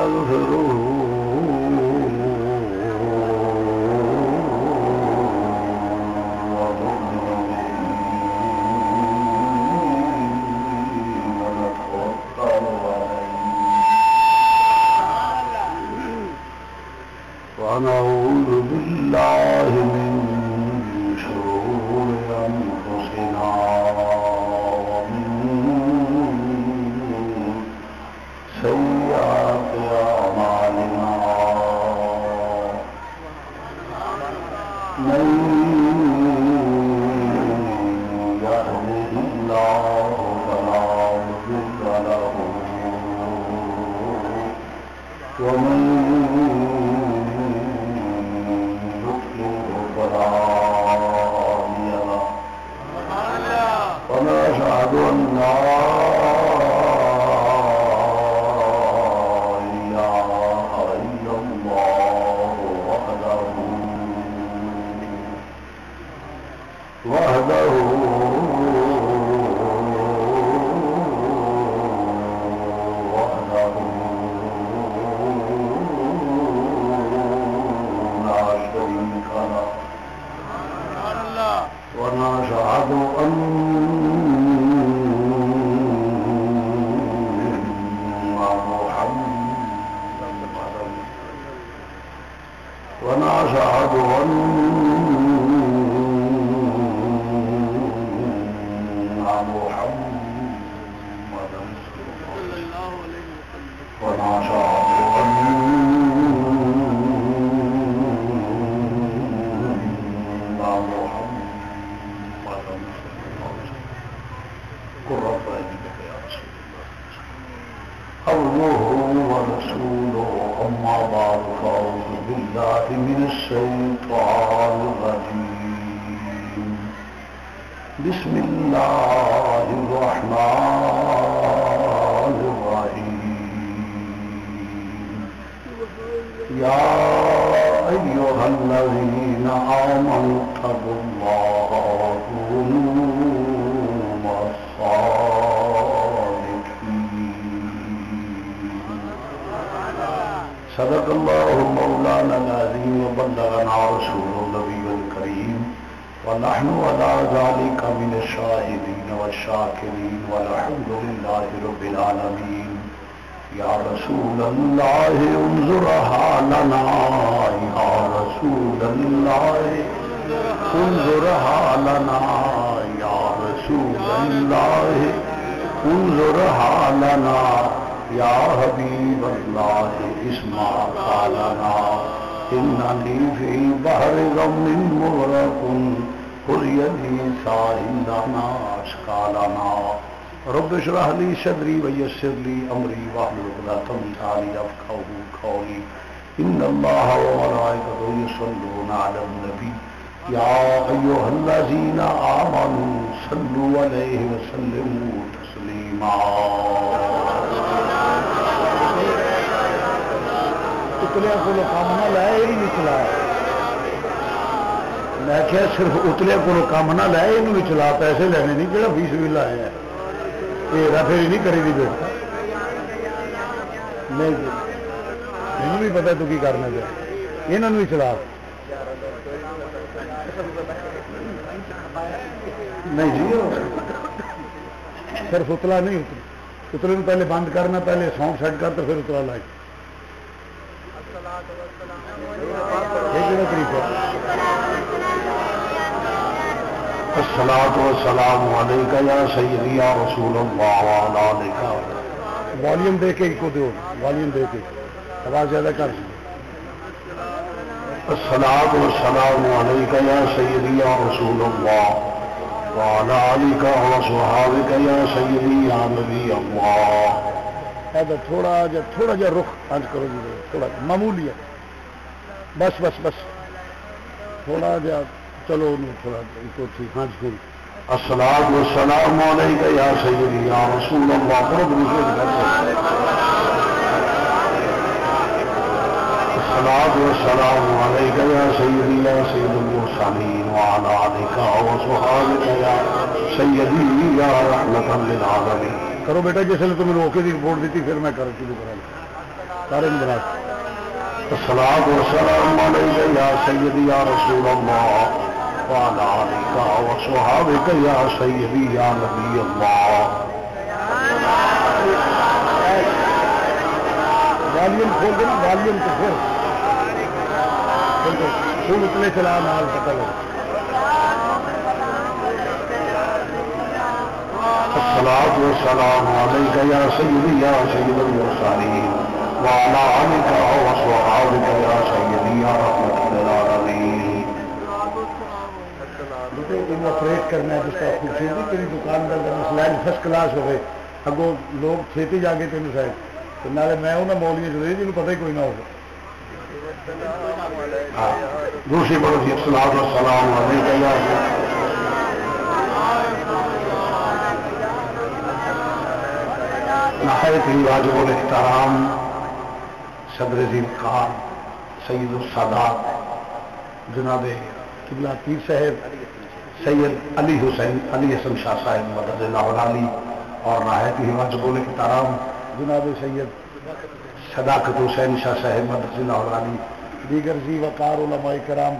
ونستغفره ونعوذ بالله من شرور أنفسنا ومن سيئات أعمالنا من يهده الله فلا مضل له ومن ونشهد أن لا إله إلا الله وحده لا شريك له ونشهد أن ونشهد أن محمدا صلى الله عليه وسلم ونشهد أن محمدا صلى الله عليه وسلم قل رب أجبك يا رسول الله عبده ورسوله أما بعد فأعوذ بالله من الشيطان الرجيم بسم الله الرحمن الرحيم يا أيها الذين آمنوا اتقوا الله وكونوا مع صدق الله مولانا العظيم وبلغنا رسوله النبي الكريم ونحن على ذلك من الشاهدين والشاكرين والحمد لله رب العالمين يا رسول الله انظر حالنا يا رسول الله انظر حالنا يا رسول الله انظر حالنا يا حبيب الله اسمع قالنا إنني في بحر غم مغرق خذ يدي ساحلنا أشكالنا رب اشرح لي صدري ويسر لي أمري واحلل عقدة من لساني يفقهوا قولي إن الله وملائكته يصلون على النبي يا أيها الذين آمنوا صلوا عليه وسلموا تسليما اتلیا کو کام نہ لائے ہی نہیں چلایا میں کیا صرف اتلیا کو کام نہ لائے یہ بھی چلا پیسے لینے نہیں کہڑا فیس بھی لائے ہیں یہ رفیری نہیں کری دی بیٹا مجھے بھی پتا تو کی کرنا چاہیے یہاں بھی چلا نہیں جی صرف اتلا نہیں اتلے میں پہلے بند کرنا پہلے سانگ سیٹ کر تو پھر اتلا لائی الصلاۃ والسلام علیک یا سیدی یا رسول اللہ وعلی آلک والیوم دے کے کو دو والیوم دے کے آواز زیادہ کر الصلاۃ والسلام علیک یا سیدی یا رسول اللہ وعلی آلک وصحابک یا سیدی یا نبی اللہ تھوڑا جا رخ آج کرو جی تھوڑا معمولی ہے بس بس بس تھوڑا جا چلو تھوڑا ٹھیک ہاں جی الصلاۃ والسلام علیک یا سیدی یا رسول اللہ الصلاۃ والسلام علیک یا سیدی یا سید المرسلین وعلی آلک وصحابک یا سیدی یا رحمۃ للعالمین کرو بیٹا جیسے تو میں نے اوکے کی رپورٹ دیتی پھر میں کر شروع کرا سارے برات الصلاۃ والسلام علیک یا سیدی یا رسول اللہ وعلی آلک وصحابک یا سیدی یا نبی اللہ. والیوم کھول دیں والیوم تو پھر اتنے چلا مال پتہ لگا. الصلاۃ والسلام علیک یا سیدی یا سید المرسلین وعلی آلک وصحابک یا سیدی یا رحمت للعالمین. آپریٹ کرنا ہے جس کا خوبصورتی تیری دکاندار کا مسئلہ فرسٹ کلاس ہو گئے اگوں لوگ چھیتی جا کے تین شاید تو نالے میں انہیں مولوی جو جنہوں پتہ ہی کوئی نہ ہوگا. دوسری بڑی سی الصلاۃ والسلام علیک یا نہایت ہی واجب الاحترام صدر ذوالفقار سید السادات جناب قبلہ پیر صاحب سید علی حسین علی حسن شاہ صاحب مدد اللہ علی اور نہایت ہی واجب الاحترام جناب سید صداقت حسین شاہ صاحب مدد اللہ علی دیگر ذی وقار علماء کرام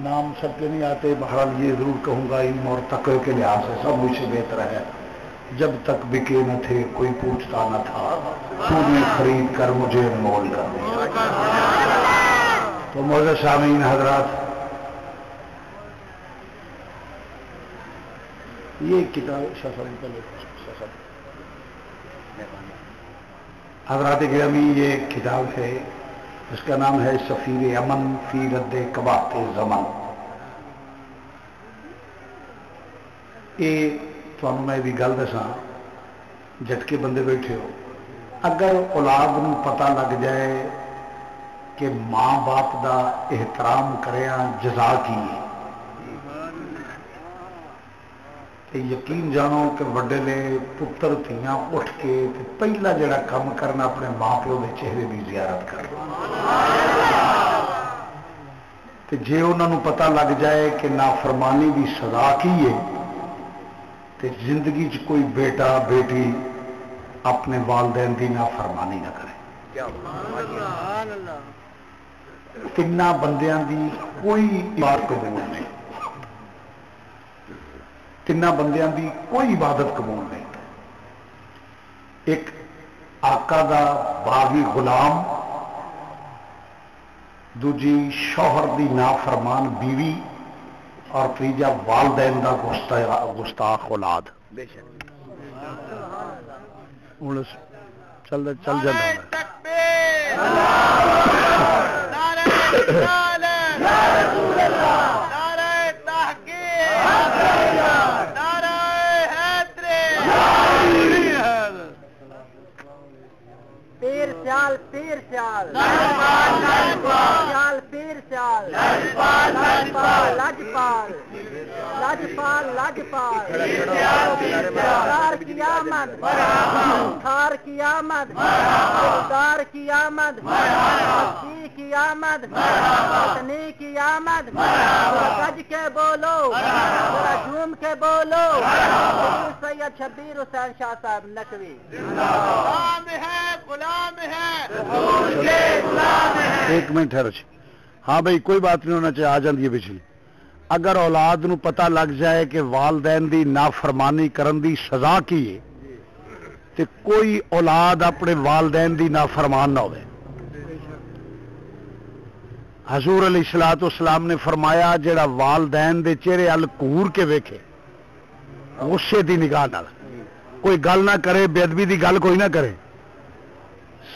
نام سب کے نہیں آتے. بہرحال یہ ضرور کہوں گا علم اور تقوی کے لحاظ سے سب مجھ سے بہتر ہے. جب تک بکے نہ تھے کوئی پوچھتا نہ تھا تو نے خرید کر مجھے مول کر دیا. تو معزز سامعین حضرات یہ کتاب حضرات گرامی یہ کتاب ہے اس کا نام ہے سفیر امن فی رد قباحت زمن. یہ میں بھی گل دساں جٹکے بندے بیٹھے ہو اگر اولاد نو پتہ لگ جائے کہ ماں باپ دا احترام کریا جزا کی تے یقین جانو کہ وڈے لے پتر تھیاں اٹھ کے تے پہلا جڑا کام کرنا اپنے ماں پیو دے چہرے دی زیارت کرنا. تے جے انہاں نو پتہ لگ جائے کہ نافرمانی دی سزا کی ہے تے زندگی چ کوئی بیٹا بیٹی اپنے والدین دی نافرمانی نہ کرے. تین بندیاں دی کوئی عبادت قبول نہیں تین بندیاں دی کوئی عبادت قبول نہیں. ایک آقا دا باغی غلام دوجی شوہر دی نافرمان بیوی اور تیجا والدین دا گستاخ اولاد. چل جانا پیر سیال پیر سیال سیال پیر سیال لاجپال لاجپال لاجپال لاجپال دار کی آمد تھار کی آمد دار کی آمد مسیح کی آمد اتنی کی آمد گج کے بولو ذرا جھوم کے بولو سید شبیر حسین شاہ صاحب نقوی غلام ہے غلام ہے. ایک منٹ ٹھہرو. ہاں بھائی کوئی بات نہیں ہونا چاہیے آ جاندی ہے پچھلی. اگر اولاد نو پتہ لگ جائے کہ والدین دی نافرمانی کرن دی سزا کی ہے تے کوئی اولاد اپنے والدین دی نافرمان نہ ہوئے. حضور علیہ الصلوۃ والسلام نے فرمایا جڑا والدین دے چہرے ال کور کے ویکھے غصے دی نگاہ نال کوئی گل نہ کرے بے ادبی دی گل کوئی نہ کرے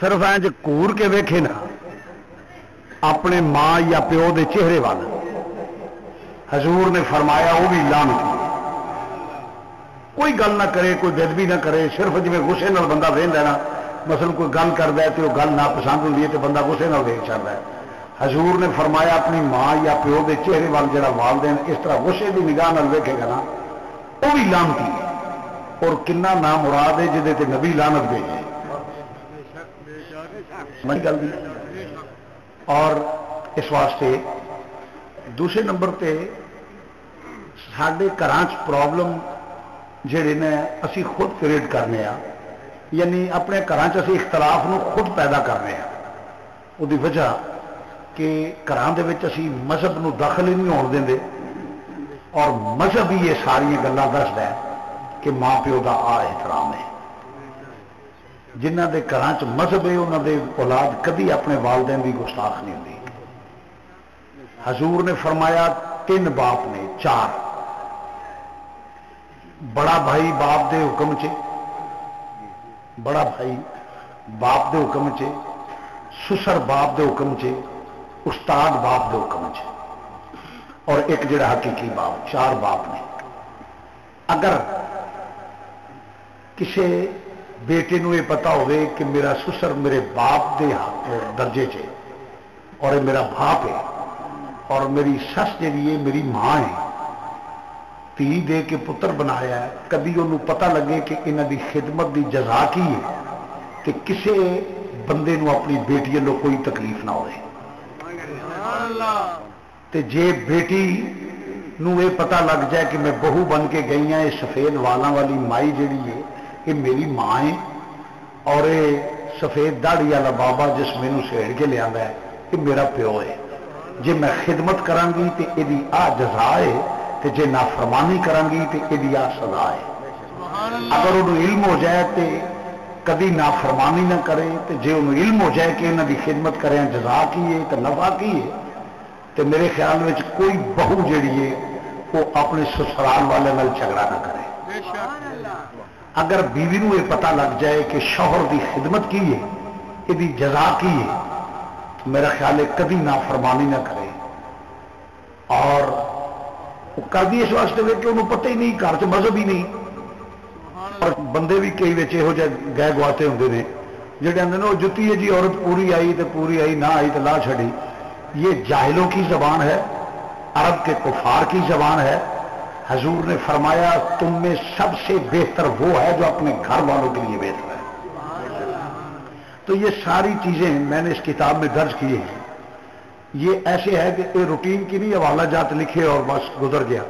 صرف اینج کور کے ویکھے نا اپنے ماں یا پیو دے چہرے وال حضور نے فرمایا وہ بھی لعنتی. کوئی گل نہ کرے کوئی بے ادبی نہ کرے صرف جی غصے نال بندہ ویندا ہے نا مثلا کوئی گل کردا ہے تے وہ گل ناپسند ہوندی ہے تے بندہ غصے نال ویکھ چھڈدا ہے. حضور نے فرمایا اپنی ماں یا پیو دے چہرے وال جڑا والدین اس طرح غصے دی نگاہ نال ویکھے گا نا وہ بھی لعنتی ہے. اور کنا نام مراد ہے جہدے تے نبی لعنت بھیجے گل دی. اور اس واسطے دوسرے نمبر تے ساڈے گھراں چ پرابلم جڑے نے اسی خود کریٹ کرنے یعنی اپنے گھر اسی اختلاف نو خود پیدا کر رہے ہیں. وہ وجہ کہ گھروں کے اسی مذہب نو دخل ہی نہیں ہونے دیں اور مذہب ہی یہ ساری گلاں دسدا ہے کہ ماں پیو کا آ احترام ہے. جنہ کے گھراں چ مذہب ہے انہوں دے اولاد کدی اپنے والدین کی گستاخ نہیں ہوتی. حضور نے فرمایا 3 باپ نے 4. بڑا بھائی باپ دے حکم چ، بڑا بھائی باپ دے حکم چ، سسر باپ دے حکم چ، استاد باپ دے حکم چ، اور ایک جڑا حقیقی باپ. 4 باپ نے. اگر کسی بیٹے نو یہ پتا ہوئے کہ میرا سسر میرے باپ دے درجے چ اور یہ میرا باپ ہے اور میری سس جی ہے میری ماں ہے، تھی دے کے پتر بنایا ہے، کبھی انہوں پتہ لگے کہ انہوں دی خدمت دی جزا کی ہے کہ کسے بندے نو اپنی بیٹی نو کوئی تکلیف نہ ہوئے. تے جے بیٹی نو یہ پتہ لگ جائے کہ میں بہو بن کے گئی ہوں، یہ سفید والاں والی مائی جیڑی ہے یہ میری ماں ہے اور یہ سفید داڑھی والا بابا جس مینوں سیڑ کے لیا ہے یہ میرا پیو ہے. جے میں خدمت کران گی تے یہ آ جزا ہے، تے جے نافرمانی کران گی تے یہ آ سزا ہے. اگر انہوں علم ہو جائے تے کبھی نافرمانی نہ کرے، تے جے انہوں علم ہو جائے کہ انہوں دی خدمت کریں جزا کی ہے تے نفع کی ہے، تے میرے خیال میں کوئی بہو جیڑی ہے وہ اپنے سسرال والے نال جھگڑا نہ کرے. اگر بیوی نو یہ پتہ لگ جائے کہ شوہر دی خدمت کی ہے یہ جزا کی ہے تو میرا خیال ہے کبھی نافرمانی نہ کرے. اور وہ کر دی اس واسطے کہ انہوں پتہ ہی نہیں، گھر چ مذہب ہی نہیں. اور بندے بھی کئی بچے یہو جہ گئے گواتے ہوں نے جڑے آتے ہیں وہ جتی ہے جی عورت پوری آئی تو پوری آئی، نہ آئی تو لا چھڑی. یہ جاہلوں کی زبان ہے، عرب کے کفار کی زبان ہے. حضور نے فرمایا تم میں سب سے بہتر وہ ہے جو اپنے گھر والوں کے لیے بہتر ہے. تو یہ ساری چیزیں میں نے اس کتاب میں درج کی ہیں. یہ ایسے ہے کہ یہ روٹین کی نہیں حوالہ جات لکھے اور بس گزر گیا.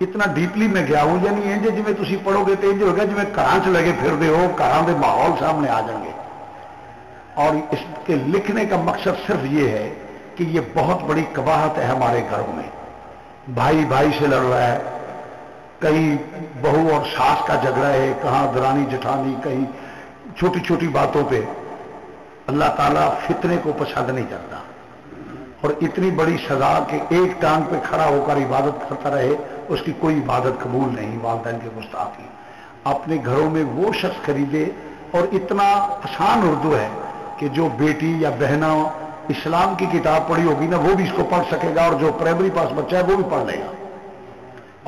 اتنا ڈیپلی میں گیا ہوں، یعنی انج جی تھی پڑھو گے تو انج ہوگا جی گھر چ لگے پھرتے ہو، گھروں کے ماحول سامنے آ جائیں گے. اور اس کے لکھنے کا مقصد صرف یہ ہے کہ یہ بہت بڑی قباحت ہے ہمارے گھروں میں. بھائی بھائی سے لڑ رہا ہے، کہیں بہو اور ساس کا جھگڑا ہے، کہاں درانی جٹھانی، کہیں چھوٹی چھوٹی باتوں پہ. اللہ تعالیٰ فتنے کو پسند نہیں کرتا اور اتنی بڑی سزا کہ ایک ٹانگ پہ کھڑا ہو کر عبادت کرتا رہے اس کی کوئی عبادت قبول نہیں. والدین کے گستاخی اپنے گھروں میں وہ شخص خریدے. اور اتنا آسان اردو ہے کہ جو بیٹی یا بہنا اسلام کی کتاب پڑھی ہوگی نا وہ بھی اس کو پڑھ سکے گا، اور جو پرائمری پاس بچہ ہے وہ بھی پڑھ لے گا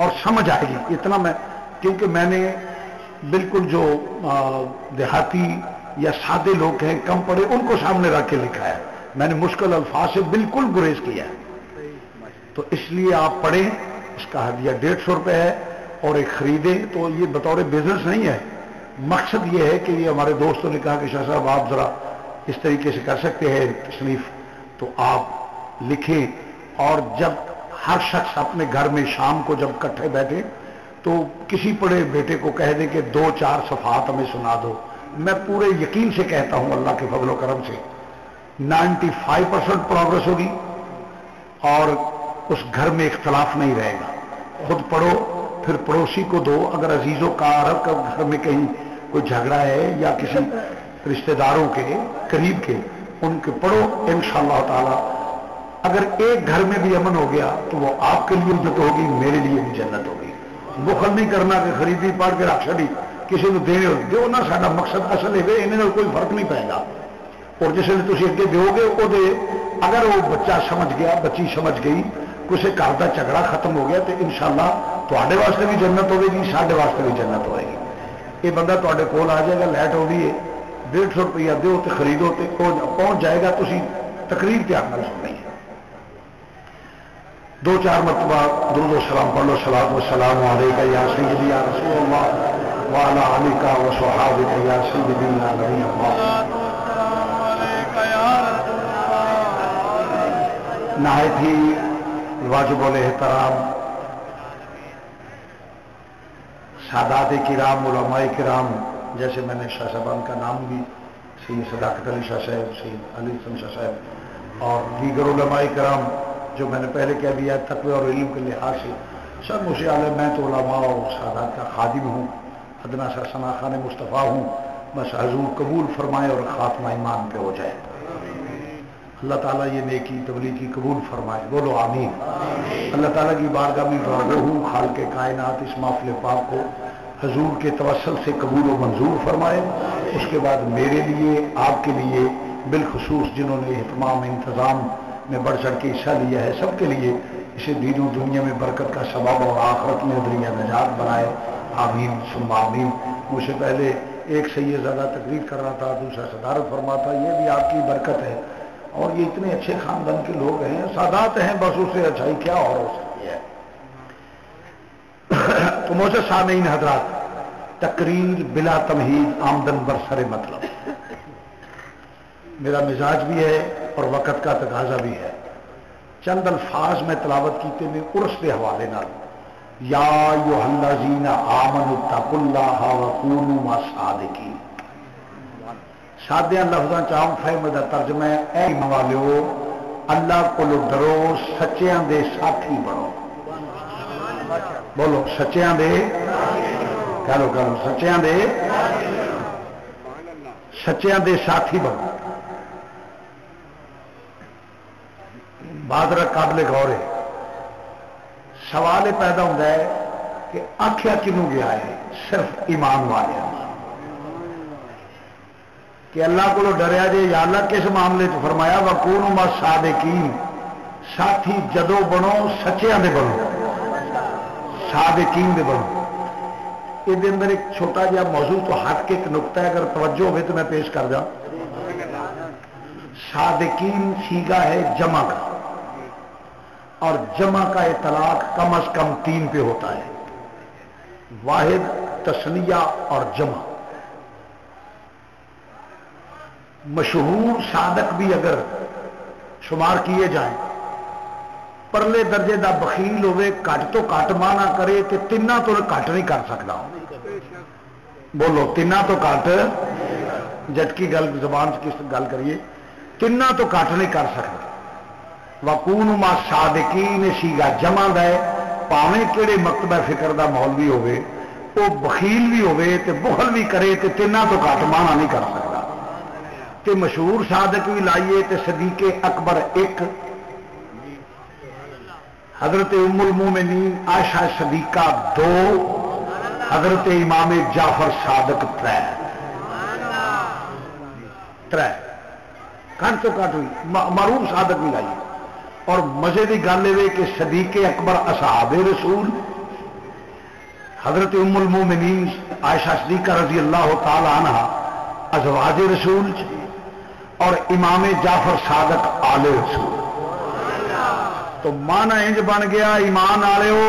اور سمجھ آئے گی. اتنا میں کیونکہ میں نے بالکل جو دیہاتی یا سادے لوگ ہیں کم پڑھے ان کو سامنے رکھ کے لکھا ہے. میں نے مشکل الفاظ سے بالکل گریز کیا ہے. تو اس لیے آپ پڑھیں. اس کا ہدیہ 150 روپے ہے اور ایک خریدیں تو یہ بطور بزنس نہیں ہے. مقصد یہ ہے کہ یہ ہمارے دوستوں نے کہا کہ شاہ صاحب آپ ذرا اس طریقے سے کر سکتے ہیں تصنیف، تو آپ لکھیں. اور جب ہر شخص اپنے گھر میں شام کو جب کٹھے بیٹھے تو کسی پڑے بیٹے کو کہہ دیں کہ 2-4 صفحات ہمیں سنا دو. میں پورے یقین سے کہتا ہوں اللہ کے فضل و کرم سے 95% پروگرس ہوگی اور اس گھر میں اختلاف نہیں رہے گا. خود پڑھو پھر پڑوسی کو دو. اگر عزیزوں کا عرب کا گھر میں کہیں کوئی جھگڑا ہے یا کسی رشتہ داروں کے قریب کے ان کے پڑھو انشاءاللہ تعالی. اگر ایک گھر میں بھی امن ہو گیا تو وہ آپ کے لیے جنت ہوگی، میرے لیے بھی جنت ہوگی. بخل نہیں کرنا کہ خریدی پڑھ کے رکھ چڑی کسی کو دینے دو نا. سارا مقصد اصل ہے انہیں کوئی فرق نہیں پائے گا. اور جس نے تھی اگے دو گے وہ اگر وہ بچہ سمجھ گیا بچی سمجھ گئی کسی گھر کا جھگڑا ختم ہو گیا تو انشاءاللہ تواڈے واسطے بھی جنت ہوگی گی، ساڈے واسطے بھی جنت ہوئے گی. یہ بندہ تواڈے کول آ جائے گا، لائٹ ہو رہی ہے 150 روپیہ دو تو خریدو تو پہنچ جائے گا. تھی تقریر تیار نہ سننی ہے. 2-4 مرتبہ درود و سلام پڑھ لو. صلاۃ و سلام علیکہ یا سیدی یا رسول اللہ وعلی آلک و صحابک یا سیدی یا نبی اللہ. نہایت ہی واجب الاحترام سادات کرام، علماء کرام، جیسے میں نے شاہ صاحبان کا نام بھی سید صداقت علی شاہ صاحب، سید علی حسن شاہ صاحب اور دیگر علماء کرام جو میں نے پہلے کہہ دیا تقوی اور علم کے لحاظ سے سب مجھے عالم، میں تو علماء اور سادات کا خادم ہوں، ادنا سا ثنا خان مصطفیٰ ہوں، بس حضور قبول فرمائے اور خاتمہ ایمان پہ ہو جائے۔ اللہ تعالیٰ یہ نیکی تبلیغ کی قبول فرمائے، بولو آمین۔ اللہ تعالیٰ کی بارگاہ میں دعا ہوں خالق کائنات اس محفل پاک کو حضور کے توسل سے قبول و منظور فرمائے۔ اس کے بعد میرے لیے، آپ کے لیے بالخصوص جنہوں نے اہتمام انتظام میں بڑھ چڑھ کے حصہ لیا ہے، سب کے لیے اسے دین و دنیا میں برکت کا سبب اور آخرت میں ذریعہ نجات بنائے، آمین ثم آمین۔ مجھ سے پہلے ایک سید زیادہ تقریر کر رہا تھا، دوسرا صدارت فرماتا، یہ بھی آپ کی برکت ہے، اور یہ اتنے اچھے خاندان کے لوگ ہیں، سادات ہیں، بس اس سے اچھائی کیا اور ہو سکتی ہے۔ تو معزز سامعین حضرات، تقریر بلا تمہید آمدن برسر مطلب، میرا مزاج بھی ہے اور وقت کا تقاضا بھی ہے۔ چند الفاظ میں تلاوت کیتے میں عرس کے حوالے نال، یا ایھا الذین آمنوا اتقوا اللہ وکونوا مع الصادقین، سادہ لفظاں چاہوں فہم دا ترجمہ ہے، اے ایمان والو اللہ کو ڈرو، سچیاں دے ساتھی بنو۔ بولو سچیاں دے، کرو سچیاں دے ساتھی بنو۔ بات قابل غور ہے، سوال یہ پیدا ہوتا ہے کہ آخیا کنوں گیا ہے؟ صرف ایمان والے کہ اللہ کو ڈریا جے، یا اللہ کس معاملے چ فرمایا وکونوا مع الصادقین، ساتھی جدو بنو سچیاں دے بنو، صادقین دے بنو۔ یہ اندر ایک چھوٹا جہا موضوع تو ہٹ کے ایک نقطہ ہے، اگر توجہ ہوئے تو میں پیش کر جاؤں۔ صادقین سیگا ہے جمع کا، اور جمع کا اطلاق کم از کم 3 پہ ہوتا ہے، واحد، تثنیہ اور جمع۔ مشہور صادق بھی اگر شمار کیے جائیں، پرلے درجے دا بخیل ہوئے، کٹ تو کٹ مانا کرے تو 3 تو کٹ نہیں کر سکتا۔ بولو 3 تو کٹ، جٹکی گل زبان سے کس گل کریے، 3 تو کٹ نہیں کر سکتا۔ وکونوا مع الصادقین سیگا جمع ہے، پاویں کہڑے مکتبہ فکر دا مولوی ہوئے، وہ بخیل بھی ہوئے تے بخل بھی کرے تے 3 تو کٹ مانا نہیں کر سکتا۔ تے مشہور صادق بھی لائیے تے صدیق اکبر 1، حضرت ام المومنین عائشہ صدیقہ 2، حضرت امام جعفر صادق 3 کٹ تو کٹ ہوئی، معروف صادق بھی لائیے۔ اور مزے کی گل یہ کہ صدیق اکبر اصحاب رسول، حضرت ام المومنین عائشہ صدیقہ رضی اللہ تعالی عنہ ازواج رسول، اور امام جعفر صادق آل رسول۔ تو مانا انج بن گیا، ایمان والے ہو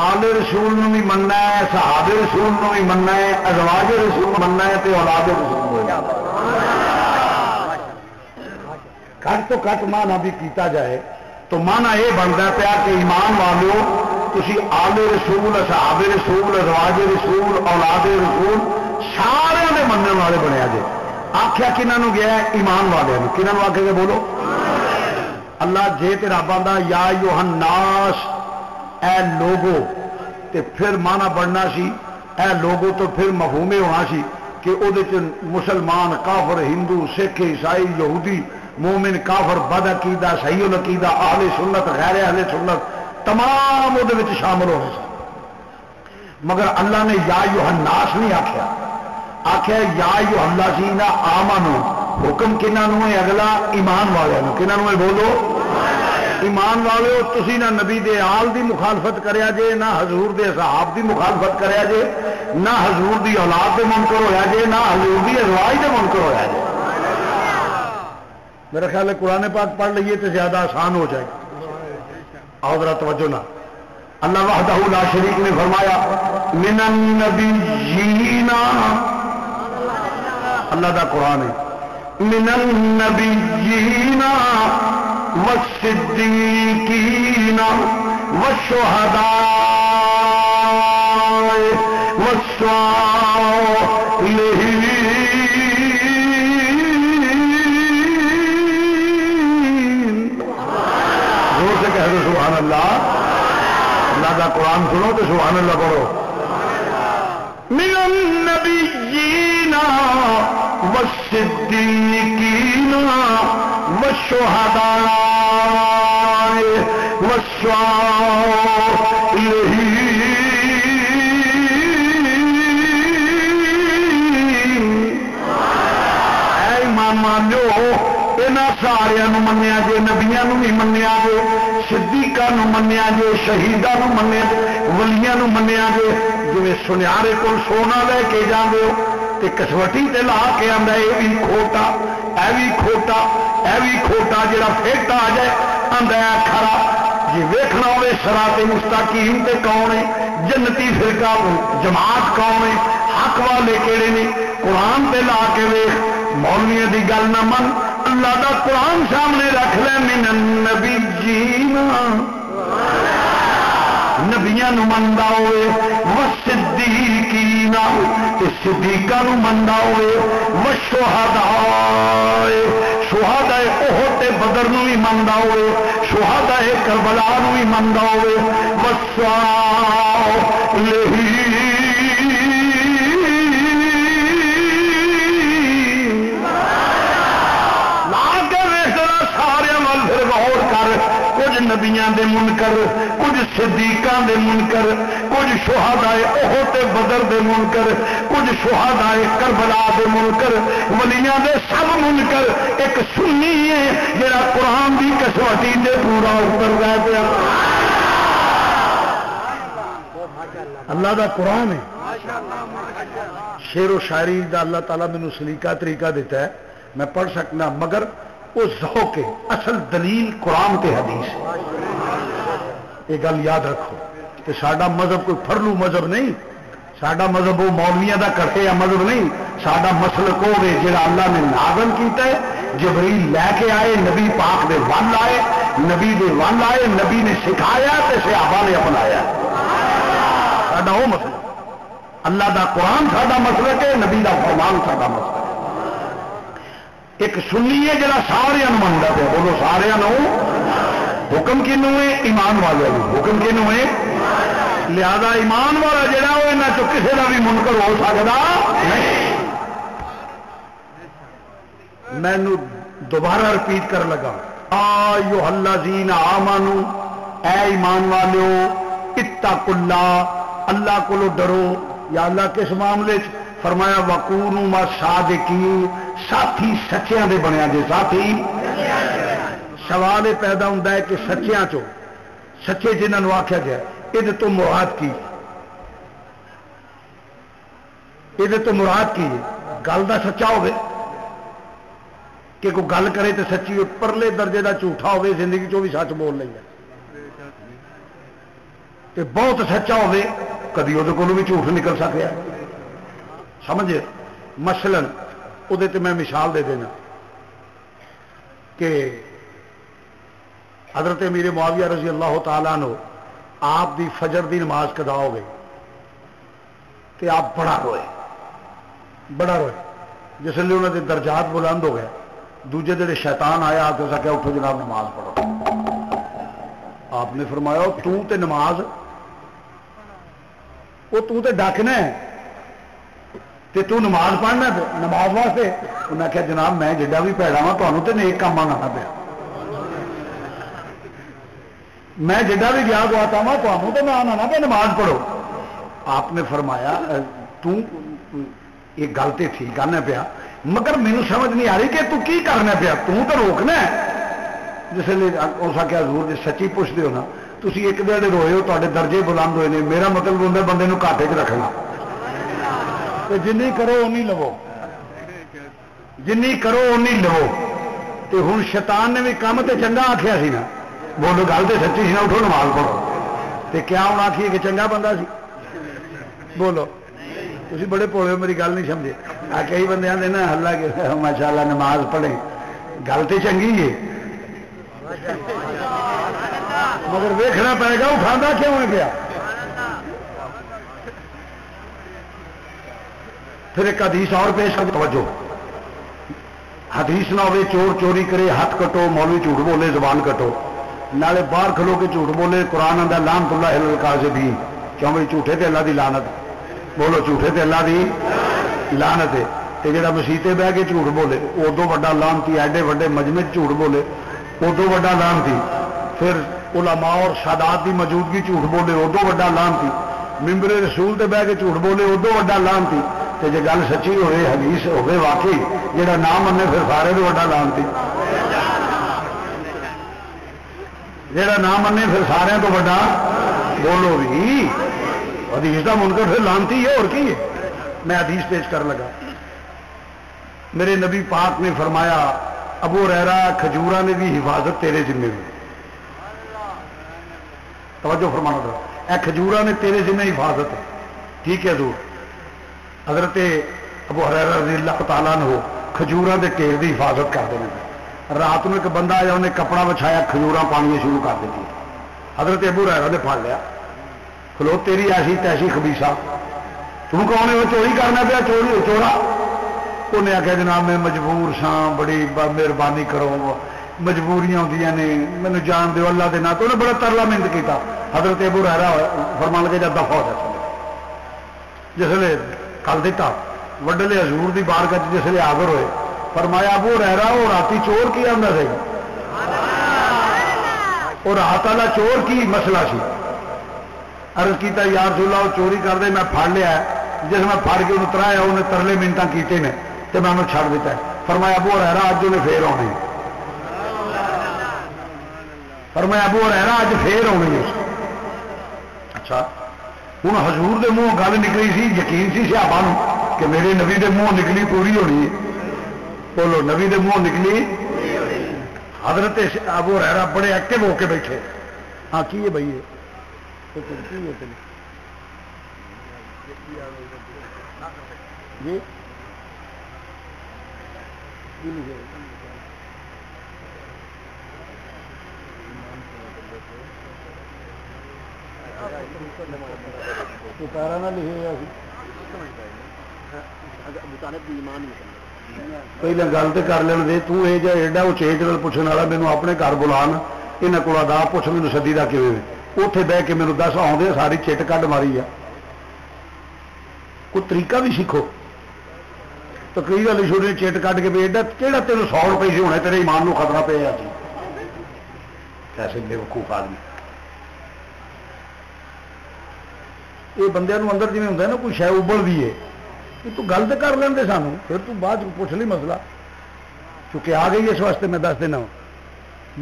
آل رسول نو بھی مننا ہے، صحابہ رسول نو بھی مننا ہے، ازواج رسول مننا ہے، تے اولاد رسول کٹ تو کٹ مانا بھی کیتا جائے تو مانا یہ بنتا پیا کہ ایمان والو تسی آل رسول، صحابہ رسول، ازواج رسول، اولاد رسول سارے دے مننے والے بنیا جے۔ آخیا کنہوں گیا ہے؟ ایمان والے کنہوں آخے گے؟ بولو اللہ جے تے رب آندا یا ایھا الناس، اے لوگو، تے پھر مانا بننا سی اے لوگو، تو پھر مفہوم ہونا سی کہ او دے مسلمان، کافر، ہندو، سکھ، عیسائی، یہودی، مومن، کافر، بد عقیدہ، صحیح العقیدہ، اہل سنت، غیر اہل سنت، تمام وہ شامل ہوئے سن۔ مگر اللہ نے یا ایھا الناس نہیں آخیا، آخیا یا ایھا الذین آمنوا۔ حکم کنہوں ہے؟ اگلا ایمان والوں۔ کنہوں ہے؟ بولو ایمان والے ہو تسی نہ نبی دے آل دی مخالفت کریا جے، نہ حضور دے صحاب دی مخالفت کریا جے، نہ حضور دی اولاد دے منکر ہویا جے، نہ حضور دی ازواج دے منکر ہویا جے۔ میرا خیال ہے قرآن پاک پڑھ لئیے تو زیادہ آسان ہو جائے۔ آؤ ذرا توجہ نہ، اللہ وحدہ لا شریک نے فرمایا من النبیین، اللہ دا قرآن ہے، من النبیین والصدیقین والشہداء والصالحین زور سے کہہ دو سبحان اللہ. اللہ کا قرآن سنو تو سبحان اللہ پڑھو. من النبیین والصدیقین والشہداء والصالحین. اے ایمان مانو یہاں سارا منیا جے, نبیاں بھی منیا جے, صدیقاں منیا جے, شہیداں منیا جے, ولیاں منیا جے. جی سنیارے کو سونا لے کے جانے ہو تو کسوٹی تے لا کے آتا یہ بھی کھوٹا, اے بھی کھوٹا, اے بھی کھوٹا. جڑا فٹ آ جائے آتا ہے کھرا. جی ویکھنا ہوئے صراط مستقیم تے کون ہے, جنتی فرقہ جماعت کون ہے, حق والے کہڑے نے, قرآن تے لا کے ویخ. مولویاں دی گل نہ من, اللہ دا قرآن سامنے رکھ لے. من النبیین نبیاں مندا ہوئے, والصدیقین صدیقاں مندا ہوئے, والشہداء شہداء احد بدر نو بھی مندا ہوئے, شہداء کربلا نو بھی مندا ہوئے, والصالحین. کچھ نبیاں دے منکر, کچھ صدیقاں دے منکر, کچھ شہداء احد بدر دے منکر, کچھ شہداء کربلا دے منکر, ولیاں دے سب منکر. ایک سنی ہے جڑا قرآن دی کسوٹی تے پورا اتر گیا پیا. اللہ دا قرآن ہے, شعر و شاعری دا اللہ تعالیٰ مینوں سلیقہ طریقہ دیتا ہے, میں پڑھ سکنا, مگر وہ ذوق ہے. اصل دلیل قرآن تے حدیث. یہ گل یاد رکھو کہ ساڈا مذہب کوئی فرلو مذہب نہیں, ساڈا مذہب وہ مولویاں دا کٹھے یا مذہب نہیں. ساڈا مسلک وہ ہے جڑا اللہ نے نازل کیتا ہے. جبریل لے کے آئے, نبی پاک دے ول آئے, نبی دے ول آئے, نبی نے سکھایا تے صحابہ نے اپنایا. ساڈا وہ مسلک, اللہ دا قرآن ساڈا مسلک ہے, نبی دا فرمان ساڈا مسلک ہے. ایک سنی ہے جڑا سارے منتا پیا. بولو سارے حکم کنوں ہے, ایمان والے. حکم کنوں ہے, لہذا ایمان والا جڑا وہ یہاں چ کسی کا بھی منکر ہو سکتا نہیں. میں دوبارہ رپیٹ کر لگا, ایھا الذین آمنوا, اے ایمان والو, اتقوا اللہ, اللہ کو ڈرو. یا اللہ کس معاملے فرمایا وکونوا مع الصادقین, ساتھی سچیاں دے بنیا جے. ساتھی سوال یہ پیدا ہوتا ہے کہ سچیاں چو سچے جنہوں آخیا گیا یہ تو مراد کی, یہ تو مراد کی ہے. گل کا سچا ہوگی کہ کوئی گل کرے تو سچی ہو, پرلے درجے کا جھوٹا ہوگی زندگی چو بھی سچ بول لیں. بہت سچا ہوگی کدی وہ بھی جھوٹ نکل سکیا. سمجھے مثلاً وہ میں مثال دے دینا کہ حضرت امیر معاویہ رضی اللہ تعالیٰ عنہ آپ دی فجر دی نماز قضا ہو گئی کہ آپ بڑا روئے, بڑا روئے. جس لیے انہوں نے درجات بلند ہو گئے. دوجے دن شیطان آیا آپ سے کیا اٹھو جناب نماز پڑھو. آپ نے فرمایا تو تے نماز وہ تو تے ڈاکنا ہے تے تو نماز پڑھنا نماز واسطے. انہیں آخیا جناب میں جڈا بھی پیڑا وا تمہوں تو نیک کام آنا پیا, میں جڈا بھی گیا گواتا وا تمہوں تو نہ آنا پیا, نماز پڑھو. آپ نے فرمایا تو یہ گل تو ٹھیک کرنا پیا مگر مینو سمجھ نہیں آ رہی کہ تو کی کرنا پیا, تو روکنا ہے. جس لیے اس آخیا حضور جی سچی پوچھتے ہو نا, تھی ایک دن روئے ہو, تے درجے بلند ہوئے نے, میرا مطلب ہوتا بندے گھاٹے چ رکھنا. جن کرو اونی لو, جن کرو اونی لو. تو ہوں شیطان نے بھی کام تو چنگا آخیا سی نا, بولو گل تو سچی سی نا, اٹھو نماز پڑھو. تو کیا ہوں آخیے کہ چنگا بندہ سی؟ بولو تھی بڑے بھولے ہو, میری گل نہیں سمجھے. کئی بندے آتے نا ہلا کہ ماشاء اللہ نماز پڑھے, گل تو چنگی ہے مگر ویکھنا پائے گا اٹھانا کیوں ہے پیا. پھر ایک حدیث اور پیش کر توجہ، حدیث نہ ہوئے چور چوری کرے ہاتھ کٹو، مولوی جھوٹ بولے زبان کٹو، نالے باہر کھلو کے جھوٹ بولے، قرآن آندا لعنت اللہ علی الکاذبین، کیوں بھائی جھوٹے تے اللہ دی لعنت، بولو جھوٹے تے اللہ دی لعنت ہے، تے جڑا مسیتے بہ کے جھوٹ بولے ادو وڈا لعنتی، ایڈے وڈے مجمع جھوٹ بولے ادو وڈا لعنتی، پھر علماء اور سادات دی موجودگی جھوٹ بولے ادو وڈا لعنتی، ممبر رسول تے بہ کے جھوٹ بولے ادو وڈا لعنتی، تے جے گل سچی ہوئے حدیث ہوئے واقعی جڑا نہ منے پھر سارے تو وڈا لعنتی، جڑا نہ منے پھر سارے تو وڈا، بولو بھی حدیث کا منکر پھر لعنتی ہے اور کی ہے۔ میں حدیث پیش کر لگا، میرے نبی پاک نے فرمایا ابو ہریرہ کھجورا نے بھی حفاظت تیرے ذمہ میں، توجہ فرمانا تھا، اے کھجورا نے تیرے ذمہ حفاظت ہے، ٹھیک ہے حضور۔ حضرت ابو ہریرہ رضی اللہ تعالیٰ عنہ کھجورا دے ٹیر دی حفاظت کرتے ہیں، رات میں ایک بندہ آیا انہیں کپڑا بچھایا کھجورا پانی شروع کر دیتی، حضرت ابو ہریرہ نے پھڑ لیا، کھلو تیری ایسی تیسی خبیثہ، تم کون ہے وہ چوری کرنا پیا چوری چورا؟ انہیں آخیا جناب میں مجبور ساں، بڑی مہربانی کرو، مجبوریاں ہوندی نے، مینوں جان دیو اللہ دے نام، تو انہیں بڑا ترلا محنت کیتا۔ حضرت ابو ہریرہ فرمان لگے جب دفع ہو جائے، جسے کل دیتا وڈلے حضور دی بارگاہ جسے حاضر ہوئے، فرمایا ابو ہریرہ وہ راتی چور کی آندا سی، اور رات والا چور کی مسئلہ سی؟ عرض کیتا یا رسول اللہ وہ چوری کر دے، میں پھڑ لیا ہے، جس میں پھڑ کے انہوں ترایا انہیں ترلے منٹاں کیتے نے تو میں انہوں چھڑ دیتا ہے، فرمایا ابو ہریرہ اج انہیں پھر آنے، فرمایا ابو ہریرہ اج پھر آنی ہے۔ اچھا ہوں حضور دے منہ گل نکلی سی، یقین سی صحابہ نوں کہ میرے نبی دے منہ نکلی پوری ہونی ہے، بولو نبی دے منہ نکلی۔ حضرت ابو ہریرہ بڑے ایکٹیو ہو کے بیٹھے، ہاں کی ہے بھائی جی ستارہ نہ لکھے پہلے گل تو کر لین دے، تو یہ جا ایڈا اچیت پوچھنے والا مینوں اپنے گھر بلا نا، یہاں کو ادا پوچھ مینوں سدی دا کیویں اوتھے بہ کے مینوں دس آدھے ساری چٹ کڈ ماری ہے، کوئی طریقہ بھی سیکھو۔ تقریر والی چھوٹی چٹ کڈ کے بھی ایڈا کہڑا تینوں 100 روپئے سے ہونے، تیرے ایمان نو خطرہ پہ آ جی، کیسے بے وقوف آدمی۔ یہ بندے اندر جی ہوں نا کوئی شے ابلتی ہے کہ تو گل تو کر لیں سانوں، پھر تو بعد پوچھ لی مسئلہ، چونکہ آ گئی اس واسطے میں دس دینا ہوں،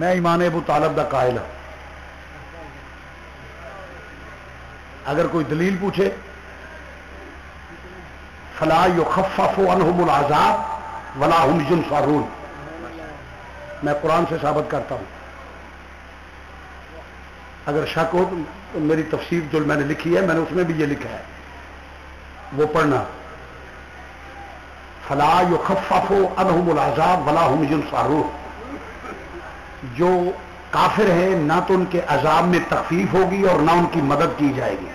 میں ایمان ابو طالب دا قائل ہوں۔ اگر کوئی دلیل پوچھے فلا یخفف عنہم العذاب ولا هم ینصرون، میں قرآن سے ثابت کرتا ہوں۔ اگر شک ہو تو میری تفسیر جو میں نے لکھی ہے، میں نے اس میں بھی یہ لکھا ہے، وہ پڑھنا، فلا یخفف عنہم العذاب ولا هم ینصرون، جو کافر ہیں نہ تو ان کے عذاب میں تخفیف ہوگی اور نہ ان کی مدد کی جائے گی۔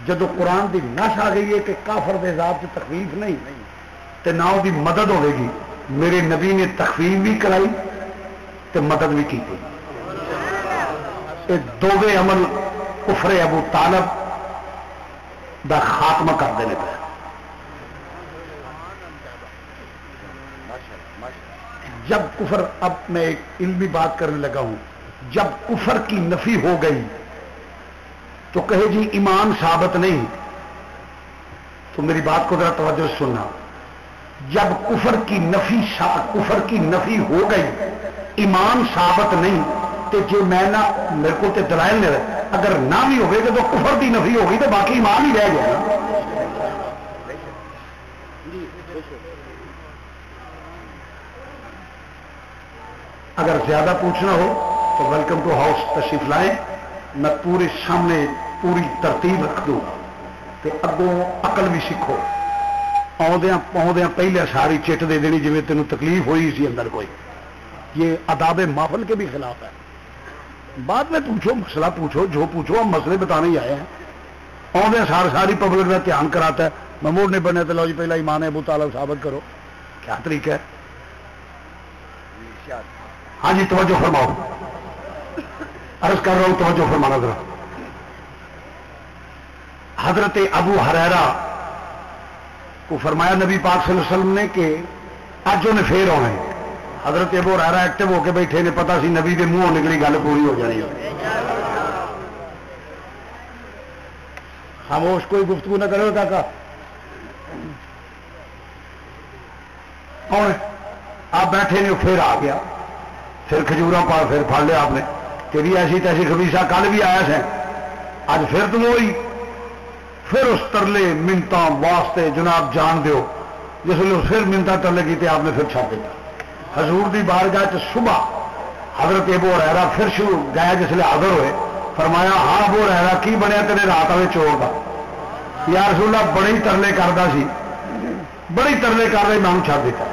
جدو قرآن کی نش آ گئی ہے کہ کافر دے عذاب سے تخفیف نہیں تو نہ وہ مدد ہوے گی، میرے نبی نے تخفیف بھی کرائی تو مدد بھی کی، یہ دونوں عمل کفر ابو طالب دا خاتمہ کر دینے پہ۔ جب کفر، اب میں ایک علمی بات کرنے لگا ہوں، جب کفر کی نفی ہو گئی تو کہے جی ایمان ثابت نہیں، تو میری بات کو ذرا توجہ سے سننا، جب کفر کی نفی ہو گئی، ایمان ثابت نہیں، تو جو میں نہ میرے کو تے دلائل نہیں رہے، اگر نہ بھی ہوگی تو کفر کی نفی ہوگی تو باقی ایمان ہی رہ گیا نا۔ اگر زیادہ پوچھنا ہو تو ویلکم ٹو ہاؤس تشریف لائیں، میں پورے سامنے پوری ترتیب رکھ دوں تو اگوں عقل بھی سیکھو، آدھا پہنچدیا پہلے ساری چٹ دے دینی جی تینوں تکلیف ہوئی سی اندر کوئی، یہ آداب محفل کے بھی خلاف ہے۔ بعد میں پوچھو، مسئلہ پوچھو، جو پوچھو، ہم مسئلے بتانے ہی آئے ہیں، آدھے ساری پبلک کا دھیان کراتا ہے محمود نہیں بنے تو لو جی پہلے ایمان ابو طالب ثابت کرو. کیا طریقہ ہے؟ ہاں جی توجہ فرماؤ، عرض کر رہا ہوں توجہ فرمانا ذرا. حضرت ابو ہریرہ کو فرمایا نبی پاک صلی اللہ علیہ وسلم نے کہ اج انہیں پھر آنا ہے. حضرت ابو ہریرہ ایکٹیو ہو کے بیٹھے نے، پتا سی نبی کے منہوں نکلی گل پوری ہو جانی ہے. خاموش، کوئی گفتگو نہ کرو کاکا. کون آپ بیٹھے نے، پھر آ گیا، پھر کھجورا پا پھر پڑ لیا آپ نے کہ بھی ایسی تیسی خبیثہ کل بھی آیا سے، اج پھر تم ہوئی. پھر اس ترلے منتا واسطے جناب جان دیو، جس نے پھر منتا ترلے کی آپ نے پھر چھاپ دیتا. حضور دی بارگاہ صبح حضرت ابو ہریرہ پھر شروع گیا، جس لیے حاضر ہوئے. فرمایا ہاں ابو ہریرہ کی بنیا تیرے رات والے چور کا؟ یا رسول اللہ بڑے ہی ترلے کرتا سی، بڑی ترلے کر رہے میں چھاپ دیتا.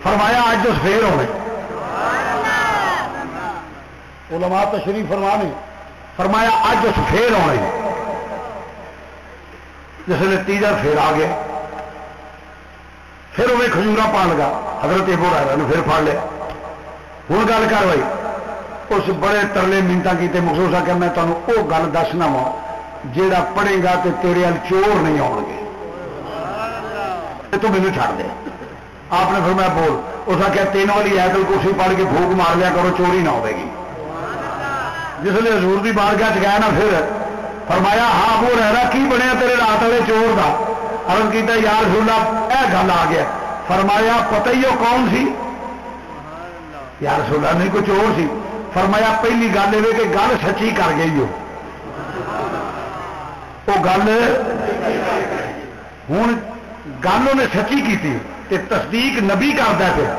فرمایا اج اس پھر ہونے. علماء تشریف فرما نے فرمایا اج اس پھر ہونے، جس نے تیجا پھر آ گیا. پھر وہ کھجورا پا لگا، حضرت ابو ہریرہ نے پھر پڑ لیا. ہوں گل کر بھائی، اس بڑے ترلے منتا کیتے مخصوص آ کے میں تمہیں وہ گل دسنا وا جیڑا پڑھے گا تو تیرے ال چور نہیں آؤ گے، تو مینو چھڑ دے. آپ نے فرمایا بول. اس آخیا 3 والی ایتل کرسی پڑھ کے پھوک مار لیا کرو، چوری نہ ہوے گی. جس نے حضور دی بارگاہ گیا نا، پھر فرمایا ہاں ابو ہریرہ کی بنیا تیرے رات والے چور کا؟ عرض کیتا یا رسول اللہ اے گل آ گیا. فرمایا پتہ ہی وہ کون سی؟ یا رسول اللہ نہیں کوئی چور سی. فرمایا پہلی گل یہ کہ گل سچی کر گئی ہو، وہ گل ہوں گل انہیں سچی کی تھی تے تصدیق نبی کرتا پیا،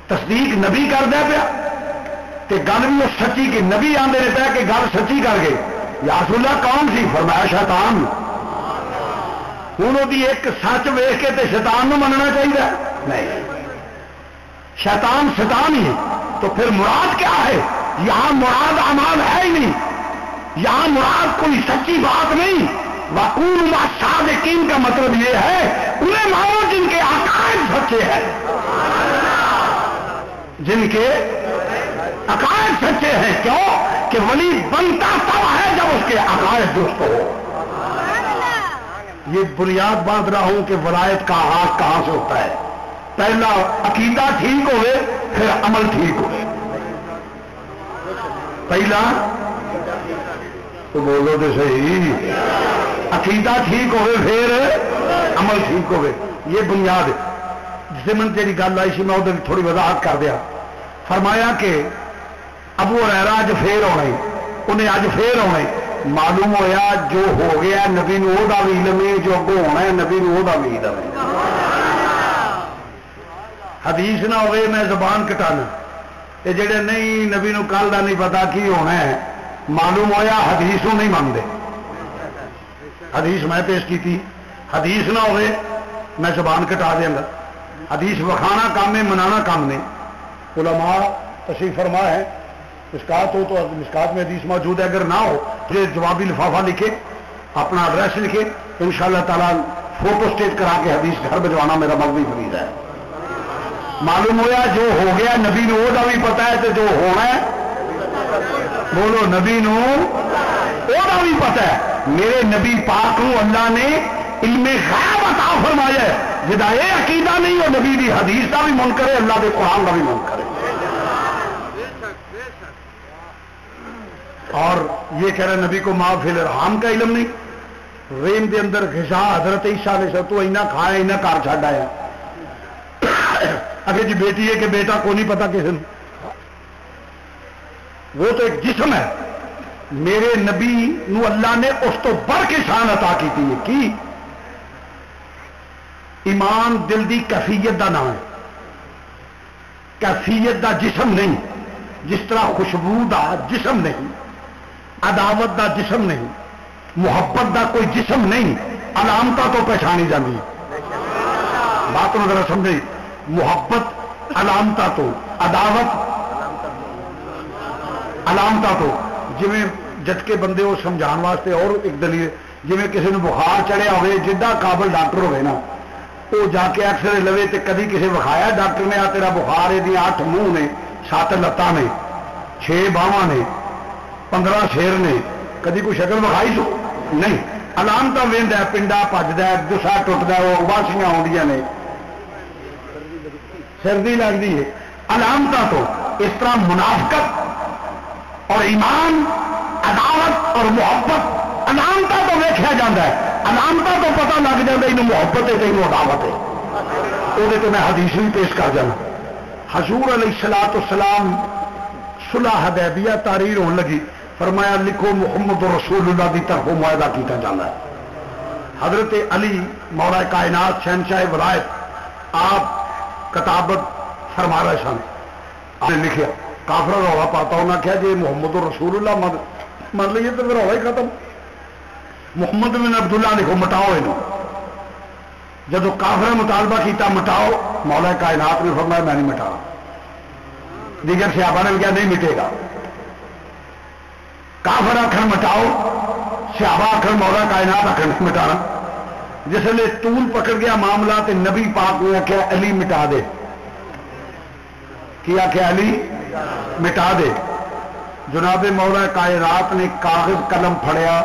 تصدیق نبی کرتا پیا تے گل بھی وہ سچی کی. نبی آدھے رہتا ہے کہ گل سچی کر گئے. یا رسول اللہ کون سی؟ فرمایا شیطان. ہوں وہ ایک سچ ویخ کے تے شیطان نو مننا چاہیے؟ نہیں، شیطان شیطان ہی ہے. تو پھر مراد کیا ہے؟ یہاں مراد اعمال ہے ہی نہیں، یہاں مراد کوئی سچی بات نہیں. وقول مع الصادقین کا مطلب یہ ہے انہیں مانو جن کے عقائد سچے ہیں، جن کے عقائد سچے ہیں. کیوں کہ ولی بنتا تب ہے جب اس کے عقائد درست ہو. یہ بنیاد باندھ رہا ہوں کہ ولایت کا آغاز کہاں سے ہوتا ہے. پہلا عقیدہ ٹھیک ہوئے، پھر عمل ٹھیک ہوئے. پہلا تو بولو تو صحیح، عقیدہ ٹھیک ہوئے پھر عمل ٹھیک ہوئے. یہ بنیاد ہے. جسے من تیری گل آئی سی میں ادھر تھوڑی وضاحت کر دیا. فرمایا کہ ابو ہریرہ اج پھر آنا، انہیں اج پھر آنا. معلوم ہویا جو ہو گیا نبی نو دا بھی علم ہے، جو اگوں ہونا ہے نبی نو دا بھی علم ہے. حدیث نہ ہوئے میں زبان کٹانا، یہ جڑے نہیں نبی نو کل دا نہیں پتا کی ہونا ہے، معلوم ہویا حدیثوں نہیں مانتے. حدیث میں پیش کی تھی، حدیث نہ ہوئے میں زبان کٹا دیا گا. حدیث وکھانا کام ہے، منانا کام نہیں. علماء تشریف فرما ہے، مشکات ہو تو مشکات میں حدیث موجود ہے. اگر نہ ہو مجھے جوابی لفافہ لکھے، اپنا ایڈریس لکھے، انشاءاللہ تعالی فوٹو اسٹیٹ کرا کے حدیث گھر بھجوانا میرا مذہبی فریضہ ہے. معلوم ہوا جو ہو گیا نبی نو دا بھی پتا ہے، تو جو ہونا ہے بولو نبی نو دا بھی پتا ہے. میرے نبی پاک نو اللہ نے علم غیب عطا فرمایا ہے. جدا یہ عقیدہ نہیں ہو نبی دی حدیث دا بھی منکر ہے، اللہ دے قرآن دا بھی منکر ہے. اور یہ کہہ رہے نبی کو ما فی الارحام کا علم نہیں. ریم دے اندر غذا حضرت عیسیٰ علیہ السلام تو اینا کھایا اینا کار چھڈ آیا. اگر جی بیٹی ہے کہ بیٹا کو نہیں پتا کسی نے، وہ تو ایک جسم ہے. میرے نبی نو اللہ نے اس تو بڑھ کے شان عطا کی تھی. کی ایمان دل دی کیفیت دا نام ہے، کیفیت دا جسم نہیں. جس طرح خوشبو دا جسم نہیں، عداوت دا جسم نہیں، محبت دا کوئی جسم نہیں، علامتہ تو پہچانی جاتی. بات میں ذرا سمجھے، محبت علامتہ تو، عداوت علامتہ تو. جی جٹکے بندے وہ سمجھان واسطے اور ایک دلیل جی کسی نے بخار چڑھیا ہوئے جدہ قابل ڈاکٹر ہوئے نا وہ جا کے ایکسرے لوے تو کدی کسی وکھایا ڈاکٹر نے آ تیرا بخار یہ 8 منہ نے 7 لتاں نے 6 باواں نے 15 سیر نے کدی کوئی شکل وکھائی سو نہیں علامت وہد ہے پنڈا بجد ہے گسا ٹوٹتا ہے وہ اباسیاں آدی نے سردی لگتی ہے علامتوں تو اس طرح منافقت اور ایمان عداوت اور محبت علامتوں تو ویکھیا جاتا ہے علامتوں تو پتہ لگ جاتا ہے انہوں محبت ہے تو انہوں عداوت ہے وہ تو میں حدیث بھی پیش کر جانا حضور علیہ الصلوۃ والسلام صلح حدیبیہ تحریر ہونے لگی فرمایا لکھو محمد رسول اللہ کی طرف معاہدہ کیتا جانا ہے حضرت علی مولا کائنات شہنشاہ ولایت آپ کتابت فرما رہے سن آپ نے لکھیا کافر رولا پاتا انہوں نے کہا جی محمد رسول اللہ من لیے تو پھر رولا ہی ختم محمد بن عبداللہ لکھو مٹاؤ یہ جب کافر مطالبہ کیتا مٹاؤ مولا کائنات نے فرمایا میں نہیں مٹا دیگر صحابہ نے کہا نہیں مٹے گا کافر آخر مٹاؤ صحابہ آخر مولا کائنات آخر نہیں مٹانا جس لئے طول پکڑ گیا معاملہ تے نبی پاک نے آخیا علی مٹا دے کیا کہ علی مٹا دے جناب مولا کائنات نے کاغذ قلم پھڑیا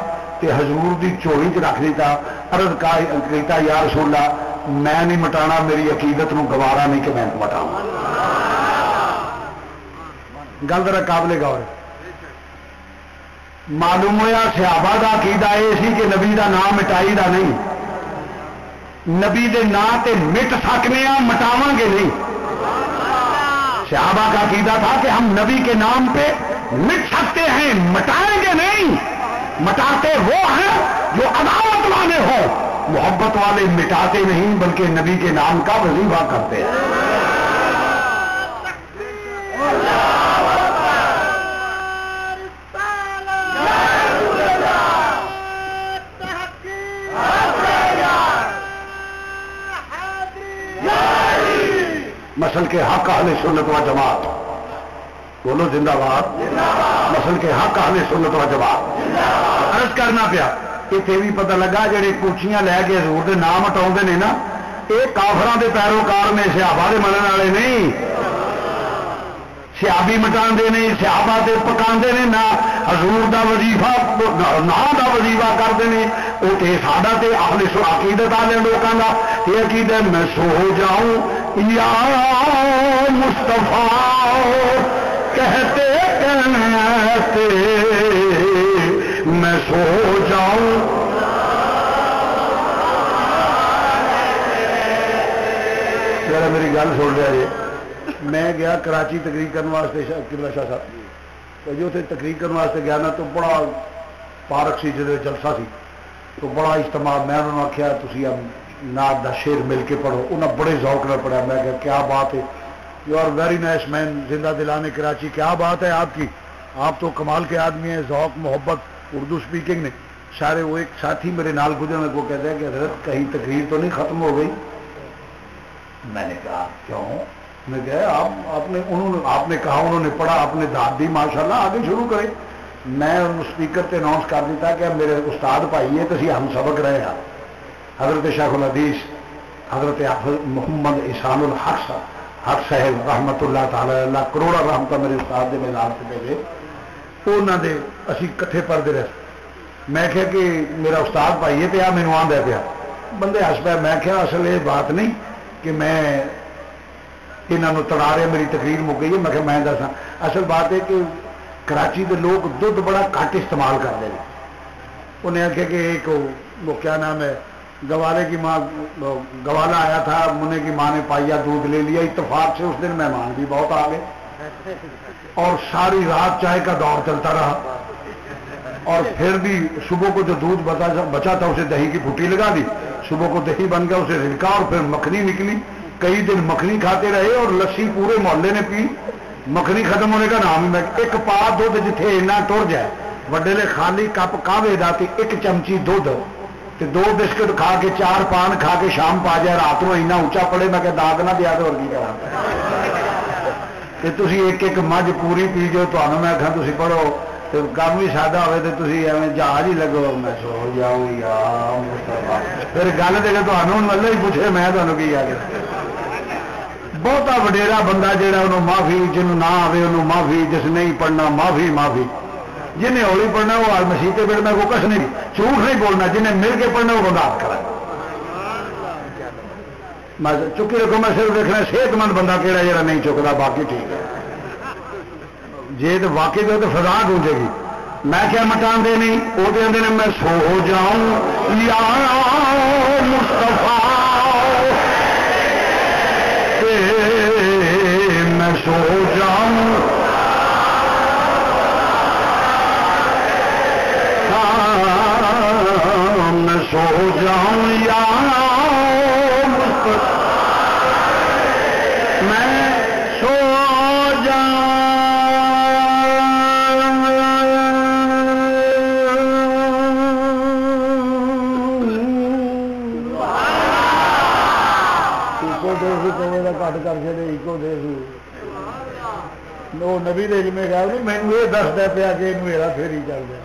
تے حضور دی چولی چ رکھ دیتا عرض کیتا یا رسول اللہ میں نہیں مٹانا میری عقیدت نو گوارا نہیں کہ میں مٹاؤں گل ذرا قابل غور معلوم ہوا صحابہ دا عقیدہ یہ سی کہ نبی دا نام مٹائی دا نہیں نبی دے نام تے مٹ سکنے ہیں مٹاواں گے نہیں صحابہ کا عقیدہ تھا کہ ہم نبی کے نام پہ مٹ سکتے ہیں مٹائیں گے نہیں مٹاتے وہ ہیں جو عداوت والے ہوں محبت والے مٹاتے نہیں بلکہ نبی کے نام کا وظیفہ کرتے ہیں مسل کے حق اہل سنت و جماعت بولو زندہ باد مسل کے حق اہل سنت و جماعت عرض کرنا پیا اتنے بھی پتہ لگا جڑے کوچیاں لے کے حضور دے نام ہٹاؤندے نے نا یہ کافراں دے پیروکار نے صحابہ دے منن والے نہیں صحابی مٹاندے نہیں صحابہ دے پکاندے نے نہ حضور دا وظیفہ نام دا وظیفہ کرتے ہیں وہ تے ساڈا تے اہل عقیدت والے لوکاں دا یہ عقیدت میں سو جاؤں یا مصطفیٰ کہتے کہتے میں سو جاؤں ذرا میری گل سن لیا جی میں گیا کراچی تقریر کرنے واسطے قبلہ شاہ صاحب جو اتنے تقریر کرنے واسطے گیا نا تو بڑا پارک سی جب جلسہ سی تو بڑا اجتماع میں انہوں نے آخیا تھی نعت دا شعر مل کے پڑھو انہیں بڑے ذوق نہ پڑھا میں کہا کیا بات ہے یو آر ویری نائس مین زندہ دلانے کراچی کیا بات ہے آپ کی آپ تو کمال کے آدمی ہیں ذوق محبت اردو سپیکنگ نے سارے وہ ایک ساتھی میرے نال گزرنے کو کہتے ہیں کہ حضرت کہیں تقریر تو نہیں ختم ہو گئی میں نے کہا کیوں میں کہا آپ نے کہا انہوں نے پڑھا آپ نے داد دی ماشاءاللہ آگے شروع کرے میں اسپیکر تے اناؤنس کر دیتا کہ میرے استاد بھائی ہے تو ہم سبق رہے ہیں حضرت شیخ الحدیث حضرت محمد احسان الحق صاحب رحمت اللہ تعالی اللہ کروڑا رحمت میرے استاد دے میدان سے بھیجے انہوں نے اسی کٹھے پڑھتے رہے میں کہا کہ میرا استاد بھائی ہے پیا مینو آدھا پیا بندے ہس پیا میں کہا اصل یہ بات نہیں کہ میں یہاں تڑا رہا میری تقریر مک گئی ہے میں کہ میں دسا اصل بات ہے کہ کراچی کے لوگ دودھ بڑا گھٹ استعمال کرتے ہیں انہیں آخیا کہ ایک وہ کیا نام ہے گوالے کی ماں گوالا آیا تھا منہ کی ماں نے پائیا دودھ لے لیا اتفاق سے اس دن مہمان بھی بہت آ گئے اور ساری رات چائے کا دور چلتا رہا اور پھر بھی صبح کو جو دودھ بچا تھا اسے دہی کی پھوٹی لگا دی صبح کو دہی بن گیا اسے رلکا اور پھر مکھنی نکلی کئی دن مکھنی کھاتے رہے اور لسی پورے محلے نے پی مکھنی ختم ہونے کا نام ہی میں ایک پا دودھ جتھے اینا ٹر جائے وڈے لے خالی کپ کاوے دا تے ایک چمچی دودھ تے 2 بسکٹ کھا کے 4 پان کھا کے شام پا جائے رات کو اینا اونچا پڑے میں کہ داغ نہ دیا تو اور کی کرا تے تسی ایک ایک مجھ پوری پی جو تمہیں میں آخا تسی پڑھو کام بھی سادہ ہوئے تو تھی ایویں جہاز ہی لگو میں سو جاؤں یا مصطفیٰ پھر گل دے تمہیں مطلب ہی پوچھے میں تمہیں کی گل بہتا وڈیرا بندہ جہاں انہوں معافی جنہوں نہ آئے انہوں معافی جس نہیں پڑھنا معافی معافی جنہیں ہولی پڑھنا وہ مسیح پڑھنا کو کچھ نہیں جھوٹ نہیں بولنا جنہیں مل کے پڑھنا وہ بندہ ہاتھ کرا چکی رکھو میں صرف دیکھنا صحت مند بندہ کہڑا جا نہیں چکتا باقی ٹھیک ہے جی تو واقعی تو فضا گونجے گی میں کیا مٹان دے نہیں وہ آدھے نے میں سو جاؤں یا مصطفیٰ میں سو جاؤں میں سو جاؤں یا میں سو جاؤں کٹ کر کے ایکو دے وہ نبی دے میں گیا مینو یہ دستا پیا کہ یہ میرا پھر ہی چل گیا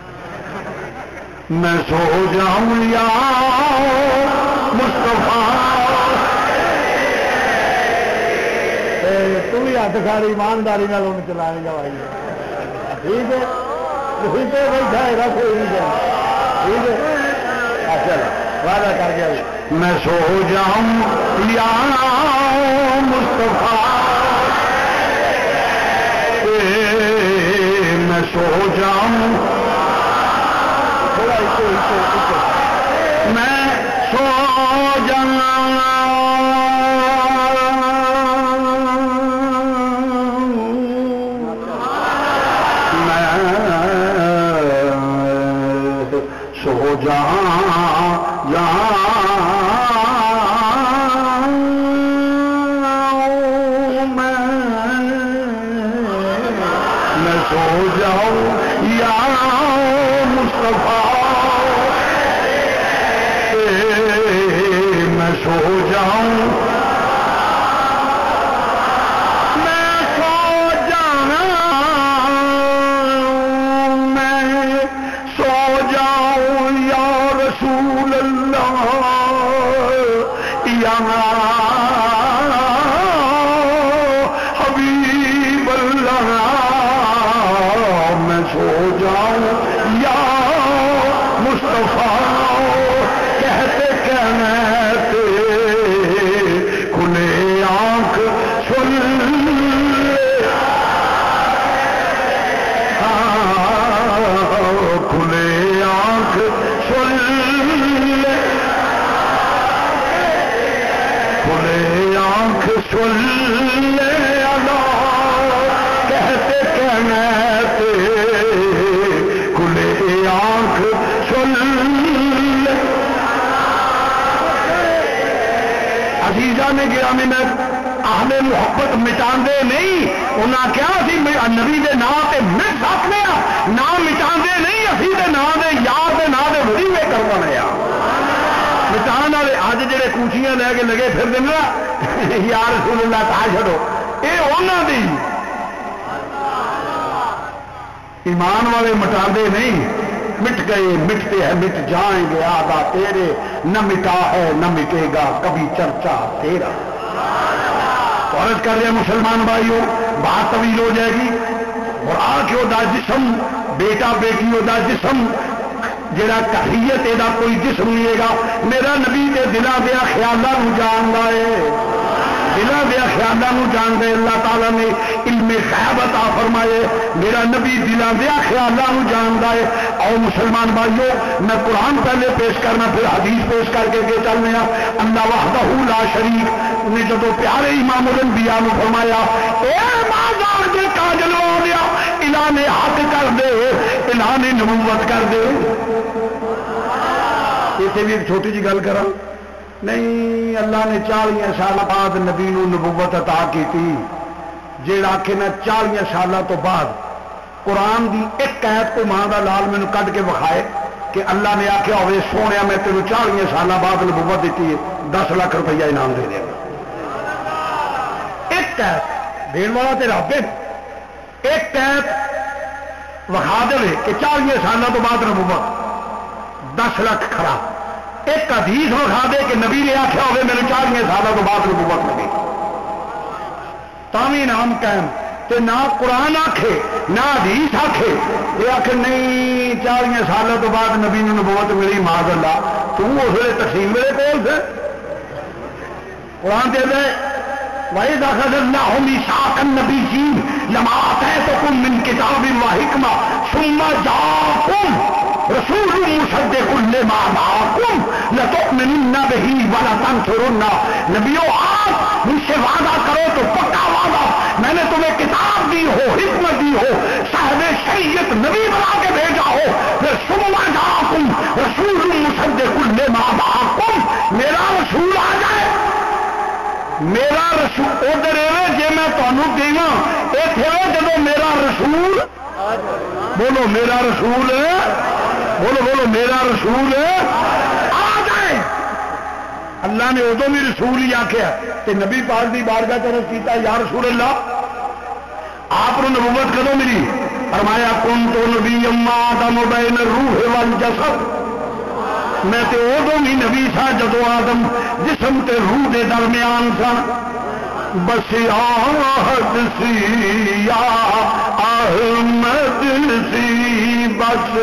میں سو جاؤں یا مصطفیٰ تم بھی ہاتھ کھاڑی ایمانداری چلانے کا بھائی ٹھیک ہے بیٹھا ہے کوئی نہیں جانا ٹھیک ہے چل وعدہ کر گیا میں سو جاؤں یا مصطفیٰ میں سو جاؤں میں سو جاؤں میں سو جاؤں میں سو جاؤں یا مصطفیٰ میں سو جاؤں میں سو جانا میں سو جاؤں یا رسول اللہ یا حبیب اللہ میں سو جاؤں یا مصطفیٰ کہتے کہتے کھلے آنکھ سن کھلے آنکھ سن کھلے آنکھ سن کہتے کہتے کھلے آنکھ سن عزیزاں نے گرامی میں اہل محبت مٹاندے نہیں انہاں کیا اسی نبی دے نام تے مٹ سکنے ہاں نام مٹاندے نہیں اسی دے نام دے یار دے نام دے وظیفے کروانے ہاں مٹان والے اج جڑے کوچیاں لے کے لگے پھر دے نا یا رسول اللہ تا چھڈو اے انہاں دی ایمان والے مٹاندے نہیں مٹ گئے مٹتے ہیں مٹ جائیں گے آدھا تیرے نہ مٹا ہے نہ مٹے گا کبھی چرچا تیرا عرض کر رہے مسلمان بھائیوں بات طویل ہو جائے گی اور آ کے دا جسم بیٹا بیٹی دا جسم جڑا کہیت دا کوئی جسم نہیں گا میرا نبی کے دلاں دے خیالاں نوں جاندا ہے دلاں دے خیالاں نوں جاندا ہے اللہ تعالی نے علم غیب عطا فرمائے میرا نبی دلاں دے خیالاں نوں جاندا ہے اور مسلمان بھائیوں میں قرآن پہلے پیش کرنا پھر حدیث پیش کر کے چلنے اللہ وحدہ لا شریک نے جب پیارے امام الانبیاء نے فرمایا اے مازار کے کاجل ہو گیا الہ نے حق کر دے الہ نے نبوت کر دے اسے بھی ایک چھوٹی جی گل کرا نہیں اللہ نے 40 سال بعد نبی نو نبوت عطا کی تھی جیڑا کہ نہ 40 سالوں تو بعد قرآن دی ایک آیت کو ماں دا لال مینو کڈ کے بکھائے کہ اللہ نے آخیا ہوئے سونے میں تینوں 40 سال بعد نبوت دیتی ہے 10 لاکھ روپیہ انعام دے دیا ایک آیت دین والا تے رب ایک آیت وکھا دے کہ 40 سالوں تو بعد نبوت 10 لاکھ کھڑا ایک حدیث وکھا دے کہ نبی نے آخیا ہوئے میرے 40 سالوں تو بعد نبوت لگی تاوی نام قائم تے نہ قرآن آکھے نہ حدیث آکھے یہ آخ نہیں 40 سالوں تو بعد نبی نے نبوت ملی معاذ اللہ تو اس ویلے تقسیم میرے کول سے قرآن دے دے وَإِذْ أَخَذَ اللَّهُ مِيثَاقَ النَّبِيِّينَ لَمَا آتَيْتُكُم مِّن كِتَابٍ وَحِكْمَةٍ ثُمَّ جَاءَكُمْ رَسُولٌ مُصَدِّقٌ لِّمَا مَعَكُمْ لَتُؤْمِنُنَّ بِهِ وَلَتَنصُرُنَّهُ نبیوں آج مجھ سے وعدہ کرو تو پکا وعدہ میں نے تمہیں کتاب دی ہو حکمت دی ہو صاحب شریعت نبی بنا کے بھیجا ہو پھر ثُمَّ جَاءَكُمْ رَسُولٌ مُصَدِّقٌ لِّمَا مَعَكُمْ میرا رسول آ جائے میرا رسول ادھر جی میں تمہیں دیواں یہ جب میرا رسول بولو میرا رسول بولو بولو میرا رسول آ جائے اللہ نے ادو بھی رسول ہی آخیا کہ نبی پاک دی بارگاہ طرف کیتا یا رسول اللہ آپ کو نبوت کدو ملی فرمایا کن تو نبی اما آدم بین الروح والجسد میں تے ادو بھی نبی سا جدو آدم جسم تے روح دے درمیان سا بس آہد سی یا احمد سی بس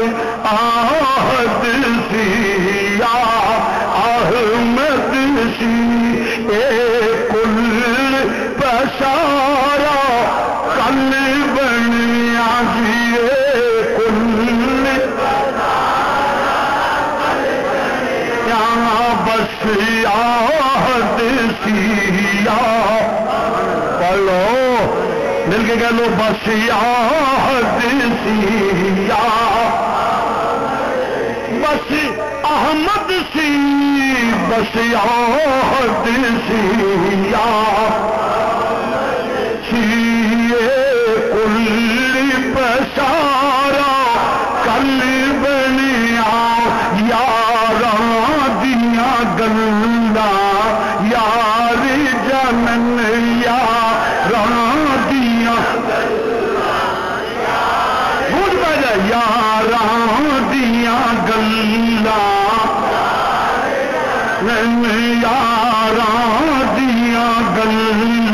آہد سی یا احمد سی اے کل پسارا کل بنیا جی اے کل بس آہد سیا پڑھو مل کے کہہ لو بس آہد سیا بس احمد سی بس آہد سیا سیے کل پسارا کل بنیا یارا گلا یار جنن یار دیا بوجھ پہ جائے یار دیا گلا یار دیا گلا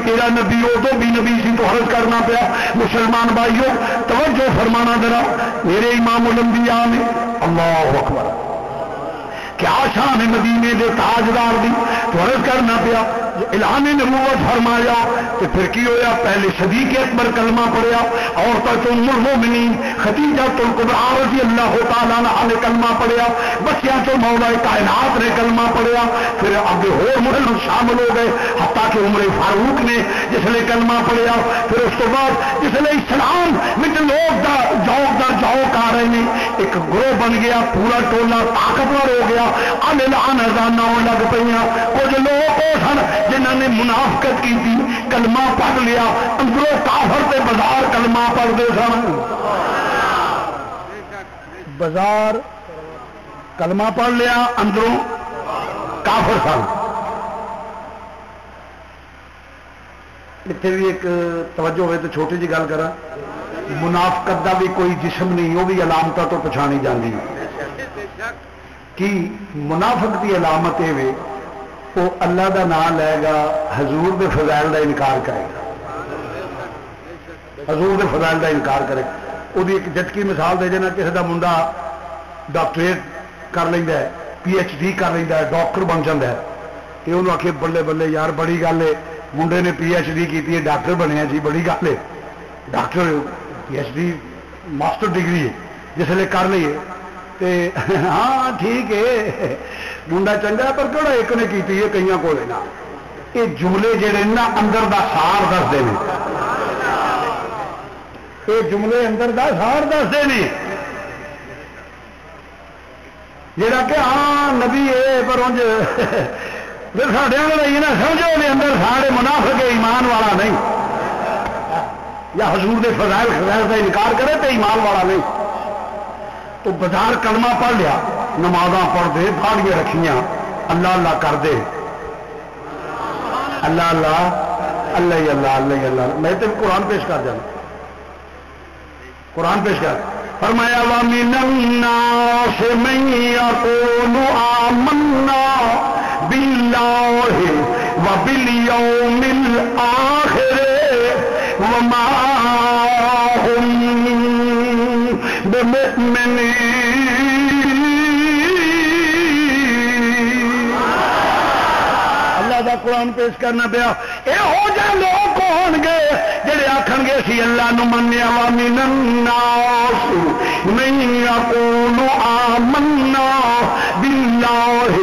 تیرا نبی ادو بھی نبی سی تو حرض کرنا پیا مسلمان بھائیوں توجہ فرمانا ذرا میرے امام الانبیاء نے اللہ اکبر کیا شان مدینے دے تاجدار دی تو عرض کرنا پیا اعلان نبوت فرمایا تو پھر کی ہویا پہلے صدیق اکبر کلمہ پڑھیا عورت ام المؤمنین خدیجہ الکبریٰ رضی اللہ تعالیٰ عنہا نے کلمہ پڑھیا بچیاں تو مولا کائنات نے کلمہ پڑھیا پھر اب اور مسلم شامل ہو گئے حتیٰ کہ عمر فاروق نے جس نے کلمہ پڑھیا پھر اس کے بعد جس نے اسلام میں لوگ جوک در جوک آ رہے ہیں ایک گروہ بن گیا پورا ٹولہ طاقتور ہو گیا اعلان اذاناں لگ پہ کچھ لوگ سن جنہوں نے منافقت کی تھی کلمہ پڑھ لیا اندروں کافر تے بازار کلمہ پڑھتے سن بازار کلمہ پڑھ لیا اندروں کافر سن اتنے بھی ایک توجہ ہوئے تو چھوٹی جی گل کرا منافقت دا بھی کوئی جسم نہیں وہ بھی علامتوں تو پچھانی جاندی کہ منافق کی علامت یہ وہ اللہ دا نام لے گا حضور دے فضائل دا انکار کرے گا حضور دے فضائل دا انکار کرے وہ ایک جٹکی مثال دے دینا کسی دا منڈا ڈاکٹریٹ کر لینا ہے پی ایچ ڈی کر لینا ہے ڈاکٹر بن جاتا ہے کہ انہوں آخے بلے بلے یار بڑی گل ہے، منڈے نے پی ایچ ڈی کی ہے، ڈاکٹر بنیا جی، بڑی گل ہے، doctor P H D master degree ہے جس لیے کر لیے تے ہاں ٹھیک ہے منڈا چنگا پر کہڑا ایک نے کی ہے کئی کو لینا. یہ جملے جڑے نا اندر دا سار دستے ہیں، یہ جملے اندر دا سار دستے ہیں جڑا کہ ہاں نبی ہے پر انج ساڈے والا نہ سمجھو بھی اندر سارے منافق ایمان والا نہیں، یا حضور دے فضائل خزائل کا انکار کرے تو ایمان والا نہیں. تو بازار کلمہ پڑھ لیا، نمازاں پڑھ دے، داڑیاں رکھیاں، اللہ اللہ کر دے، اللہ اللہ اللہ ہی اللہ اللہ ہی اللہ. میں تو قرآن پیش کر جانا، قرآن پیش کر فرمایا وَمِنَ النَّاسِ مَن يَقُولُ آمَنَّا بِاللَّهِ وَبِالْيَوْمِ الْآخِرِ وَمَا هُمْ بِمُؤْمِنِينَ. اللہ دا قرآن پیش کرنا پیا. یہو جہے لوگ ہون گے جڑے آکھن گے اسی اللہ نو منیا. وَمِنَ النَّاسِ مَن يَقُولُ آمَنَّا بِاللَّهِ،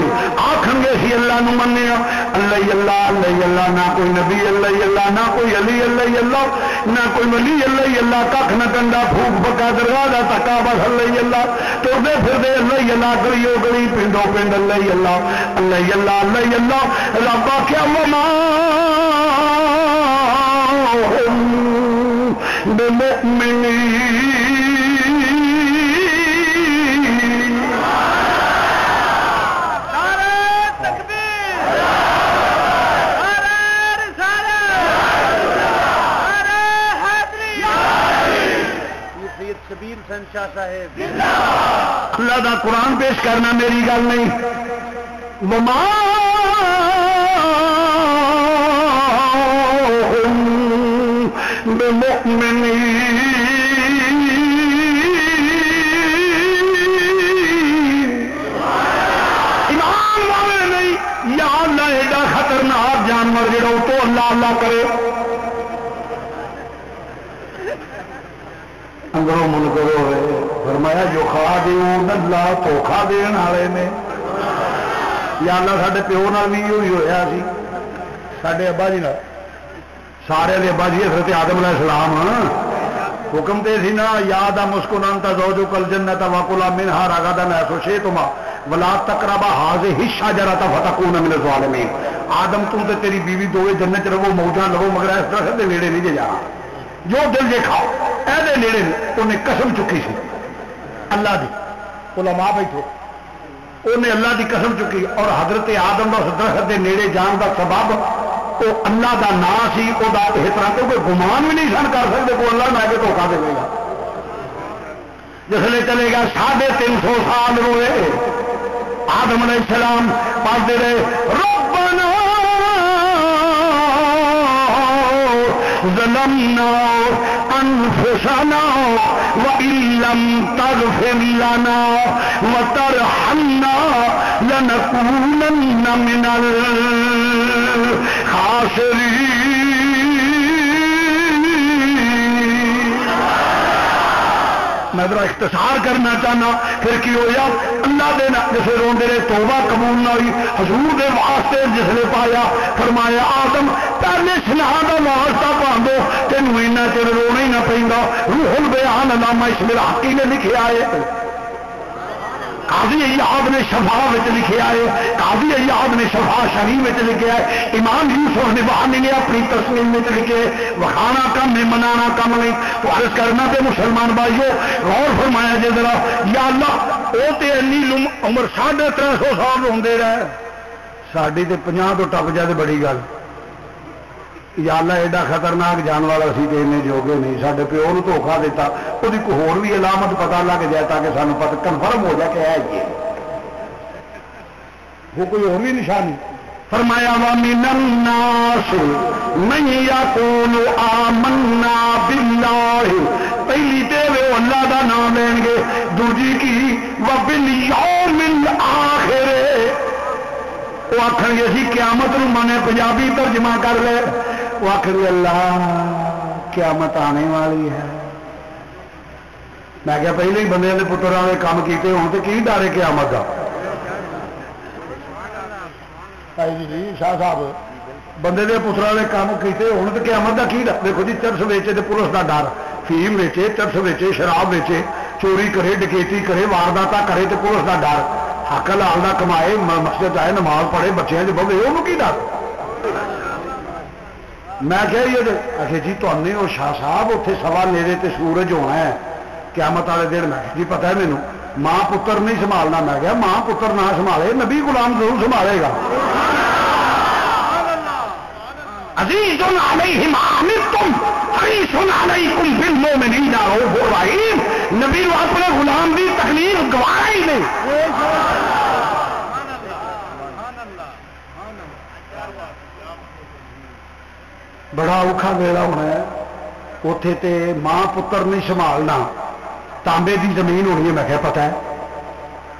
آکھن گے اسی اللہ نو منیا. اللہ اللہ اللہ اللہ، نہ کوئی نبی اللہ اللہ، نہ کوئی علی اللہ اللہ، نہ کوئی ولی اللہ اللہ، کھ نہ کنڈا پھوک پکا درگاہ دا تکا بس اللہ اللہ، ٹردے پھردے اللہ اللہ، گلیو گلی پنڈو پنڈ اللہ اللہ اللہ اللہ اللہ اللہ. رب آخیا وما ہم بمؤمنین. نعرہ تکبیر، نعرہ رسالت، نعرہ حیدری. سید شبیر حسین شاہ صاحب اللہ دا قرآن پیش کرنا میری گل نہیں. وما ہم بمؤمنین. ایمان والے نہیں. یا اللہ ایڈا خطرناک جانور جڑا تو اللہ اللہ کرے اندروں منکر ہوئے. فرمایا جو کھا دون اللہ دھوکھا دین والے نے. یا اللہ ساڈے پیو نال بھی ہوئی ہویا سی، ساڈے ابا جی نال، سارے دے ابا جی حضرت آدم علیہ السلام. حکم تے سی نا یاد مسکن انت زوجک الجنۃ وکلا منھا رغدا حیث شئتما ولا تقربا هذه الشجرۃ فتکونا من الظالمین. آدم تم تے تیری بیوی دوویں جنت چ رہو، موجاں لو، مگر اس درخت دے نیڑے نہیں جا، جو دل جے کھاؤ اے دے نیڑے. انہیں قسم چکی سی اللہ دی، علماء بیٹھو، انہیں اللہ دی قسم چکی. اور حضرت آدم دا درخت دے نیڑے جان دا سبب وہ اللہ دا نام سی، وہ احترام کو کوئی گمان بھی نہیں سن کر سکتے کو اللہ نہ کے دھوکہ دے گا. جس لئے چلے گا 350 سال روئے آدم علیہ السلام پڑھتے رہے ربنا ظلمنا انفسنا وان لم تغفر لنا وترحمنا لنكونن من الخاسرين. میں ذرا اختصار کرنا چاہنا. پھر کی ہویا اللہ دے جسے روندے رہے توبہ قبول نہ ہوئی، حضور دے واسطے جس نے پایا فرمایا آدم پہلے سلاح کا واسطہ پا دو تینوں اینا چر رونا ہی نہ پیندا. روح البیان علامہ اسماعیل حقی نے لکھیا ہے، قاضی ایاد نے شفا لکھیا ہے، قاضی ایاد نے شفا شریف لکھیا ہے، امام یوسف نبہانی نے اپنی تصمیم میں لکھے وکھانا کم ہے منانا کم نہیں. تو عرض کرنا تے مسلمان بھائیو غور فرمایا جے ذرا. یا اللہ وہ تے انی عمر 350 سال روندے رہے، ساڈی تے 50 تو ٹپ جائے بڑی گل. یا اللہ ایڈا خطرناک جانور اسی تے انہیں جوگے نہیں. ساڈے پیو نو دھوکھا دیتا، وہ کوئی ہور بھی علامت پتہ لگ جائے تاکہ سانو پتہ کنفرم ہو جائے کہ ہے یہ وہ کوئی اور بھی نشانی. فرمایا وَمِنَ النَّاسِ مَن يَقُولُ آمَنَّا بِاللَّهِ. پہلی تے وہ اللہ دا نام لیں گے، دوجی کی وَبِالْيَوْمِ الْآخِرِ. وہ آخر گے اسی قیامت نو مانے پنجابی ترجمہ کر لے وہ آخر گے اللہ قیامت آنے والی ہے میں کیا پہلے ہی بندے نے پتر والے کام کیتے ہوں تو کی ڈر ہے قیامت کا جی شاہ صاحب بندے دے پتر والے کام کیتے ہوں تو قیامت کا کی ڈر دیکھو جی چرس ویچے تو پولیس کا ڈر فیم ویچے چرس ویچے شراب ویچے چوری کرے ڈکیتی کرے وارداتا کرے تو پولیس کا ڈر حق حلال کا کمائے مسجد آئے نماز پڑھے بچے بہے وہ کی ڈر میں کہا یہ جی تمہیں وہ شاہ صاحب اتنے سوا نیڑے تے سورج ہونا ہے قیامت والے دن میں جی پتا ہے مینو ماں پتر نہیں سنبھالنا میں کہا ماں پتر نہ سنبھالے نبی غلام ضرور سنبھالے گا عزیز علیہ ما عنتم حریص علیکم بالمؤمنین رؤوف رحیم نبی نے اپنے غلام کی تکلیف گوارا ہی نہیں بڑا اوکھا ویلا ہونا ہے اوتھے تے ماں پتر نہیں سنبھالنا تانبے دی زمین ہونی ہے میں کہا پتہ ہے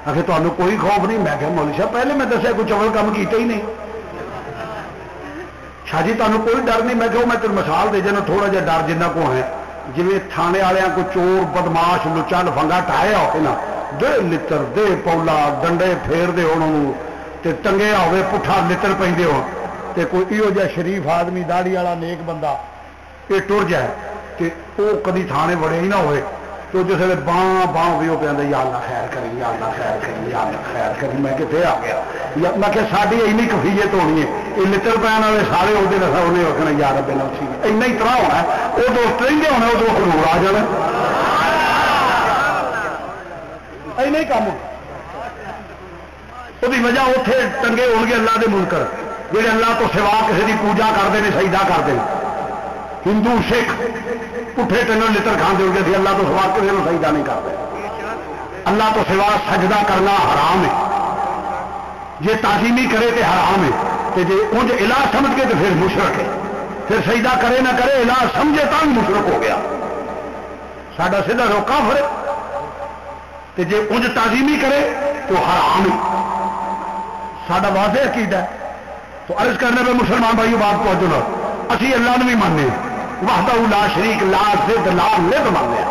آخر تمہیں کوئی خوف نہیں میں کہا مولوی صاحب پہلے میں دسیا کوئی چول کام کیتے ہی نہیں شاہ جی تمہیں کوئی ڈر نہیں میں کہ میں تیری مثال دے جانا تھوڑا جہا ڈر جنہ کو ہے جی تھانے والوں کو چور بدماش لچا لفنگا ٹایا ہوئے نا دے لتر دے پولا ڈنڈے پھیر دے انہوں تے ٹنگیا ہوئے پٹھا لتر پہ ہو تے کوئی یہ جا شریف آدمی داڑھی والا نیک بندہ یہ ٹر جائے تے وہ کدی تھانے وڑے ہی نہ ہوئے تو جس ویلے باں بھی وہ پہ یا اللہ خیر کری یا اللہ خیر کری یا اللہ خیر کری میں کتنے آ گیا میں کہ ساری اینی کفیت ہونی ہے یہ لتر پین والے سارے وہ انہیں رکھنا یا رب نفسی اینا ہی طرح ہونا ہے وہ دوست رہتے ہونا وہ حضور آ جانا اینا ہی کام وہ وجہ اتنے ٹنگے ہو گے اللہ کے منکر جہے اللہ تو سوا کسی کی پوجا کرتے ہیں سجدہ کرتے ہیں ہندو سکھ پٹھے ٹنگے لتر کھانے ہو گئے اللہ تو سوا کسی کو سجدہ نہیں کرتے اللہ تو سوا سجدہ کرنا حرام ہے جی تعظیمی کرے تو حرام ہے تو جی انج الہ سمجھ کے تو پھر مشرک ہے پھر سجدہ کرے نہ کرے الہ سمجھے تو مشرک ہو گیا ساڈا سیدھا روکا پھر تو جی انج تعظیمی کرے تو حرام ہے ساڈا واضح عقیدہ ہے تو عرض کرنے پہ مسلمان بھائی بات پہنچو نا اسی اللہ نے بھی ماننے وحدہ لا شریک لا ضد لا ند ماننے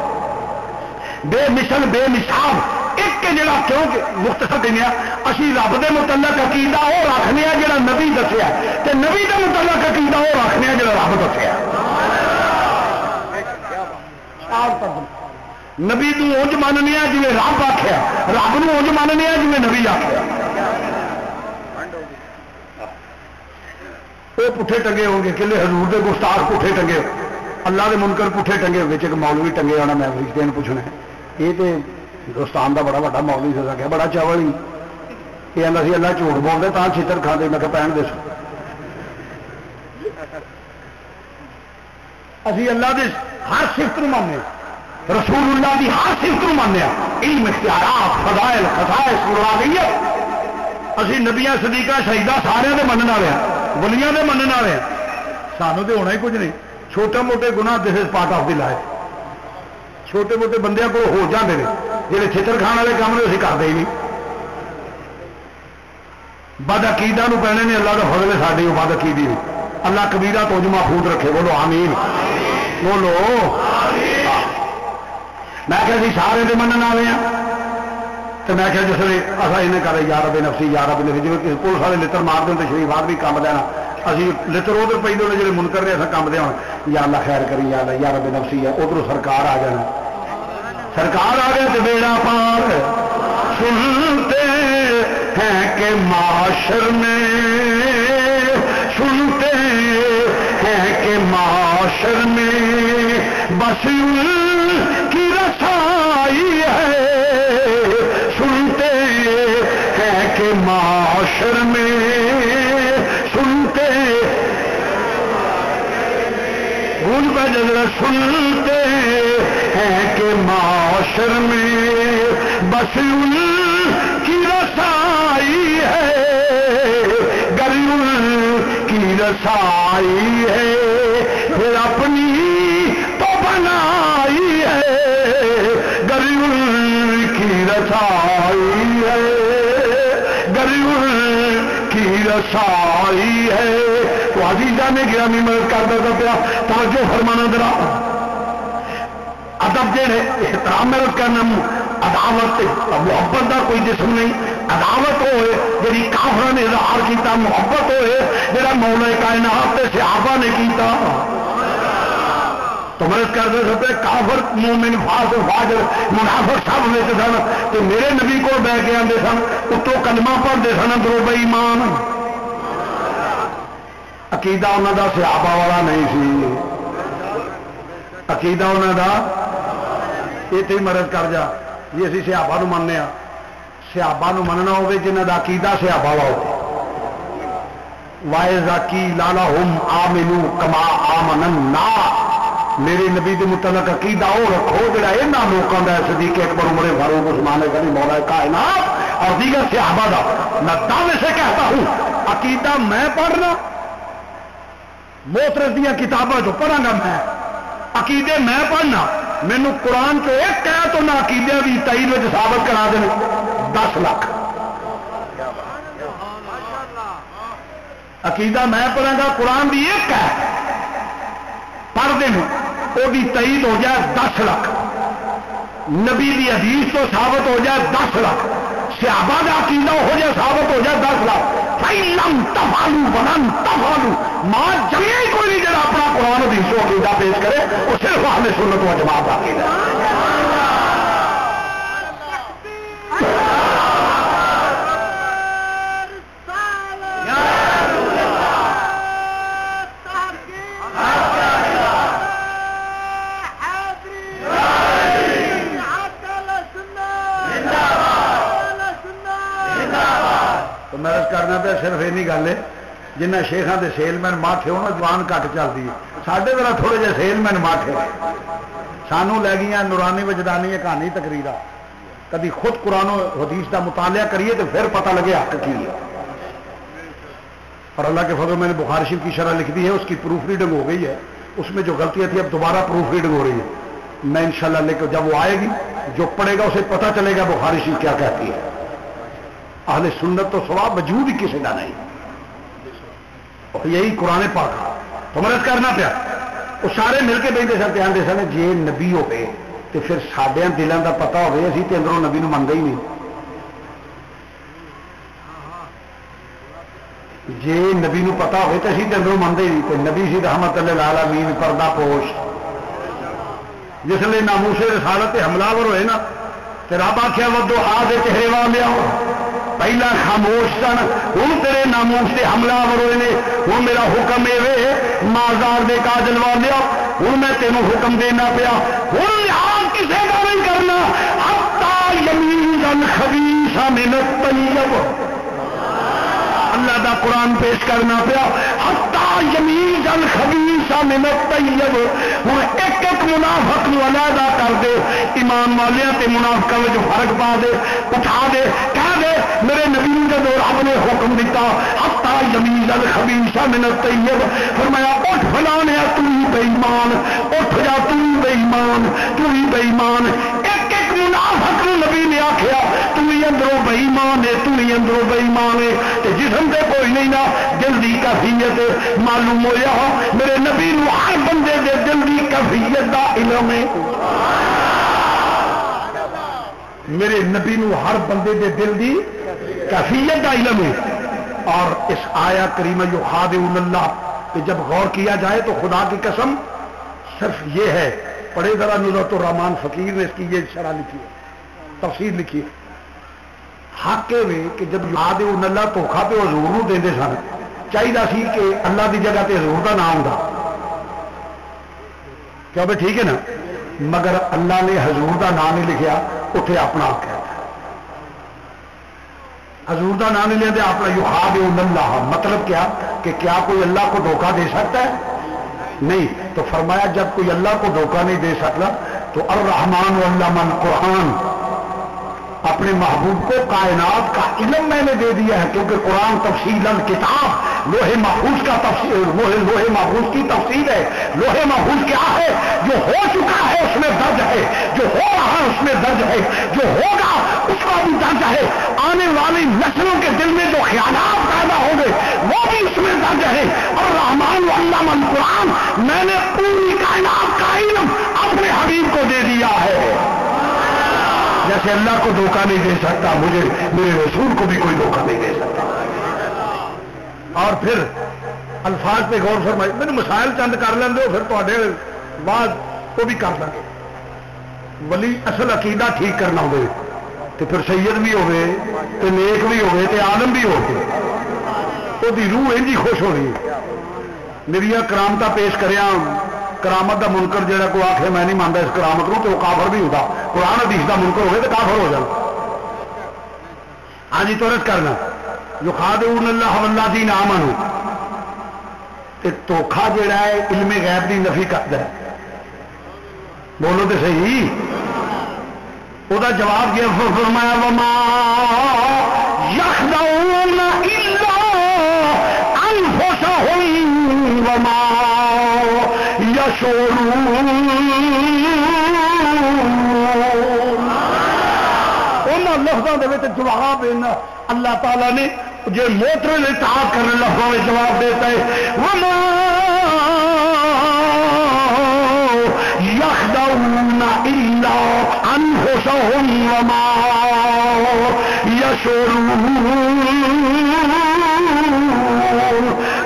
بے مثل بے مثال ایک کے جڑا کیوں کہ مختصر دینا اسی رب دے متعلق عقیدہ وہ رکھنے جڑا نبی دسیا تے نبی دے متعلق عقیدہ وہ رکھنے جڑا رب دسیا نبی تو اونج ماننے جی رب آخیا رب نو اونج ماننے جی نبی آخیا وہ پٹھے ٹنگے ہو گے کلے حضور دے گستاخ پٹھے ٹنگے اللہ دے منکر پٹھے ٹنگے ہوگے ایک مولوی ٹنگے ہونا میں دین پوچھنا ہے یہ تو ہندوستان کا بڑا وا مولوی سے سکیا بڑا چاول ہی یہ آتا سی اللہ جھوٹ بولتے تا چھتر کھاتے میں کہ پہن دس اسی اللہ دے ہر صفت ماننے رسول اللہ دی ہر صفت ماننے علم اختیارات فضائل خصائص مرادیت اسی نبیاں صدیقہ شہیدہ سارے دے منن والے ہیں ولیاں دے منن والے ہیں سانو تو ہونا ہی کچھ نہیں چھوٹے موٹے گناہ this is part of the life چھوٹے موٹے بندے کو ہو جاتے ہیں جہے چھتر کھان والے کام نے اسی کرتے ہی نہیں بد عقیدہ نو پہنے نے اللہ کا فضل ہے ساری بد عقیدی نے اللہ کبیرہ تو جو محفوظ رکھے بولو آمین بولو میں کہ سارے دے منن والے ہیں تو میں کہ جس نے اصل انہیں کرے یا رب نفسی یا رب نفسی جی پولیس والے لتر مار دیں تو شریف آدمی کام دینا اسی لتر ادھر پہ جی منکر نے اصل کام دیا یا اللہ خیر کری یا رب نفسی ہے ادھر سرکار آ جانا سرکار آ گئے تو بیڑا پار سنتے ہیں کہ معاشر میں سنتے ہیں کہ معاشر میں بس کی رسائی ہے سنتے ہیں کہ معاشر میں سنتے گونج پہ جذرا سنتے ہیں کہ معاشر میں بس ان کی رسائی ہے گر ان کی رسائی ہے پھر اپنی تو بنائی ہے گر ان کی رسائی ہے گر ان کی رسائی ہے. تو عزیزہ نے گرامی مدد کرتا پیا توجہ فرمانا ذرا. ادب جہے احترام میں کرنا عداوت محبت کا کوئی جسم نہیں. عداوت ہوئے جی کافر نے اظہار کیتا, محبت ہوئے جا مولا کائنات صحابہ نے کیتا. تو مرض کرتے سکتے کافر مومن فاسق فاجر منافق سب وچ سن تو میرے نبی کو بہ کے آتے سن, اتوں کلمہ پڑھتے سن, اندروں بے ایمان. عقیدہ انہوں دا صحابہ والا نہیں سی. عقیدہ انہوں دا یہ مرض کر جا جی اسی صحابہ مننے ہاں. صحابہ مننا ہوے جنہاں دا عقیدہ صحابہ والا ہو. وَإِذَا قِيلَ لَهُمْ آمِنُوا كَمَا آمَنَ النَّاسُ, میرے نبی دے متعلق عقیدہ وہ رکھو جڑا یہاں لوگوں کا صدیق اکبر عمر فاروق عثمان غنی مولا کائنات اور دیگر صحابہ دا. میں دعوے سے کہتا ہوں عقیدہ میں پڑھنا موترز دیا کتابوں جو پڑھا گا میں, عقیدے میں پڑھنا. مینو قرآن چ ایک کہہ تو نہ عقیدے بھی تائید میں ثابت کرا دیں 10 لاکھ. عقیدہ میں پڑھا گا قرآن بھی ایک ہے پڑھ دیں وہ بھی تائید ہو جائے 10 لاکھ. نبی دی حدیث تو ثابت ہو جائے 10 لاکھ. صحابہ کا عقیدہ ہو جائے ثابت ہو جائے 10 لاکھ. فَإِلَّمْ تَفْعَلُوا وَلَن تَفْعَلُوا ماں جمعی کوئی نہیں جڑا اپنا قرآن حدیث و عقیدہ پیش کرے وہ صرف اہل سنت و جماعت کا عقیدہ ہے. کرنا پہ صرف یہ گل ہے جنہ شیخاں دے سیل مین ماٹھے ہونا زبان گھٹ چلتی ہے. ساڈے ذرا تھوڑے جہے سیل مین ماٹھے سانوں لے گئی نورانی وجدانی کہانی تقریرا. کبھی خود قرآن و حدیث کا مطالعہ کریے تو پھر پتہ لگے حق کی ہے. اور اللہ کے فضل میں نے بخاری شریف کی شرح لکھ دی ہے, اس کی پروف ریڈنگ ہو گئی ہے. اس میں جو غلطیاں تھیں اب دوبارہ پروف ریڈنگ ہو رہی ہے. میں انشاءاللہ لے کے جب وہ آئے گی جو پڑھے گا اسے پتہ چلے گا بخاری شریف کیا کہتی ہے. اہل سنت تو سوا وجود ہی کسی کا نہیں, اور یہی قرآن پاک تو مرض کرنا پیا. وہ سارے مل کے بیٹھتے سن آتے سن جی نبی ہوئے تو پھر سڈیا دلوں کا پتا ہوئے اسی تو اندروں نبی نو منگا ہی نہیں. جی نبی نو پتا ہوئے تو اسی تو اندروں منگا ہی نہیں. تو نبی سی رحمت اللہ العالمین پردہ پوش جس لیے ناموس رسالت حملہ ور ہوئے نا تو رب آخیا ودو آ کے چہرے وال لیا پہلا خاموش سن ہوں تیرے ناموس سے حملہ ور ہوئے نے. ہوں میرا حکم یہ مازار دے کاجل وال لیا ہوں میں تینوں حکم دینا پیا. ہوں لحاظ کسے کا نہیں کرنا حتی یمیز الخبیث من الطیب. اللہ دا قرآن پیش کرنا پیا حتی یمیز الخبیث من الطیب. ہوں ایک ایک منافق نو علیحدہ کر دے, ایمان والیاں تے منافقاں وچ فرق پا دے, اٹھا دے, کہہ دے میرے نبی نے جو رب نے حکم دیتا حتی یمیز الخبیث من الطیب. فرمایا اٹھ فلانے تو ہی بے ایمان, اٹھ جا تو ہی بے ایمان, تو ہی بے ایمان. ایک ایک منافق نو نبی نے آخیا تو ہی اندروں بے ایمان ہے, تو ہی اندروں بے ایمان ہے. تے جسم تے کوئی نہیں نا دل دی کیفیت معلوم ہویا میرے نبی نو ہر بندے دے دل دی کیفیت دا علم ہے. میرے نبی نو ہر بندے دے دل دی کیفیت کا علم ہے. اور اس آیا کریمہ یخادعون اللہ کہ جب غور کیا جائے تو خدا کی قسم صرف یہ ہے. پڑھے ذرا نظرت الرحمان فقیر نے اس کی یہ شرح لکھی ہے, تفسیر لکھی ہے. حق میں کہ جب یخادعون اللہ دھوکھا پہ حضور نو دیندے سن چاہیے سی کہ اللہ دی جگہ تے حضور دا نام ہوندا کیا بھائی ٹھیک ہے نا, مگر اللہ نے حضور دا نام نہیں لکھیا, اتنے اپنا آخیا حضور دا نام نہیں لیا اپنا یخادعون اللہ. مطلب کیا کہ کیا کوئی اللہ کو دھوکہ دے سکتا ہے؟ نہیں. تو فرمایا جب کوئی اللہ کو دھوکہ نہیں دے سکتا تو الرحمن علم القرآن, اپنے محبوب کو کائنات کا علم میں نے دے دیا ہے. کیونکہ قرآن تفصیل کتاب لوہے محفوظ کا تفصیل, لوہے محفوظ کی تفصیل ہے. لوہے محفوظ کیا ہے؟ جو ہو چکا ہے اس میں درج ہے, جو ہو رہا ہے اس میں درج ہے, جو ہوگا اس کا بھی درج ہے. آنے والی نسلوں کے دل میں جو خیالات پیدا ہوں ہیں اور رحمان علم القرآن، میں نے پوری کائنات کا علم اپنے حبیب کو دے دیا ہے. جیسے اللہ کو دھوکہ نہیں دے سکتا، مجھے میرے رسول کو بھی کوئی دھوکہ نہیں دے سکتا. اور پھر الفاظ پہ غور فرمائے. میں نے مسائل چند کر لیں دو، پھر تے بعد وہ بھی کر لیں گے. ولی اصل عقیدہ ٹھیک کرنا ہوئے تو پھر سید بھی ہوئے تو نیک بھی ہوئے تو عالم بھی ہوئے، وہ روح انجی خوش ہو رہی ہے. میری کرامت پیش کریا، کرامت دا منکر جہاں کوئی آخر میں نہیں مانتا اس کرامت کو تو وہ کافر بھی ہوتا. قرآن حدیث دا منکر ہوئے تو کافر ہو جائے. ہاں جی تورت کرنا یخادعون اللہ والذین آمنوا، دھوکھا جڑا ہے علم غیب دی نفی کرتا ہے. بولو تو صحیح. وہ جواب کیا فرمایا وما یخدعون الا انفسهم وما یشعرون. انہاں لفظوں دے جواب اللہ تعالی نے جو موتر نے اطاعت کرنے لفظوں میں جواب دیتا ہے وما یخدعون الا انفسهم وما یشعرون.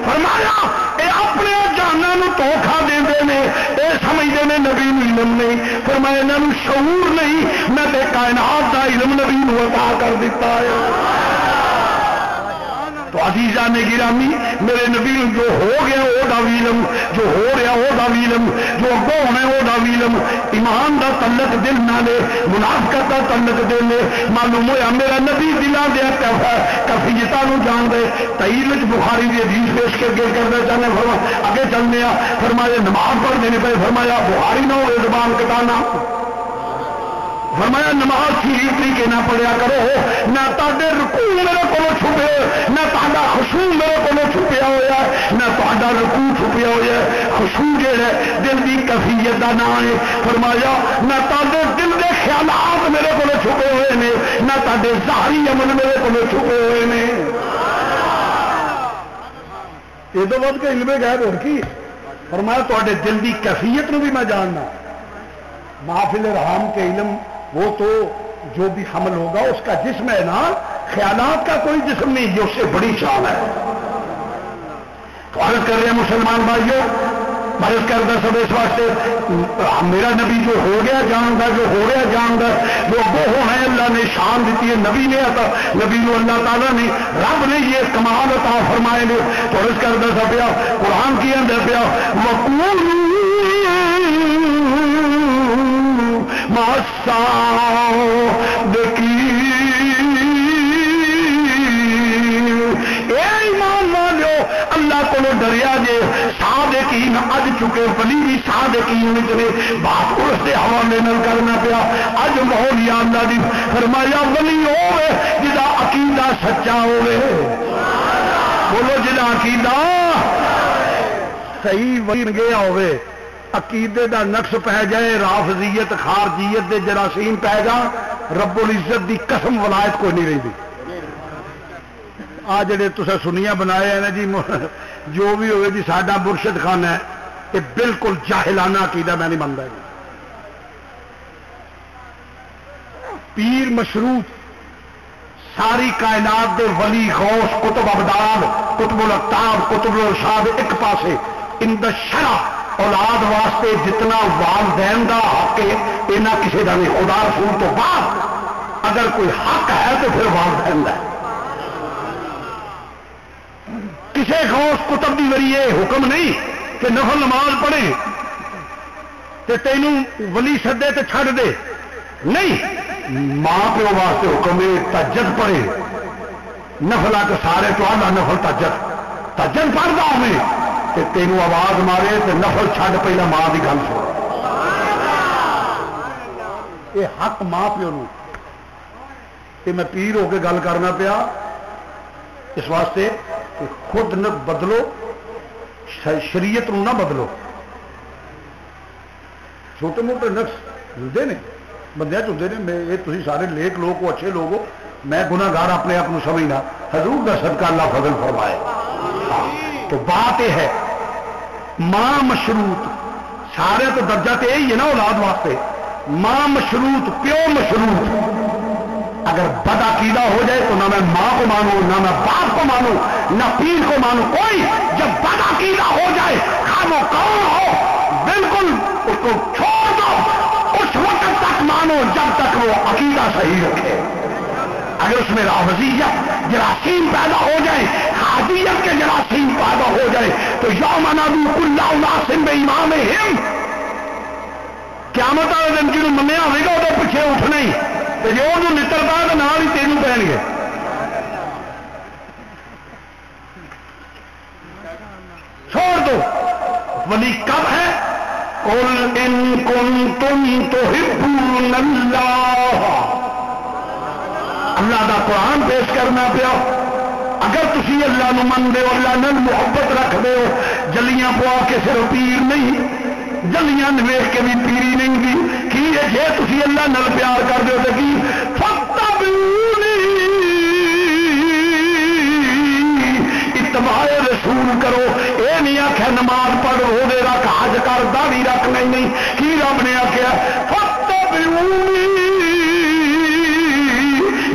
فرمایا اے اپنے جاناں نوں دھوکھا دیندے نے، اے سمجھدے نے نبی نوں علم نہیں. فرمایا انہاں نوں شعور نہیں، میں تے کائنات دا علم نبی نوں عطا کر دیتا ہے. تو عزیزان گرامی میرے نبی جو ہو گیا وہ دا علم، جو ہو رہا وہ دا علم، جو اگوں ہونا وہ دا علم. ایمان دا تعلق دل نالے، منافقت دا تعلق دل نے. معلوم ہوا میرا نبی دلان دیا کفیتا نو جان دے. تئیل بخاری دی حدیث پیش کر کے کرنا چاہنے فرما اگے چلنے فرمایا نماز پڑھ دینے پہ. فرمایا بخاری نہ ہو زبان کٹانا. فرمایا نماز ٹھیک طریقے نہ پڑھیا کرو، نہ تاڈے رکوع میرے کو چھپے، نہ تاڈا خشوع میرے کو چھپیا ہوا ہے، نہ تاڈا رکوع چھپیا ہوا ہے. خشوع جہا دل کی کیفیت کا نام ہے. فرمایا نہ تاڈے دل کے خیالات میرے کو چھپے ہوئے ہیں، نہ تاڈے ظاہری عمل میرے کو چھپے ہوئے ہیں. یہ تو بہت علم غیب ہو کی. فرمایا تاڈے دل کی کیفیت نو بھی میں جاننا. محافل رحم کے علم وہ تو جو بھی حمل ہوگا اس کا جسم ہے نا، خیالات کا کوئی جسم نہیں، یہ اس سے بڑی شان ہے. تو عرض کر رہے ہیں مسلمان بھائیوں، عرض کرتا سب اس واسطے میرا نبی جو ہو گیا جانتا، جو ہو گیا جانتا، جو وہ ہونا ہے اللہ نے شان دیتی ہے. نبی نے عطا، نبی کو اللہ تعالیٰ نے رب نے یہ کمال عطا فرمائے نے. تو عرض کرتا سا پیا قرآن کی اندر پیا وقول ایمان والو اللہ کو ڈریا جے. صادقین اج چکے ولی بھی صادقین نے بات اس کے حوالے نال کرنا پیا. اج ماحول اللہ دی فرمایا ولی ہوے جدا عقیدہ سچا ہوے. بولو جدا عقیدہ صحیح ولی گیا ہوے، عقیدے دا نقص پہ جائے، رافضیت خارجیت دے جراثیم پہ جا، رب العزت دی قسم ولایت کوئی نہیں رہی. آ جڑے تسا سنیا بنائے ہیں نا جی جو بھی ہوئے جی ساڈا مرشد خانہ ہے، یہ بالکل جاہلانہ عقیدہ میں نہیں مانتا. پیر مشروط ساری کائنات دے ولی غوث قطب ابدال قطب الاقطاب قطب الارشاد ایک پاسے ان دا شرع اولاد واسطے جتنا والدین دا حق ہے اینا کسی دا نہیں. خدا رسول تو بعد اگر کوئی حق ہے تو پھر والدین دا. کسی غوث قطب دی ذریعے حکم نہیں کہ نفل نماز پڑھے تے تینوں ولی سدے تے چھڑ دے نہیں. ماں پیو واسطے حکم ہے تہجد پڑھے، نفل آ کے سارے تو آدھا نفل تہجد پڑھتا ہمیں تے تینوں آواز مارے تے نفل چھڈ پہلا ماں کی گل سن. یہ حق ماں پیو نو. میں پیر ہو کے گل کرنا پیا اس واسطے کہ خود نہ بدلو، شریعت نو نہ بدلو. چھوٹے موٹے نقص ہوں نے بندے چلتے ہیں. یہ تھی سارے نیک لوگ ہو، اچھے لوگ ہو، میں گناہگار اپنے آپ کو سمجھنا. حضور کا صدقہ اللہ فضل فرمائے. تو بات یہ ہے ماں مشروط سارے تو درجہ تو یہی ہے نا اولاد واسطے، ماں مشروط پیو مشروط، اگر بد عقیدہ ہو جائے تو نہ میں ماں کو مانوں نہ میں باپ کو مانوں نہ پیر کو مانوں، کوئی جب بد عقیدہ ہو جائے خام و کون ہو بالکل اس کو چھوڑ دو، اس وقت تک مانو جب تک وہ عقیدہ صحیح رکھے۔ اگر اس میں رافضیت جراثیم پیدا ہو جائے، حادیت کے جراثیم پیدا ہو جائے تو یوم ندعو کل اناس بامامہم، قیامت والے دن جنہوں منیا ہوئے گا وہ پیچھے اٹھنا ہی، تو جو انہوں نکل پائے تو نال ہی تینوں پہن گے۔ چھوڑ دو، ولی کب ہے؟ قل ان کنتم تحبون اللہ، اللہ دا قرآن پیش کرنا پیا، اگر تسی اللہ نو من دے ہو، اللہ نال محبت رکھ دے ہو، جلیاں پوا کے صرف پیر نہیں، جلیاں ویخ کے بھی پیری نہیں دی کی جے تسی اللہ نال پیار کر دے ہو تو کی فاتبعونی، اتباع رسول کرو، اے نہیں آخیا نماز پڑھ روزے رکھ حج کر داڑھی رکھ، نہیں کی رب نے آخیا فاتبعونی،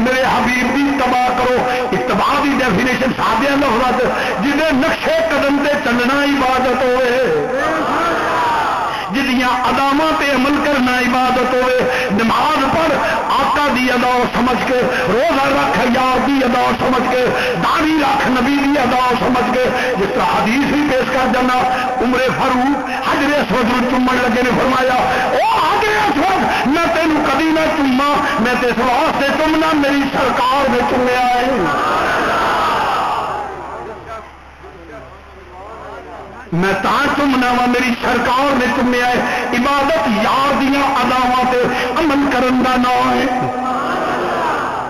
میرے حبیب کی اتباع کرو۔ اتباع کی ڈیفینیشن سادہ لفظ جنہیں نقشے قدم سے چلنا عبادت ہوئے، جدیاں اداماں تے عمل کرنا عبادت ہوئے، نماز پڑھ آقا دی ادا سمجھ کے، روزہ رکھ یار دی ادا سمجھ کے، داڑھی رکھ نبی دی ادا سمجھ کے، جس طرح حدیث بھی پیش کر جانا، عمر فاروق حجر اسود چومن لگے نے فرمایا او حجر اسود میں تینوں کبھی نہ چوما، میں تے اس واسطے چومنا میری سرکار نے چومیا ہے، میں چومنا وا میری سرکار نے چومیا ہے۔ عبادت یار دیا اداواں تے عمل کرن دا نام ہے۔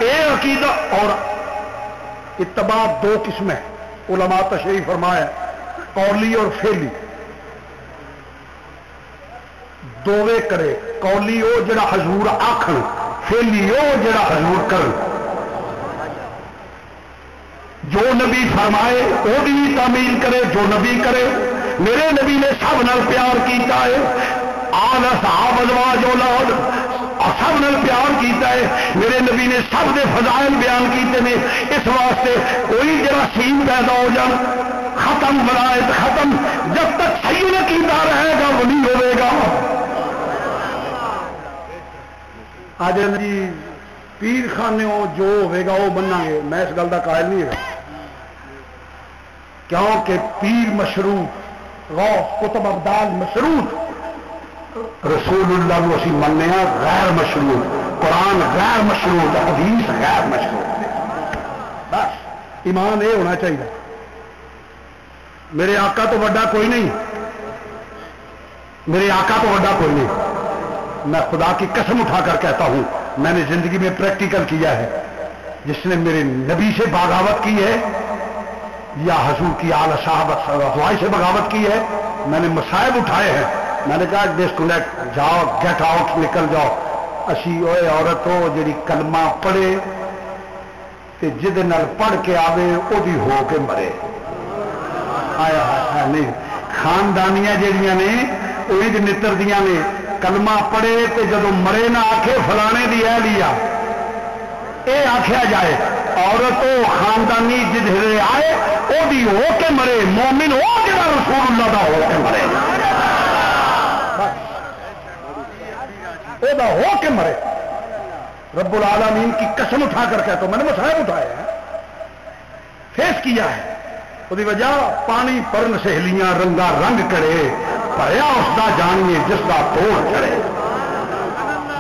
اے عقیدہ اور اتباع دو قسم ہے، علماء تشریح فرمایا قولی اور فعلی، دووے کرے، قولی او جڑا حضور آکھن، فعلی او جڑا حضور کرن، جو نبی فرمائے وہ بھی تعمیل کرے، جو نبی کرے۔ میرے نبی نے سب نال پیار کیتا ہے، آل صحاب ازواج اولاد سب نال پیار کیتا ہے، میرے نبی نے سب دے فضائل بیان کیتے ہیں، اس واسطے کوئی جراثیم پیدا ہو جان ختم، ولایت ختم، جب تک صحیح عقیدہ رہے گا ولی ہوئے گا۔ آج جی پیر خانے جو ہوئے گا وہ بننا گے، میں اس گل کا قائل نہیں ہے، کیونکہ پیر مشروط، غوث قطب ابدال مشروط، رسول اللہ کو اسی مننے ہیں غیر مشروط، قرآن غیر مشروط، حدیث غیر مشروط، بس ایمان یہ ہونا چاہیے۔ میرے آقا تو بڑا کوئی نہیں، میرے آقا تو بڑا کوئی نہیں، میں خدا کی قسم اٹھا کر کہتا ہوں، میں نے زندگی میں پریکٹیکل کیا ہے، جس نے میرے نبی سے بغاوت کی ہے یا حضور کی اعلی صحابت افواج سے بغاوت کی ہے، میں نے مصائب اٹھائے ہیں، میں نے کہا ڈسکنیکٹ جاؤ، گیٹ آؤٹ، نکل جاؤ، اسی اوے عورت ہو جڑی کلمہ پڑھے تے جدے نال پڑھ کے آوے او دی ہو کے مرے، آیا نہیں خاندانیاں جڑیاں نے وہی دی نتر دیاں نے، کلمہ پڑھے تے جدو مرے نہ آکھے فلانے دی اے لیا، اے آکھیا جائے عورت و خاندانی جدھرے آئے او دی ہو کے مرے، مومن ہو جڑا رسول اللہ دا ہو کے مرے، او دا ہو کے مرے۔ رب العالمین کی قسم اٹھا کر کہتا ہوں، میں نے مصائب اٹھائے ہیں، فیس کیا ہے، وہ وجہ پانی پرن سہیلیاں رنگا رنگ کرے، پریا اس دا جانیے جس دا توڑ چڑے،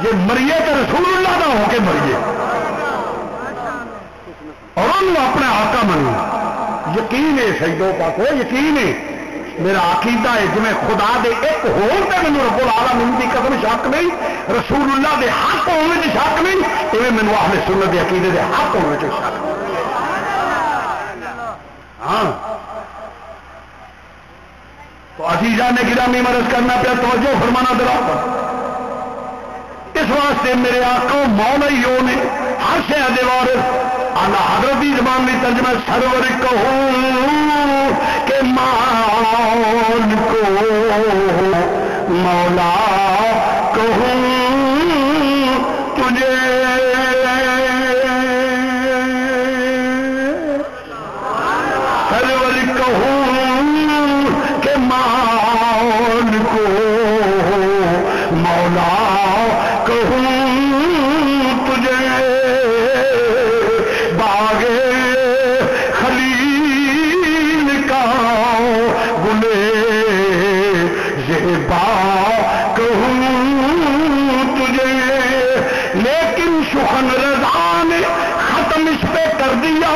یہ مریے تو رسول اللہ دا ہو کے مریے اور انہوں اپنا آقا منو، یقین ہے شہیدوں پاک ہو، یقین ہے میرا عقیدہ ہے جی میں خدا دے ایک ہون تے مینوں رب العالمین دی قسم شک نہیں، رسول اللہ دے حق ہونے دی شک نہیں، ایویں مینوں اہل سنت دے عقیدے دے حق ہونے دی شک نہیں۔ ہاں تو عزیزان نے گرامی مرض کرنا پیا، توجہ فرمانا درا، اس واسطے میرے آقا مولا ہی نے ہر شے دے وارث اعلی حضرت دی زبان میں ترجمہ سرور کہوں کہ مان کو مولا کہوں تجھے سرور کہوں کہ مان کو مولا کہوں تجھے باغ خلیل کا گلے زیبا کہوں تجھے لیکن شخن رضا نے ختم اس پہ کر دیا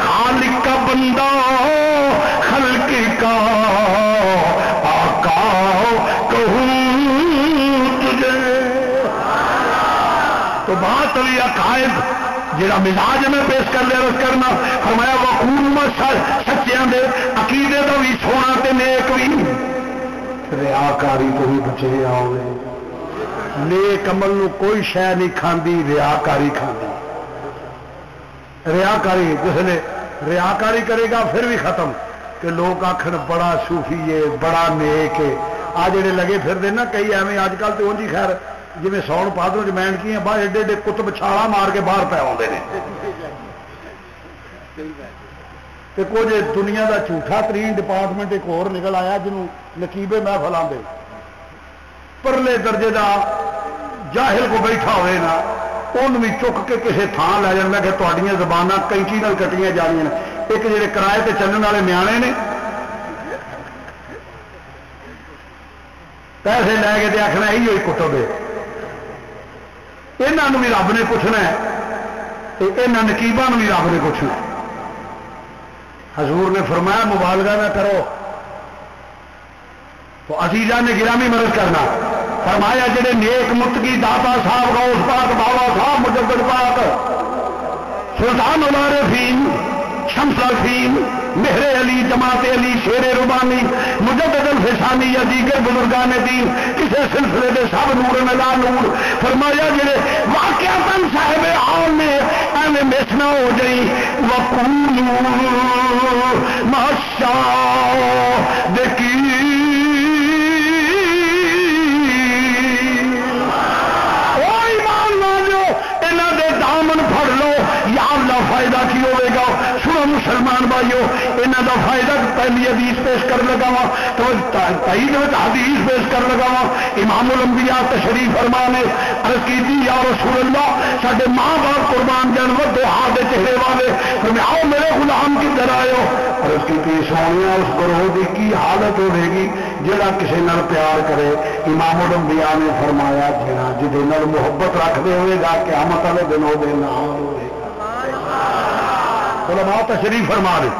خالق کا بندہ خلق کا آقا کہوں تجھے. تو بات ہوئی عقائد جڑا مزاج میں پیش کر لیا رس کرنا فرمایا وقول سچیاں دے عقیدے تو بھی سونا تے نیک بھی ریاکاری تو بھی بچے آؤ نیک عمل نو کوئی شے نہیں کھاندی ریاکاری کھاندی. ریاکاری جس نے ریاکاری کرے گا پھر بھی ختم کہ لوگ آخر بڑا صوفی ہے بڑا نیک ہے. آ جڑے لگے پھر دے نا کئی ایویں اج کل تو انجی خیر جی ساؤن پادروں جمین کی ہیں باہر ایڈے ایڈے کتب چھالا مار کے باہر پہ آتے ہیں کچھ دنیا کا جھوٹا ترین ڈپارٹمنٹ ایک اور نکل آیا جنہوں نقیبے محفل آتے پرلے درجے کا جاہل کو بیٹھا ہوئے نا ان بھی چک کے کسی تھان لے جانا کہ تھوڑی زبان کینچی نال کٹیاں جانیاں نے. ایک جڑے کرائے تے چلن والے نیانے نے پیسے لے کے تے آخنا یہی ہوئی کتب ہے یہاں بھی رب نے پوچھنا ہے یہاں نقیباں بھی رب نے پوچھنا. حضور نے فرمایا مبالغہ نہ کرو تو عزیزاں نے گرامی مدد کرنا. فرمایا جڑے نیک متقی داتا صاحب غوث پاک بابا صاحب مجدد پاک سلطان العارفین شمس الفین مہر علی جماعت علی شیر ربانی مجدد الفسانی یا دیگر بزرگان دین کسی سلسلے دے سب نور نلا نور. فرمایا جڑے واقعتاً صاحب عام نے ایویں مس نہ ہو جئی وقولوا ماشاء دیکھی دامن پھڑ لو یا اللہ فائدہ کی ہوئے گا. سنو مسلمان بھائیو انہوں دا فائدہ پہلی حدیث پیش کر لگا وا تو تائید حدیث پیش کر لگا وا. امام الانبیاء تشریف فرمانے عرض کی تھی یا رسول اللہ ساڈے ماں باپ قربان جانور دو ہاتھ چہرے والے فرمایا آؤ میرے غلام کدھر آئے ہو. عرض کی تھی سونے اس گروہ کی کی حالت ہوے گی جڑا کسی نال پیار کرے. امام الانبیاء نے فرمایا جڑا جدے نال محبت رکھتے ہوئے گا قیامت والے دن وہ دن ہوئے علماء تشریف فرما دے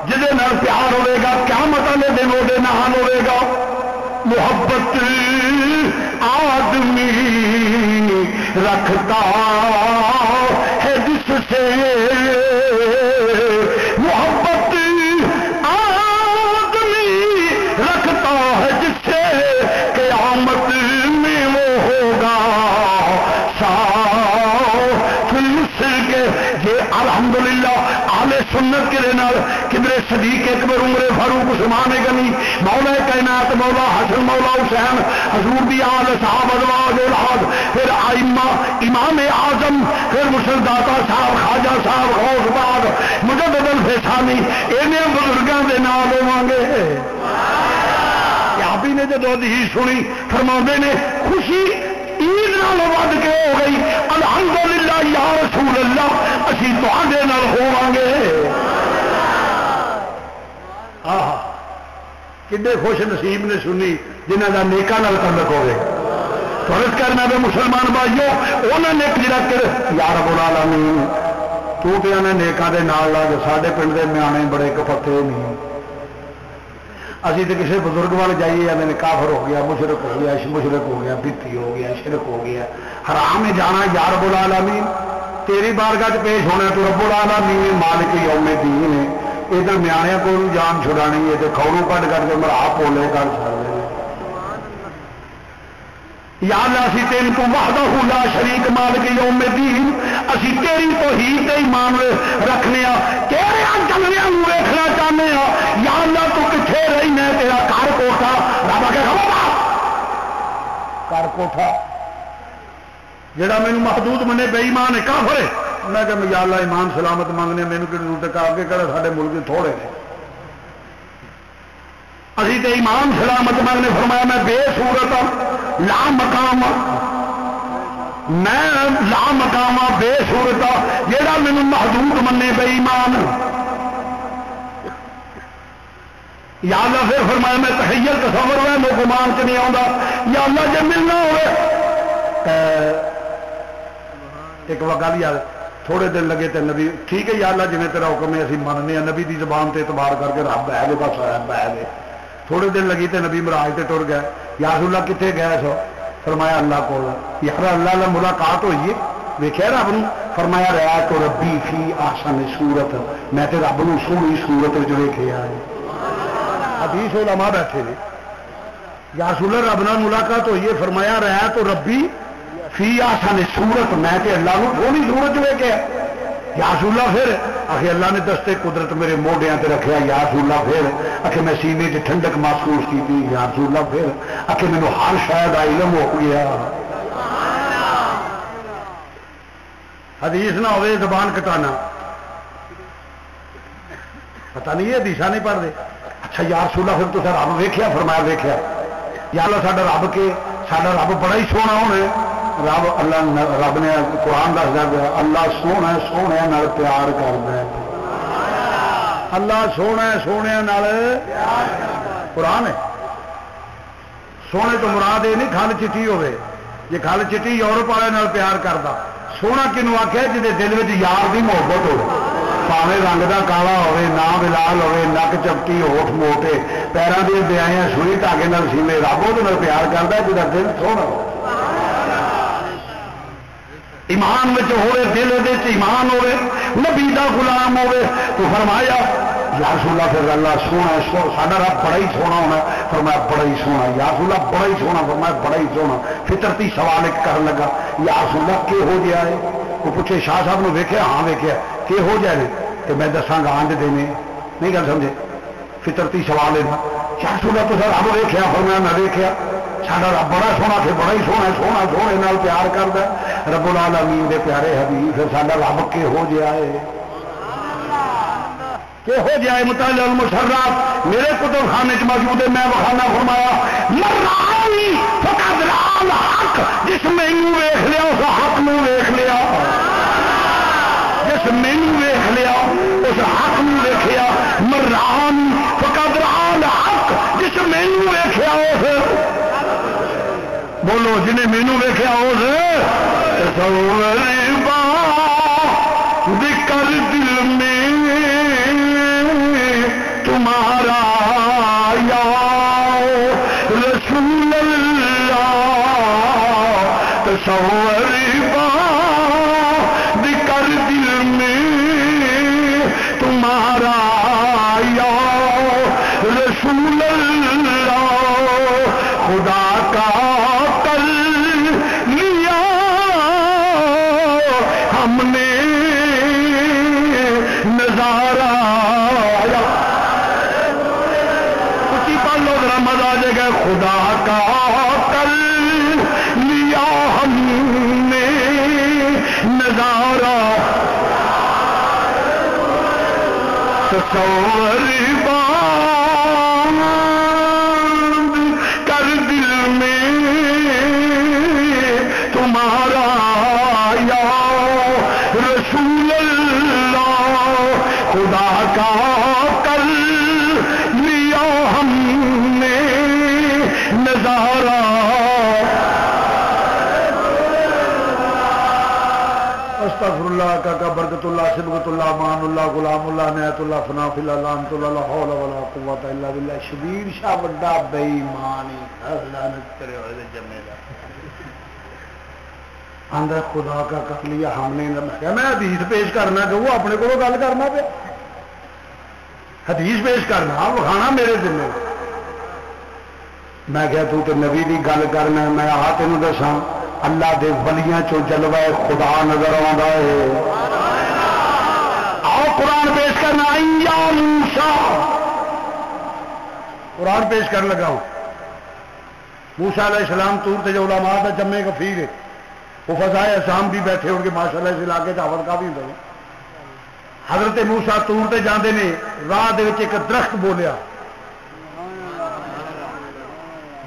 جدے نال پیار ہوئے گا قیامت والے دن وہ دن نہان ہوئے گا. محبت آدمی رکھتا ہے جس سے محبت آدمی رکھتا ہے جس سے قیامت میں وہ ہوگا صاف مصر کے. یہ الحمدللہ اہل سنت کے نال کدھر صدیق اکبر عمر فاروق عثمان غنی مولا کائنات مولا حسن مولا حسین حضور دی آل صحابہ ازواج اولاد پھر ائمہ امام اعظم پھر مرشد داتا صاحب خواجہ صاحب غوث پاک مجدد الفسانی انہاں بزرگاں دے نال ہوواں گے. آپ ہی نے جدو حدیث سنی فرماندے نے خوشی عید نال ود کے ہو گئی الحمدللہ یا رسول اللہ اسی تواڈے نال ہوواں گے. کنے خوش نصیب نے سنی جنہاں دا نیکاں نال تعلق ہوے. فرض کرنا بھی مسلمان بھائیو انہاں نے ایک جڑا کر یا رب العالمین تو تے انہاں نیکاں دے نال لا کے ساڈے پنڈ دے میانے بڑے کپتے نہیں. اسی تو کسی بزرگ وال جائیے میں کافر ہو گیا مشرک ہو گیا مشرک ہو گیا بتی ہو گیا شرک ہو گیا حرام میں جانا یا رب العالمین تیری بارگاہ پیش ہونا تو رب العالمین مالک یوم الدین ہے. ادھر میاں کو جان چھڑانی ہے تو کھولوں کٹ کر کے مرا پولے کر چڑھ یا اللہ اسی تین تو وحدہ لا شریک مالک یوم الدین اسی تیری توحید تے ایمان رکھنے تیرے چلنیاں ویکھنا چاہنے یا اللہ تو کتنے رہنا تیرا گھر کوٹھا رب آ کے گھر کوٹھا جڑا مینوں محدود منے بے ایمان ہے کافر ہے میں کہ یا اللہ ایمان سلامت مانگنے مینوں کہ ٹکا کے کہڑا سارے ملک تھوڑے نے اسی تے ایمان سلامت مانگنے فرمایا میں بے صورت لا مقام میں لا مقام بے صورت جیڑا مینوں محدود منے بے ایمان یا اللہ پھر فرمایا میں تخیل تصور ہے میرے گمان چ نہیں آتا یا اللہ جب ملنا ہوئے ایک گل یاد تھوڑے دن لگے تے نبی ٹھیک ہے یا اللہ جی تیرا حکم ہے اسی ماننے نبی دی زبان تے اعتبار کر کے رب ہے بس رب ہے تھوڑے دن لگی تے نبی مراج تے ٹر گیا یا رسول اللہ کتنے گئے سو فرمایا اللہ کو یار اللہ نے ملاقات ہوئی ہے ویکھیا رب نو فرمایا رہا تو ربی فی احسن صورت میں تے رب نو سونی صورت وچ ویکھیا ہے حدیث علماء بیٹھے نے یا رسول اللہ رب نال ملاقات ہوئی ہے فرمایا رہا تو ربی فی احسن صورت میں تے اللہ نو سونی صورت ویکھیا یا رسول اللہ پھر آخر اللہ نے دستے قدرت میرے موڈیاں تے رکھیا یا رسول اللہ پھر آخر میں سینے تے ٹھنڈک محسوس کی تھی یا رسول اللہ پھر آخر مینوں ہر شاید علم ہو گیا حدیث نہ ہوئے زبان کٹانا پتہ نہیں یہ حدیثاں نہیں پڑھ دے اچھا یا رسول اللہ پھر تو رب ویکھیا فرمایا ویکھیا یا اللہ ساڈا رب کے ساڈا رب بڑا ہی سونا ہونا رب اللہ رب نے قرآن دسدا گیا اللہ سونا سونے نال پیار کردا ہے اللہ سونا سونے نال قرآن ہے سونے تو مراد یہ نہیں کھل چٹی ہوے جی کھل چٹی یورپ والے نال پیار کردا سونا کنوں آخیا جہدے دل میں یار دی محبت ہو پاوے رنگ دا کالا ہوے نام بلال ہوے نک چپٹی ہوٹ موٹے پیراں دی بیاں سوئی دھاگے نال سینے رب وہ پیار کردا جہدا دل سونا ہو ایمان میں ہوئے دل ایمان ہوئے نبی دا غلام ہوئے تو فرمایا یا رسول اللہ پھر اللہ سونا ساڈا رب بڑا ہی سونا ہونا فرمایا بڑا ہی سونا یا رسول اللہ بڑا ہی سونا فرمایا بڑا ہی سونا فطرتی سوال ایک کرن لگا یا رسول اللہ کہ ہو گیا ہے وہ پوچھے شاہ صاحب نے ویکھیا ہاں ویکھیا کہ ہو جائے تو میں دساں گا آنج دینے نہیں گل سمجھے فطرتی سوال ہے یا رسول اللہ تو سر رب ویکھیا فرمایا میں ویکھیا ساڈا رب بڑا سونا پھر بڑا ہی سونا سونا سونے نال پیار کردا رب العالمین دے پیارے حبیب پھر ساڈا رب کہ ہو جائے کہ ہو جائے مطالعہ المشرات میرے کتب خانے چ موجود ہے میں بخانا فرمایا مرانی فقد رال حق جس مینوں ویکھ لیا اس حق نو ویکھ لیا جس مینوں ویکھ لیا اس حق نو ویکھیا مرانی فقد رال حق جس مینوں ویکھیا اس بولو جنہیں مینوں ویکھیا اس تصور ذکر دل میں تمہارا یا رسول اللہ تصور ذکر دل میں تمہارا یا رسول اللہ خدا کا کر لیا ہم نے نظارہ مزہ جگہ خدا کا کر لیا ہم نے نظارہ تصور باندھ کر دل میں تمہارا یا رسول اللہ خدا کا کر لیا ہم نے نظارہ استغفر اللہ کا برکت اللہ سبغت اللہ مان اللہ غلام اللہ نعت اللہ فنا فی اللہ لعنت اللہ لا حول ولا قوت الا باللہ شبیر شاہ بڑا بے ایمانی لعنت کرے ہوئے جمے دا اندر خدا کا کر لیا ہم نے میں حدیث پیش کرنا کہ وہ اپنے کو گل کرنا پہ حدیث پیش کرنا وکھانا میرے ذمہ میں کہا تو تے نبی دی گل کرنا، میں آ تینوں دساں اللہ دے ولیاں چوں جلوہ خدا نظر آوندا ہے۔ آؤ قرآن پیش کرنا، یا موسیٰ، قرآن پیش کر لگا ہوں۔ موسیٰ علیہ السلام طور تے جو علماء دا جمع کفیر ہے، وہ فضائے اسام بھی بیٹھے ہو کے ماشاء اللہ اس علاقے کا حفظ کا بھی ہوتا ہے۔ حضرت موسیٰ طور تے جاندے نے، راہ دے وچ ایک درخت بولیا،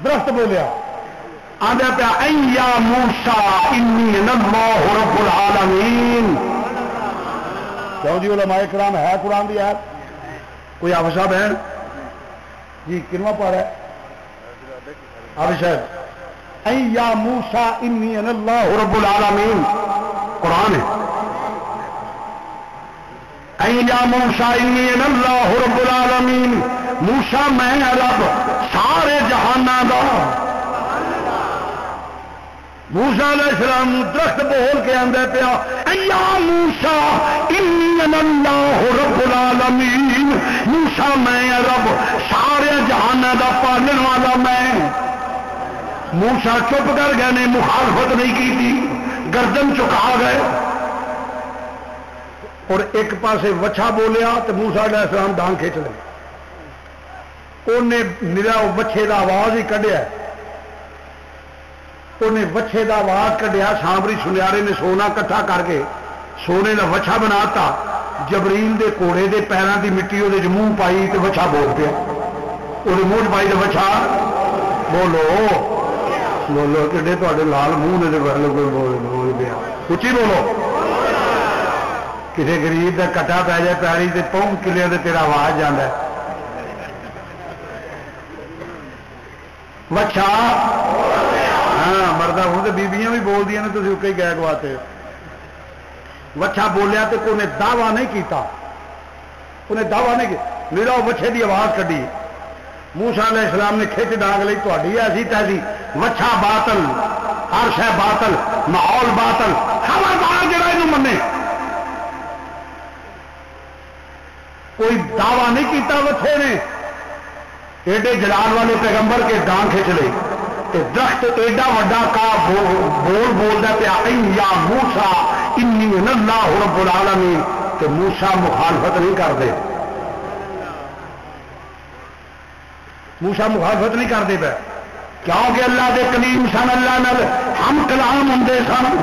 درخت بولیا آدھا پیا یا موسیٰ انی انا اللہ رب العالمین۔ کیوں جی علماء کرام ہے قرآن دی آیت؟ کوئی حافظ صاحب ہے جی کنواں پڑھ ہے حافظ صاحب؟ یا موسیٰ انی انا اللہ رب العالمین قرآن ہے۔ یا موسیٰ انی انا اللہ رب العالمین، موسیٰ میں رب سارے جہاناں دا۔ موسیٰ علیہ السلام درخت بول کے آندا پیا یا موسیٰ انی انا اللہ رب العالمین، موسیٰ میں رب سارے جہاناں دا پالن والا میں۔ موسیٰ چپ کر گئے نے، مخالفت نہیں کی تھی، گردن چکا گئے۔ اور ایک پاسے وچھا بولیا تو موسیٰ علیہ السلام ڈانگ کھینچ لے، انہیں میرا وچھے دا آواز ہی کڈیا، انہیں وچھے دا آواز کڈیا، سامری سنیارے نے سونا کٹھا کر کے سونے دا وچھا بناتا، جبریل دے کوڑے دے پیروں دی مٹی وہ منہ پائی تو وچھا بول پیا، وہ منہ پائی تو وچھا بولو بولو کہ لال منہ نے بول پیا، اچھی بولو۔ کسی غریب کا کٹا پی جائے پیاری سے پونک کلیا تو تیرا آواز جانا ہے وچھا۔ ہاں مردہ ہوں تو بیبیاں بھی بول دیا نے، تھی کئی گائے گواتے وچھا بولیا تو انہیں دعویٰ نہیں کیتا، انہیں دعویٰ نہیں کیا، میرا وہ وچھے دی آواز کڈی۔ موسیٰ علیہ السلام نے کھچ ڈانگ لی، تھی ایسی تیسی، وچھا باطل، ہر شے باطل، ماحول باطل، خبردار جڑا یہ منے۔ کوئی دعویٰ نہیں کیتا وچھے نے، ایڈے جلال والے پیغمبر کے ڈانگ کھچ لے، درخت ایڈا وڈا کا بول بولتا پیا یا موسیٰ انی انا اللہ رب العالمین، کہ موسیٰ مخالفت نہیں کرتے، موسیٰ مخالفت نہیں کرتے پہ، کیونکہ اللہ دے کلیم سن، اللہ نال ہم کلام ہوں سن،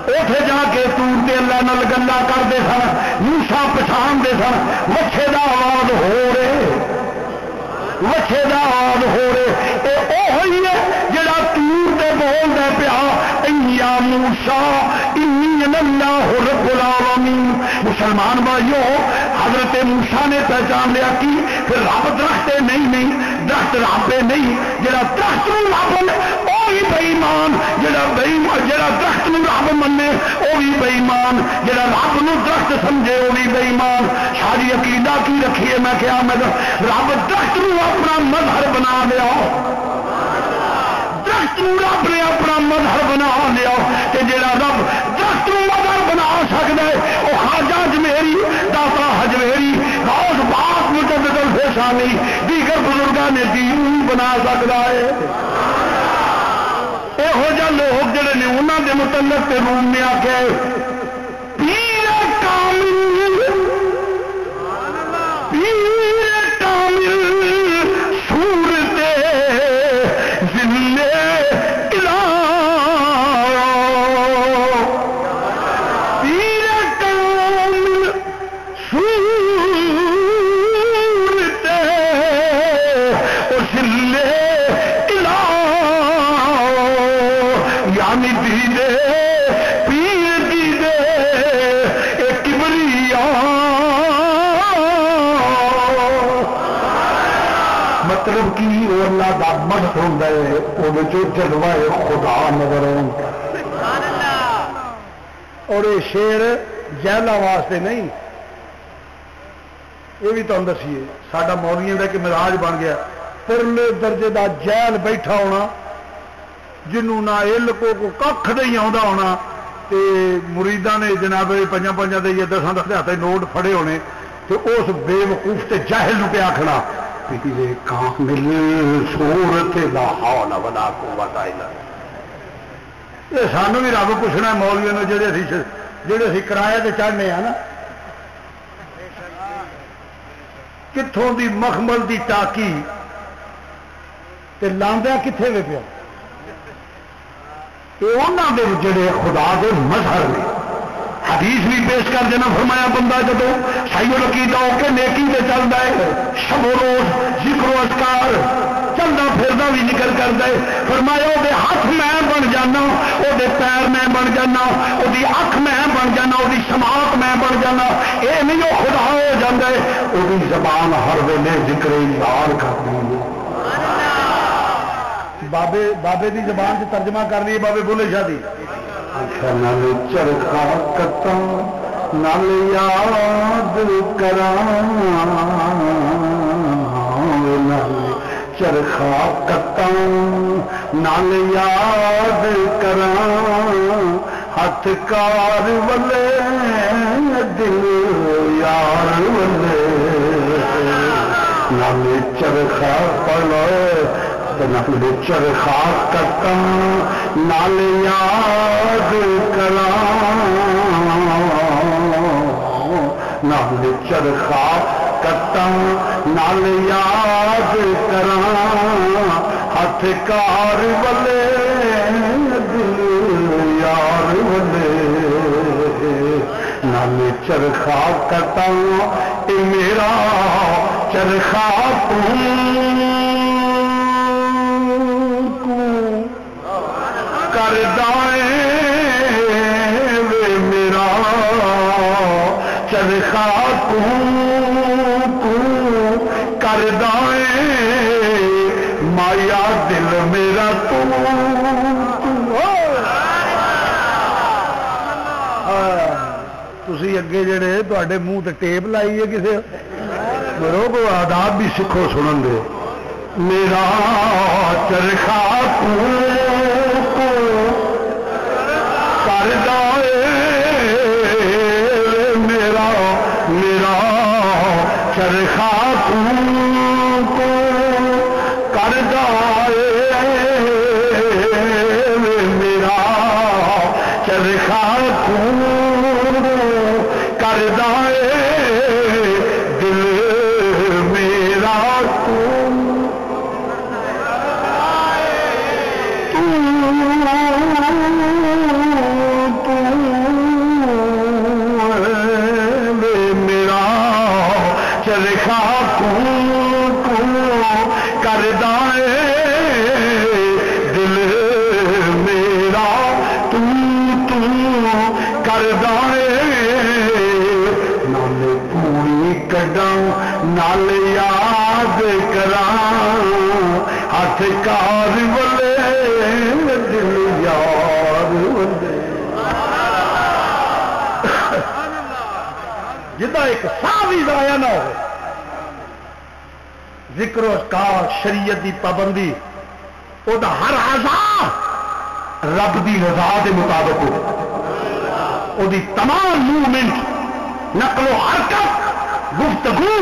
اوتھے جا کے تور دے اللہ نال گلا کرتے سن، موسیٰ پچھاندے سن، وچھے دا آواز ہو رہے، وچھے دا آواز ہو رہے، ہوئی ہے جڑا تور دے بول دے پیا یا موسیٰ انی انا اللہ رب العالمین۔ مسلمان بھائیو، حضرت موسیٰ نے پہچان لیا کہ پھر رب درخت نہیں، درخت رب نہیں، جڑا درخت نو رب وہی بے ایمان، جڑا درخت نو رب منے وہی بے ایمان، جڑا رب نو درخت سمجھے وہی بے ایمان۔ ساری عقیدہ کی رکھیے، میں کیا میں رب درخت نو اپنا مظہر بنا لیا، درخت رب نے اپنا مظہر بنا لیا، کہ جڑا رب درخت مظہر بنا سکتا ہے وہ خواجہ اجمیری، داتا حجویری، غوث پاک مجدد الفیشانی، دیگر بزرگاں نے دین بنا سکتا ہے۔ یہو جہ لوگ جڑے نے انہوں کے متعلق روم میں آ کے پیر کامل، پیر کامل صورت ذلے مطلب کی اللہ کا مدد ہوتا ہے، وہ جلوہ خدا نظر اور یہ شیر جہلا واسطے نہیں، یہ بھی تمہیں دسیے ساڈا مولیاں کا کہ مزاج بن گیا پرلے درجے کا جیل بیٹھا ہونا، جنوں نہ علم کو کھ نہیں آتا ہونا، تے مریداں نے جناب پنجاں پنجاں دے 10 ہاتھ نوٹ پھڑے ہونے، تو اس بے وقوف تے جاہل نو پہ آکھنا پیر کامل صورت لا حول ولا قوت الا باللہ. سانو بھی رب پوچھنا مولویوں نے جڑے اسی کرایہ تے چڑھنے ہیں نا کتوں دی مخمل دی ٹاکی تے لاندیا کتنے وے پیا انہوں دے جڑے خدا دے مظہر نے حدیث بھی پیش کر دینا فرمایا بندہ جدو صحیح العقیدہ ہو کے نیکی تے چلتا ہے شب و روز ذکر و اذکار چلتا پھردا بھی ذکر کرتا ہے فرمایا وہ ہاتھ میں بن جانا وہ پیر میں بن جانا وہ اکھ میں بن جانا وہ سماعت میں بن جانا یہ نہیں وہ خدا ہو جاتا ہے وہ زبان ہر ویلے ذکر یار کرتی ہے. بابے دی زبان سے ترجمہ کر رہی ہے بابے بولے شاہ دی نال چرخا کتا نال یاد کرا نال چرخا کتا نال یاد کرا ہاتھ کار ولے دل یار ولے نال چرخا پڑو نال چرخا کتا نال یاد کرا نال چرخا کتا نال یاد کرا ہاتھ کار ولے دل یار ولے نال چرخا کتا اے میرا چرخا میرا چرخا کر دائیں مایا دل میرا تھی اگے جڑے تے منہ تے ٹیپ لائی ہے کسی مرو کو آداب بھی سکھو سنن دے میرا چرخا کر دائے میرا چرخا کر دائے میرا چرخا کر دائے دل میرا چرخا کر دائے دل میرا کر دائے نال پوری کڈا نال یاد کرا ہاتھ کار ولے دل یار ولے جدا ایک سا بھی ضائع نہ ہو ذکر و اذکار شریعت دی پابندی وہ ہر اعضاء رب دی رضا دے مطابق ہو وہ تمام موومنٹ نقل و حرکت گفتگو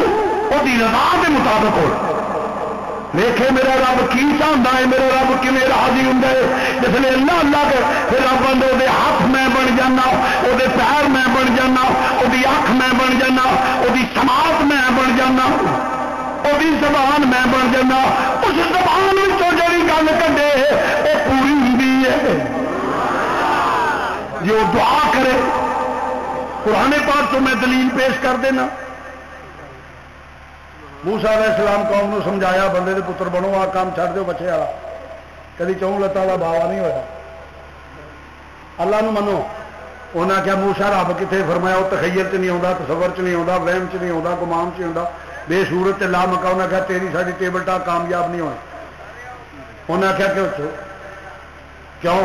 وہ رضا دے مطابق ہو دیکھے میرا رب کی چاہتا ہے میرا رب کیون راضی ہوں جس نے اللہ اللہ کے پھر رب آدھے وہ ہاتھ میں بن جانا وہ پیر میں بن جانا وہ اکھ میں بن جانا وہ سماعت میں بن جانا وہ زبان میں بن جانا اس زبان جڑی گل کڈے وہ پوری ہوں ہے جو دعا کرے قرآن پاک تو میں دلیل پیش کر دینا موسیٰ علیہ السلام قوم کو سمجھایا بندے دے پتر بنو آ کام چھڑ دو بچے والا کدی چون لتا والا باوا نہیں ہوا اللہ نو منو انہیں کیا موسیٰ رب کتنے فرمایا وہ تخیل چ نہیں آتا تصور چ نہیں آتا وہم چ نہیں آتا گمان چ آتا بے صورت لا مکا انہیں کیا تیری ساری ٹیبل ٹاک کامیاب نہیں ہونی انہیں کیا کیوں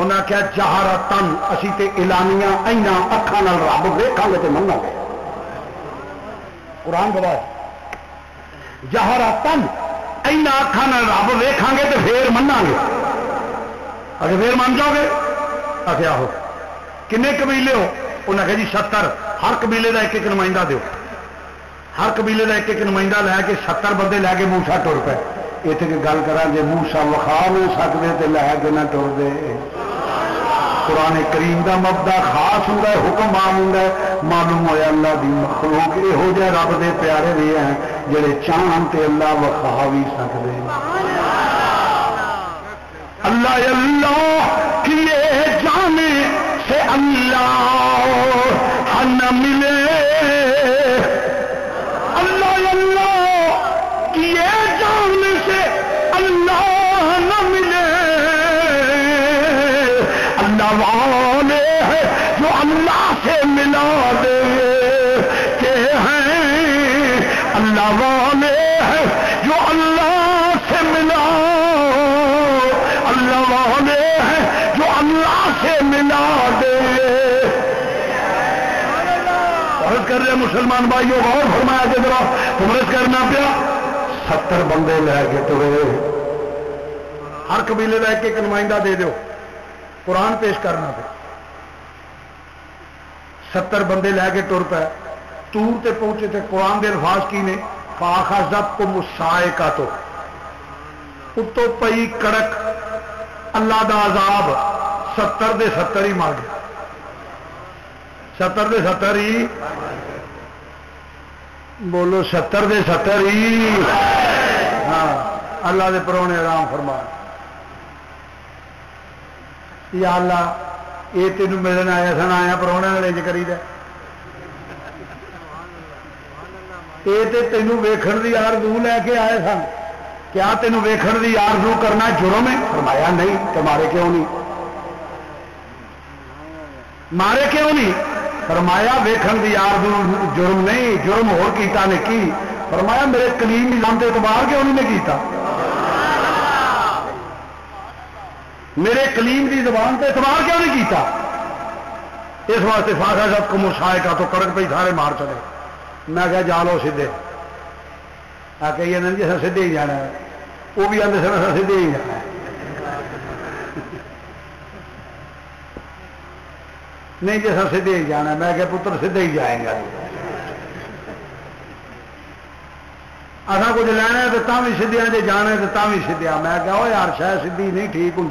انہیں کیا جہارا تن اسی تے اعلانیاں اینا اکھاں نال رب ویکھاں گے تے مننا گے قرآن گواہ جہارا تن اینا اکھاں نال رب ویکھاں گے تے پھر مننا گے اگر پھر من جاؤ گے آخر آہو کنے قبیلے ہو انہیں کہا جی 70 ہر قبیلے کا ایک ایک نمائندہ دیو ہر قبیلے کا ایک ایک نمائندہ لے کے 70 بندے لے کے موسا ٹر پے. اتنے گل کرا جی موسا وکھا نہیں سکتے تو لے کے نہ ٹر دے. قرآن کریم کا مبدا خاص ہوں حکم عام ہوں. معلوم ہوا اللہ دی مخلوق یہو جہ رب دے پیارے بھی ہیں جڑے چاہن تے اللہ وکھا بھی سکتے. اللہ اللہ کیے جانے سے اللہ نہ ملے. اللہ اللہ کیے جانے سے اللہ نہ ملے. اللہ والے ہیں جو اللہ سے ملا دے کہ ہیں. اللہ والے ہیں جو اللہ سے ملا. اللہ والے ہیں جو اللہ سے ملا دے. عرض کر رہے مسلمان بھائیوں غور فرمایا کہ ذرا تمرس کرنا پیا. 70 بندے لے کے ترے. ہر قبیلے کا ایک ایک نمائندہ دے دو. قرآن پیش کرنا پہ 70 بندے لے کے ٹر پے. تور تے پہنچے تھے. قرآن دے الفاظ کی نے فاخذتکم الصاعقۃ. اتو پئی کڑک اللہ دا عذاب. 70 دے 70 ہی مر گئے. 70 دے 70 ہی بولو. 70 دے 70 ہی. ہاں اللہ دے پرونے آرام فرما. یا اللہ یہ تینوں ملن آیا سن آیا پرونے والے کری دے. یہ تو تینوں ویکھن دی آرزو لے کے آئے سن. کیا تینوں ویکھن دی آرزو کرنا جرم ہے؟ فرمایا نہیں. تو مارے کیوں نہیں؟ مارے کیوں نہیں؟ فرمایا ویکھن دی آرزو جرم نہیں. جرم ہور کیتا نے کی. فرمایا میرے کلیم نظام تے اعتبار کیوں نہیں کیتا؟ میرے کلیم دی زبان تے اعتبار کیوں نہیں کیتا؟ اس واسطے فاخا جب کو مسائے کا تو کڑک پہ سارے مار چلے. میں کہا جا لو سیدھے. آ کے یہ نہیں جی سر سیدھے ہی جانا ہے. وہ بھی آتے سر سیدھے ہی جانا ہے. نہیں جی سر سیدھے ہی جانا ہے. میں کہ پتر سیدھے ہی جائیں گا. اصا کچھ لینا ہے تو بھی سیدھیا جی جانا ہے تو بھی سیدھیا. میں کہا وہ یار شاید سیدھی نہیں ٹھیک ہوں.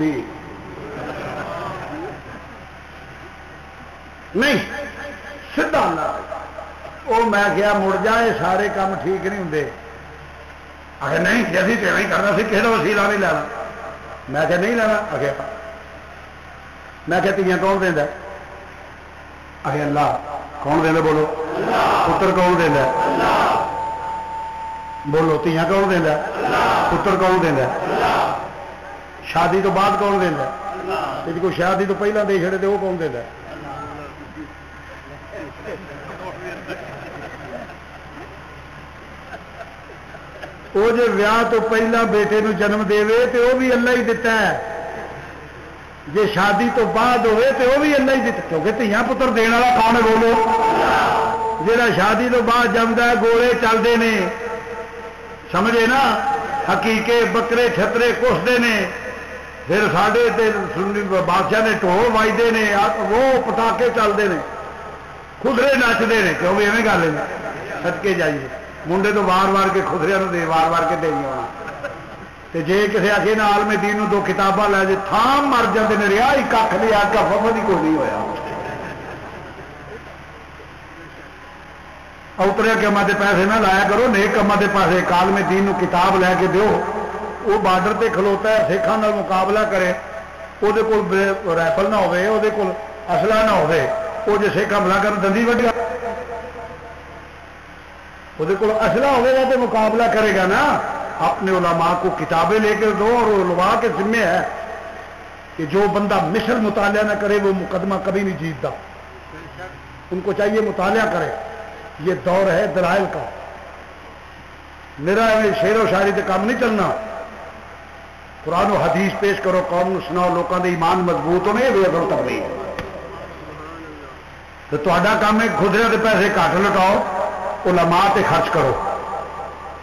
نہیں سیدھا وہ میں کیا مڑ جائے سارے کام ٹھیک نہیں ہوں. آخر نہیں جی ابھی نہیں کرنا سی کسی کا وسیلہ نہیں لینا. میں کہ نہیں لینا. آخر میں کہ تیاں کون دینا؟ آخر اللہ. کون دینا بولو؟ پتر کون دینا؟ بولو. تیاں کون دینا؟ پتر کون دینا؟ شادی تو بعد کون دینا؟ کوئی شادی تو پہلے دے چھڑے تو وہ کون دینا؟ وہ جو ویاہ تو پہلا بیٹے نو جنم دے تو وہ بھی اللہ ہی دیتا ہے. جی شادی تو بعد ہوئے تو وہ بھی اللہ ہی دیتا. کیونکہ تیاں پتر دینے والا کون ہے بولو؟ جہاں شادی تو بعد جمدا ہے گولے چلتے ہیں. سمجھے نا؟ حقیقے بکرے چھترے کستے ہیں. پھر ساڈے بادشاہ نے ٹھو وجتے ہیں. وہ پٹاخے چلتے ہیں. خدرے نچتے ہیں. کیوں بھی ایویں گل ہے. سدکے جائیے منڈے تو وار وار کے خدرے دے وار وار کے دے آنا. جی کسی آخے نا عالم دین نو 2 کتاباں لے جائے تھام مر جاتے ہیں. رہا ہی کھ نہیں آ کا ففد ہی کوئی نہیں ہوا. اترے کاموں کے پیسے نہ لایا کرو. نیک کاموں کے پیسے. عالم دین نو کتاب لے کے دیو. وہ بارڈر تے کھلوتا ہے سکھاں نال مقابلہ کرے. وہ رائفل نہ ہوے وہ اصلہ نہ ہوے. وہ جی سکھ حملہ کر دندی وڈیا وہ اصلہ ہوگا تو مقابلہ کرے گا نا. اپنے علماء کو کتابیں لے کے دو. اور علماء کے ذمے ہے کہ جو بندہ مثل مطالعہ نہ کرے وہ مقدمہ کبھی نہیں جیتتا. ان کو چاہیے مطالعہ کرے. یہ دور ہے دلائل کا. میرا شعر و شاعری سے کام نہیں چلنا. قرآن و حدیث پیش کرو قوم سناؤ. لوگوں کے ایمان مضبوط ہونے بے اثر تک نہیں. تو تا کام ہے خدرے کے پیسے گھٹ لٹاؤ. علماء تے خرچ کرو.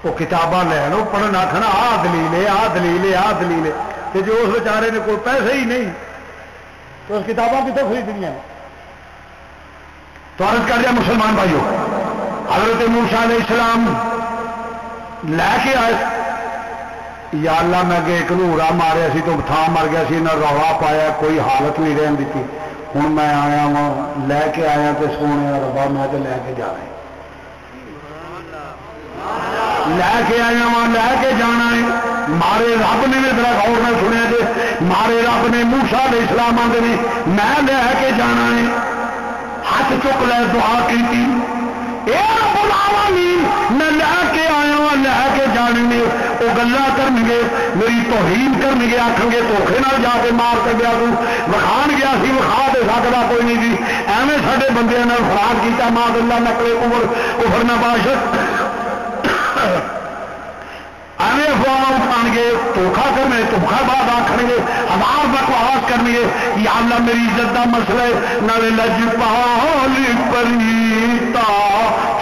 وہ کتاباں لین وہ پڑھن آخر آ دلیل ہے آ دلیل ہے آ دلیل ہے. جو اس بیچارے نے کوئی پیسے ہی نہیں تو اس کتاباں کتنے خریدنی ہیں. تو عرض کر دیا مسلمان بھائیوں حضرت موسیٰ علیہ السلام لے کے آئے یا اللہ میں کہ ایک نورا ماریا سی تو تھان مر گیا سی انہیں رولا پایا کوئی حالت نہیں رہن دیتی ہوں میں آیا ہوں لے کے آیا تو سونے ربا میں تو لے کے جانا لے کے آیا ہوں لے کے جانا ہے مارے رب نے بھی ذرا غور میں سنیا جی مارے رب نے موسیٰ علیہ السلام آتے نے میں لے کے جانا ہے ہاتھ چک لے دعا کی میں لے کے آیا ہوں لے کے جانے میں وہ گلا کر گے میری توہین کر گے آخ گے دھوکھے نہ جا کے مار کے گیا وکھان گیا سی وکھا دے سکتا کوئی نہیں جی ایویں سارے بندے نے فراد کیا ماں اللہ نقلے کفر نہ باشد ایویں افواہ اٹھان گے دھوکھا کرنے دھوکھا بعد آخر گے ہزار بکواس کر گے یا اللہ میری عزت کا مسئلہ ہے نالے لجپال پریتا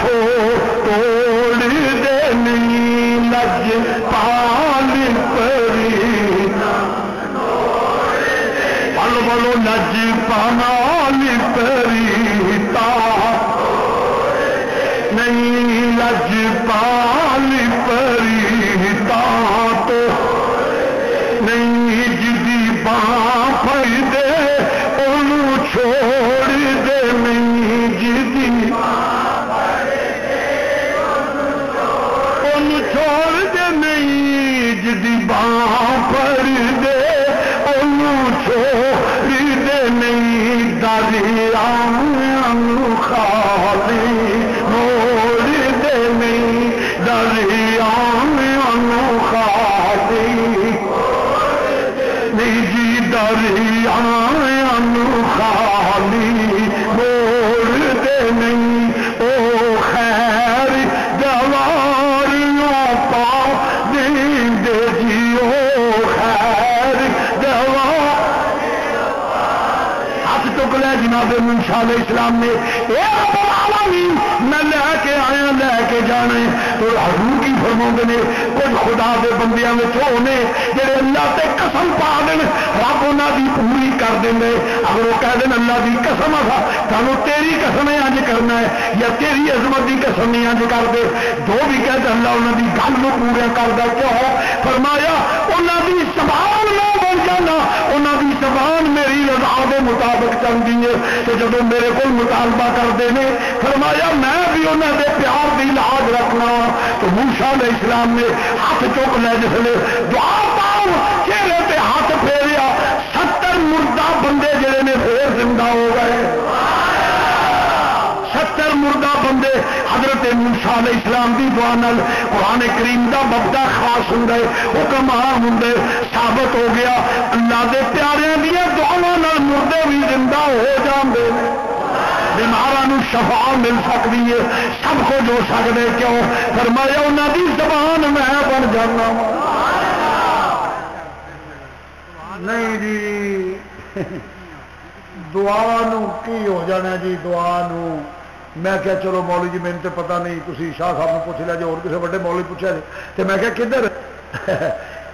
توڑ دے نہیں لجپال پریتا بولو بولو لجپال پریتا نہیں لجپال پریتا تو نہیں جدی باں پھڑ دے انہوں چھوڑ دے نہیں جدی انہوں چھوڑ دے نہیں جدی باں پھڑ دے انہوں چھوڑ دے نہیں دریا خالی موڑ دے نہیں دریا خالی نجی دریا خالی موڑ دے نہیں او خیر گواریوں پا دین دے جی او خیر ہاتھ چک لے جناب موسیٰ علیہ السلام نے میں لے کے آیا لے کے جانے تو حضور کی فرما نے کچھ خدا دے بندیاں ہونے جڑے اللہ تے قسم پا دین رب انہاں دی پوری کر دیں اگر وہ کہہ دین اللہ دی قسم آ سانو تیری قسم انج کرنا ہے یا تیری عظمت دی قسم نہیں انج کر دے جو بھی کہتے اللہ انہاں دی گل نو پورا کردا کیوں فرمایا انہاں دی زبان میں بن جانا انہاں دی زبان میری رضا دے مطابق چلدی ہے تو جب میرے کو مطالبہ کرتے ہیں فرمایا میں بھی انہوں دے پیار کی لاج رکھنا تو موسیٰ علیہ السلام نے ہاتھ چک لے جس نے دعا پاؤ چہرے پہ ہاتھ پھیریا 70 مردہ بندے جڑے نے پھر زندہ ہو گئے 70 مردہ بندے حضرت موسیٰ علیہ السلام کی دعا نال قرآن کریم کا مبدا خاص ہوں حکم عام ہوں ثابت ہو گیا اللہ دے پیاریاں دیا دعاواں نال مردے بھی زندہ ہو جاندے بیماروں شفا مل سکتی ہے سب کچھ ہو سکتے کیوں فرمایا انہوں کی زبان میں بن جانا نہیں جی دعا کی ہو جانا جی دعا میں کیا چلو مولوی جی میرے تو پتا نہیں تھی شاہ صاحب نے پوچھ لیا جی اور کسی بڑے مولوی پوچھا جی تو میں کیا کدھر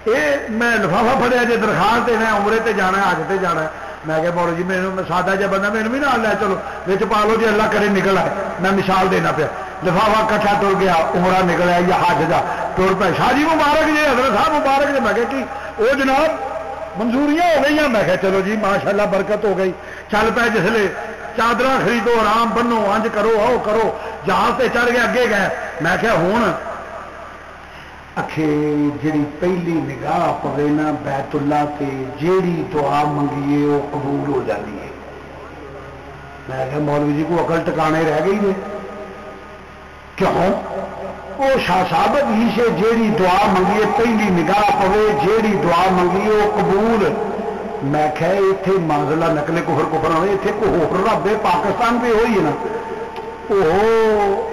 یہ میں لفافہ پڑیا جی درخواست دینا عمرے تے جانا ہے حج تے جانا ہے میں کہ مولوی جی میرے سادہ جا بندہ میرے بھی نہ لے چلو بچ پا لو جی اللہ کرے نکل آئے میں مثال دینا پیا لفافہ کٹھا تر گیا عمرہ نکل آیا یا حج کا تر پہ شاہ جی مبارک جی حضرت صاحب مبارک جی میں کہ کی وہ جناب منظوریاں ہو گئی میں کہ چلو جی ماشاء اللہ برکت ہو گئی چل پہ جسے چادر خریدو آرام بنو انج کرو آؤ کرو جہاز سے چڑھ گیا اگے گئے میں کہ ہوں جڑی پہلی نگاہ پوے نا بیت اللہ تے جیڑی دعا منگیے وہ قبول ہو جاتی ہے میں کہ مولوی جی کو عقل ٹکانے رہ گئی ہے کیوں وہ شاہ صاحب ہی سے جیڑی دعا منگیے پہلی نگاہ پوے جیڑی دعا منگیے وہ قبول میں کہ اتنے مانزلہ نقلے کفر ہوئے اتنے کو ہو رب پاکستان پہ ہوئی ہے نا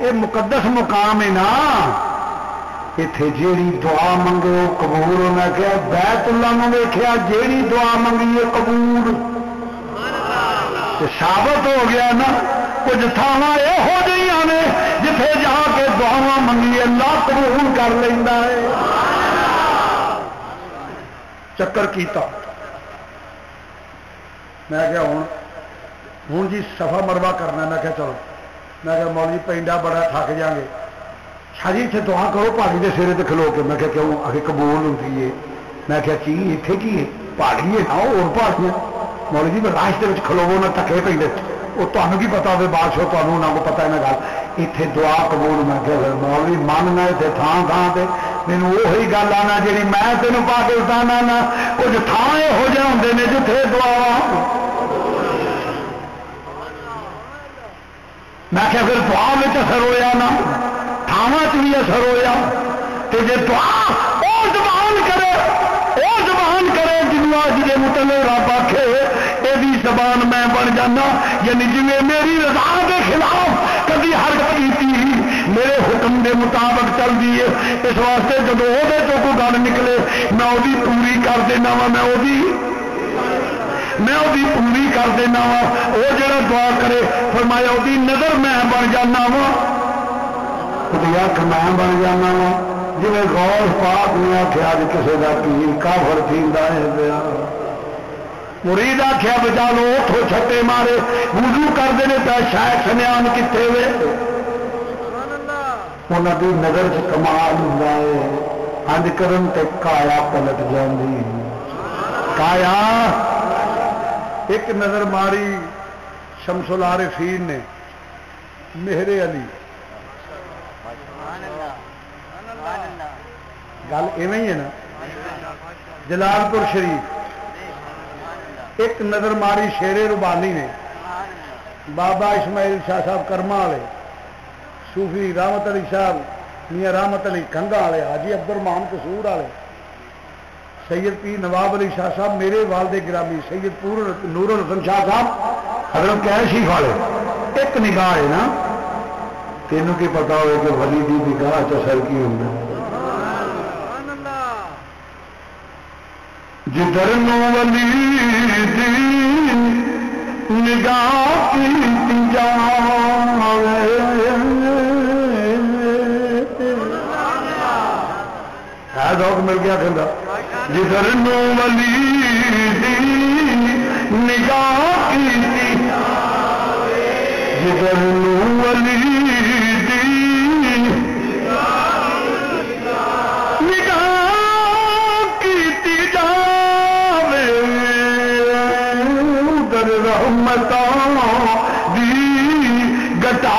یہ مقدس مقام ہے نا اتنے جیڑی دعا منگو قبول میں کہ بیت اللہ نے دیکھا جیڑی دعا منگی ہے قبول ثابت ہو گیا نا کچھ تھاواں یہ ہو گئی نے جتھے جا کے دعا منگی اللہ قبول کر لینا ہے چکر کیتا میں کیا ہوں جی صفا مروا کرنا میں کیا چلو میں کہا مولوی پینڈا بڑا تھک جائیں گے. شاجی اتنے دعا کرو پہاڑی کے سرے تے کھلو کے. میں کہا کیوں؟ آگے قبول ہوتی ہے. میں کہا کی اتنے کی ہے پہاڑی ہے نا اور پہاڑیاں. مولوی جی راستے میں کھلوو نہ تھکے پہ وہ تمہیں کی پتا ہوے بادشاہ تمہیں نہ کو پتا ہے. گل اتنے دعا قبول. میں کہ مولوی مننا اتنے تھان تھان سے مینو وہی گل آنا جی میں تینوں پاکستان آنا کچھ تھان یہو جہ ہوں نے جتھے دعا. میں کہ پھر دعا میں اثر ہویا نا تھاواں بھی اثر ہویا. تو جی دعا وہ زبان کرے وہ زبان کرے جنوب اج کے متعلق رب آخے یہ زبان میں بن جانا. یعنی جی میری رضا کے خلاف کبھی حرکت کی میرے حکم کے مطابق چل دی ہے. اس واسطے جب وہ کوئی گل نکلے میں وہی پوری کر دینا وا. میں وہی پوری کر دینا وا. وہ جڑا دعا کرے فرمایا وہی نظر میں بن جانا وا. اکھ میں بن جانا وا. جی غور پاک نے آخیا اج کسی کا پیر کافر تھیندا ہے پیا. مرید آخیا بچا لو اتوں چھٹے مارے وضو کرتے ہیں پہ شاید سنیان کتنے ہوئے. انہوں کی نظر چ کمال ہوتا ہے. اج کرن تے کایا پلٹ جاندی. کایا ایک نظر ماری شمس العارفین نے میرے علی. گل ایویں ہی ہے نا. جلال پور شریف ایک نظر ماری شیر ربانی نے بابا اسماعیل شاہ صاحب کرما والے صوفی رحمت علی صاحب میاں رحمت علی کنگا والے حاجی عبد الرحمان قصور والے سید پیر نواب علی شاہ صاحب میرے والد گرامی سید پور نور الحسن شاہ صاحب حضرت کیشیف والے. ایک نگاہ ہے نا تینوں کی پتا ہوئے کہ ولی دی نگاہ چسر کی ہوں جدھر نو ولی دی نگاہ کی جاوے ہے ذوق مل گیا کہندا. جدھر نو ولی دی نگاہ کی جدھر نو ولی گٹا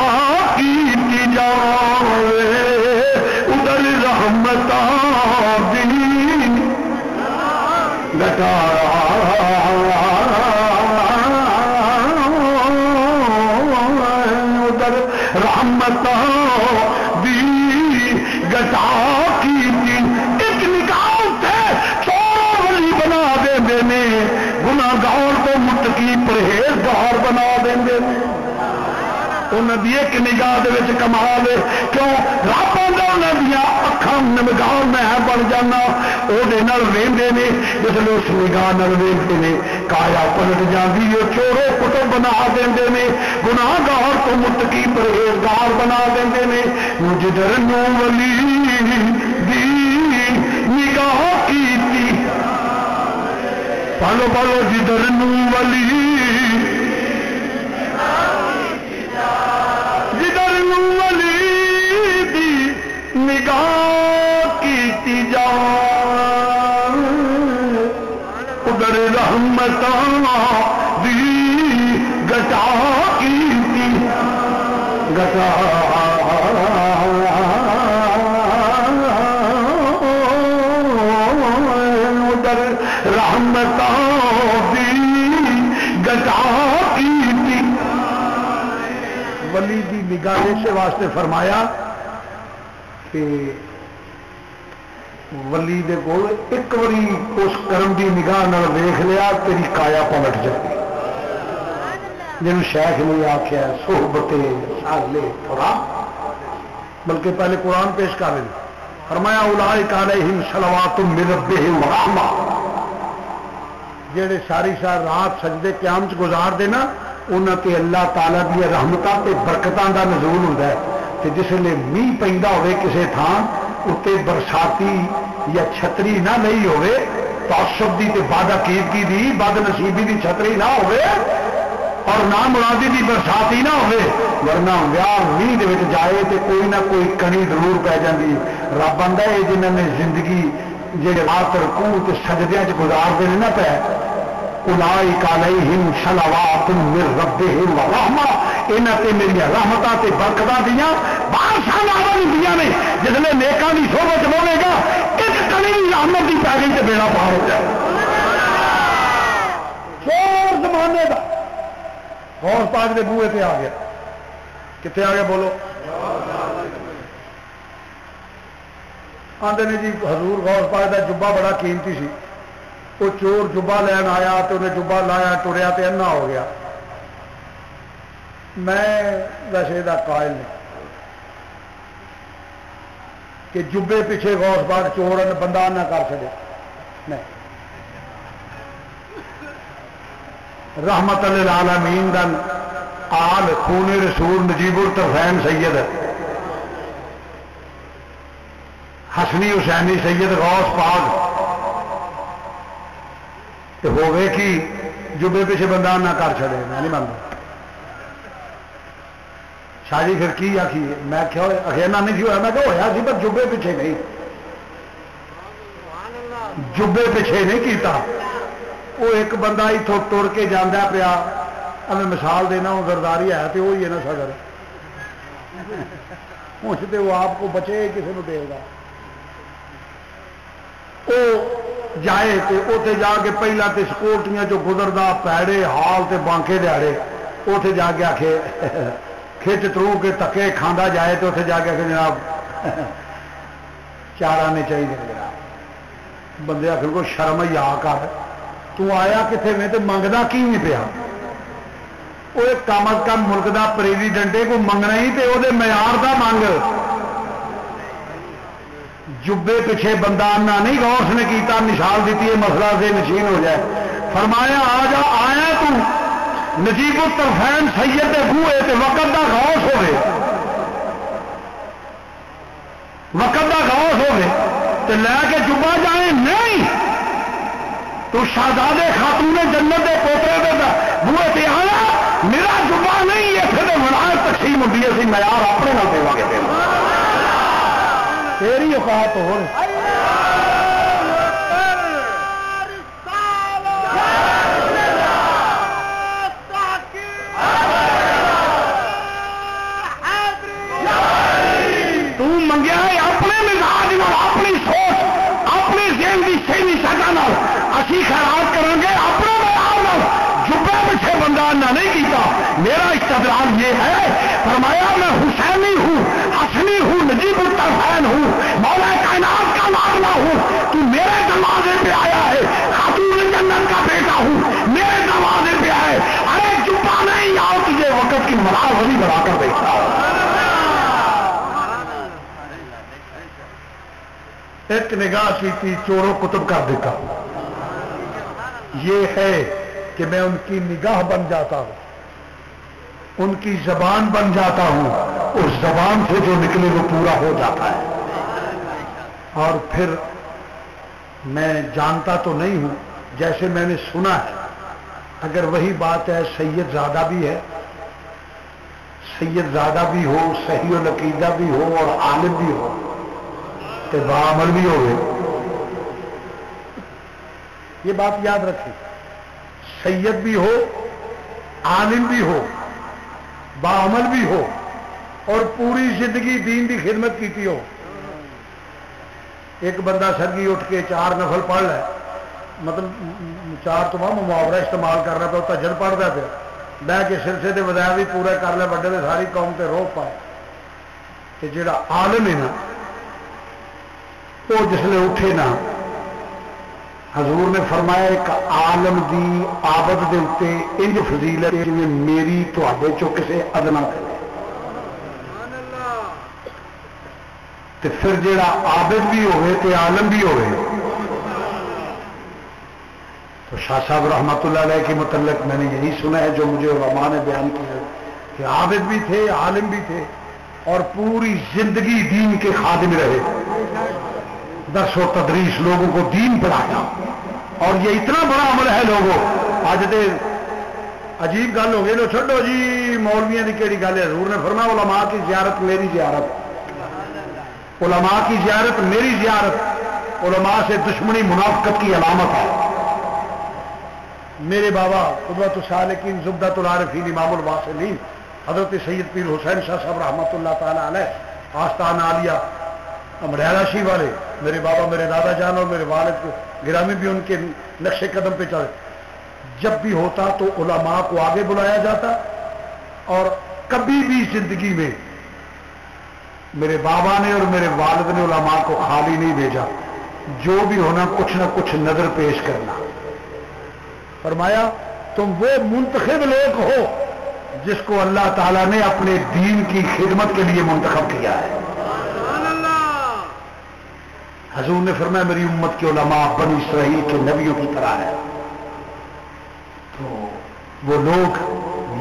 کی جاوے ادھر رحمت دی گٹا ادھر رحمت دی گٹا کی. ایک نکاح سے چوروں ولی بنا دے نے گناہگار کو متقی پرہیزگار بنا دیں. انہوں کی ایک نگاہ کمال ہے. کیوں رب آدھا دیا اکھان نگاہ میں بن جانا وہ ویندے نے جس لیے اس نگاہ ویندے نے کایا پلٹ جاتی ہے. چورو کٹب بنا دیں گناہگار کو متقی پرہیزگار بنا دیں. جدھر نو ولی دی نگاہ کی پالو پالو جدھر نو ولی جدھر نو ولی دی نگاہ کی جان ادھر رحمت دی گٹا کی گٹا ادھر رحمت ولی دی نگاہ سے واسطے فرمایا کہ ولی دے کول ایک باری اس کرم دی نگاہ نال دیکھ لیا تیری کایا پلٹ جاتی. جن شیخ نے آخیا صحبت سالے قرآن بلکہ پہلے قرآن پیش کر لیں. فرمایا اولئک علیہم صلوات من ربہم ورحمہ. جڑے ساری ساری رات سجدے قیام چ گزار دے نا انہاں تے اللہ تعالیٰ دی رحمتاں تے برکتاں دا نزول ہوندا ہے. تے جس لے میہ پیندا ہوے کسے تھان اتنے برساتی یا چھتری نہ نہیں ہوے تعصب دی تے بد عقیدگی دی بد نصیبی دی چھتری نہ ہوے اور نہ مرادی کی برساتی نہ ہوئے، ورنہ ویاہ میہ جائے تو کوئی نہ کوئی کڑی ضرور پی جاتی۔ رب آندا ہے جنہوں نے زندگی جہے رات رکوع تے سجدیاں چ گزارتے ہیں نہ پے، اولئک علیہم صلوات من ربہم ورحمہ، انہاں تے میری رحمتاں تے برکتاں دیاں بارشاں نازل ہوندیاں نے۔ جس نے نیکاں دی صحبت ہوے گا ایک کڑی رحمت دی پی گئی تے بیڑا پار ہو جائے۔ چور زمانے دا غوث پاک دے بوئے تے آ گیا، کتنے آ گیا بولو؟ آندے نے جی حضور غوث پاک دا جبہ بڑا قیمتی سی، وہ چور جبہ لین آیا تو انہیں جبہ لایا ٹریا تو انا ہو گیا۔ میں ویسے دا قائل نہیں کہ جبے پیچھے غوث پاک چور بندہ نہ کر سکے، نہیں۔ رحمت للعالمین دن آل خون رسول نجیب الطرفین سید حسنی حسینی سید غوث پاک تو ہوگئے کہ جبے پیچھے بندہ نہ کر چھڑے، میں نہیں مانتا۔ شاہ جی پھر کی آخی؟ میں کیا اخیرنا نہیں ہوا، میں کہ ہوا سی پر جبے پیچھے نہیں، جبے پیچھے نہیں کیتا۔ وہ ایک بندہ اتوں تر کے جانا پیا، میں مثال دینا وہ زرداری ہے تو وہی ہے نا صدر، پوچھتے وہ آپ کو بچے کسی کو دے گا۔ وہ جائے تو اتنے جا کے پہلا تو سکورٹیاں چو گزردا پیڑے حال تے بانکے دیہڑے، اتنے جا کے آخے کھچ ترو کے تکے کھانا جائے تو اتنے جا کے آخر جناب چار آنے چاہیے جناب۔ بندے آخر کو شرم ہی آ کر تو آیا کتنے میں تو منگتا کی نہیں پیا۔ وہ کم از کم ملک دا پریزیڈنٹ کو منگنا ہی تو وہ معیار دا منگ۔ جبے پیچھے بندہ آنا نہیں غوث نے کیتا، مثال دیتی ہے مسئلہ سے نشین ہو جائے۔ فرمایا آ جا آیا تو نجیب الطرفین سید بوئے تے وقت دا غوث ہوئے، وقت دا غوث ہوئے تے لے کے جبا جائیں نہیں تو شہزادے خاتون جنت دے پوترے دے بوئے تے آیا میرا جبا نہیں ہے، پھر ولایت تقسیم ہوتی ہے، معیار اپنے نال دے گے تیری اوقات ہو۔ منگیا ہے اپنے مزاج اپنی سوچ اپنی ذہن کی صحیح شکل اسی خیرات کریں گے اپنے معیار جبے پیچھے بندہ نہ نہیں کیتا۔ میرا استدلال یہ ہے، فرمایا میں حسینی ہوں، حسنی ہوں، نجیب الطرفین ہوں، مولا کائنات کا لاڈلا ہوں، تو میرے دروازے پہ آیا ہے، خاتون جنت کا بیٹا ہوں، میرے دروازے پہ آئے، ارے جبا نہیں آؤ تجھے وقت کی مراد وہی بنا کر دیکھا۔ ایک نگاہ کی تھی چوروں کتب کر دیتا ہوں، یہ ہے کہ میں ان کی نگاہ بن جاتا ہوں، ان کی زبان بن جاتا ہوں، اس زبان سے جو نکلے وہ پورا ہو جاتا ہے۔ اور پھر میں جانتا تو نہیں ہوں، جیسے میں نے سنا ہے، اگر وہی بات ہے سید زادہ بھی ہے، سید زادہ بھی ہو، صحیح العقیدہ بھی ہو اور عالم بھی ہو تو بعمل بھی ہوئے۔ یہ بات یاد رکھیں، سید بھی ہو، عالم بھی ہو، بعمل بھی ہو اور پوری زندگی دین کی خدمت کیتی ہو۔ ایک بندہ سرگی اٹھ کے 4 نفل پڑھ لے، مطلب 4 تو محاورہ استعمال کر رہا پہ تجر پڑھتا پیا، بہ کے سلسلے کے وظائف بھی پورے کر لے، بڑے نے ساری قوم تے روح پائے کہ جڑا عالم ہے نا وہ جسلے اٹھے نا، حضور نے فرمایا ایک عالم دی عابد دے اوتے انج فضیلت ہے جویں میری تواڈے چوں کسے ادنا کرے۔ تے پھر جڑا عابد بھی ہوئے تے عالم بھی ہوئے، تو شاہ صاحب رحمۃ اللہ علیہ کے متعلق میں نے یہی سنا ہے جو مجھے علماء نے بیان کیا کہ عابد بھی تھے، عالم بھی تھے اور پوری زندگی دین کے خادم رہے، درس و تدریس لوگوں کو دین پڑھایا۔ اور یہ اتنا بڑا عمل ہے لوگوں، آج دے عجیب گل ہو گئی لو چھڈو جی مولویاں کی کہڑی گل ہے. حضور نے فرمایا علماء کی زیارت میری زیارت، علماء کی زیارت میری زیارت، علماء سے دشمنی منافقت کی علامت ہے. میرے بابا قدوۃ السالکین زبدۃ العارفین امام الواصلین حضرت سید پیر حسین شاہ صاحب رحمۃ اللہ تعالی علیہ آستان عالیہ امریالاشی والے میرے بابا میرے دادا جان اور میرے والد کو گرامی بھی ان کے نقش قدم پہ چلے. جب بھی ہوتا تو علماء کو آگے بلایا جاتا، اور کبھی بھی زندگی میں میرے بابا نے اور میرے والد نے علماء کو خالی نہیں بھیجا. جو بھی ہونا کچھ نہ کچھ نظر پیش کرنا. فرمایا تم وہ منتخب لوگ ہو جس کو اللہ تعالیٰ نے اپنے دین کی خدمت کے لیے منتخب کیا ہے. حضور نے فرمایا میری امت کے علماء بنی اسرائیل کے نبیوں کی طرح ہے. تو وہ لوگ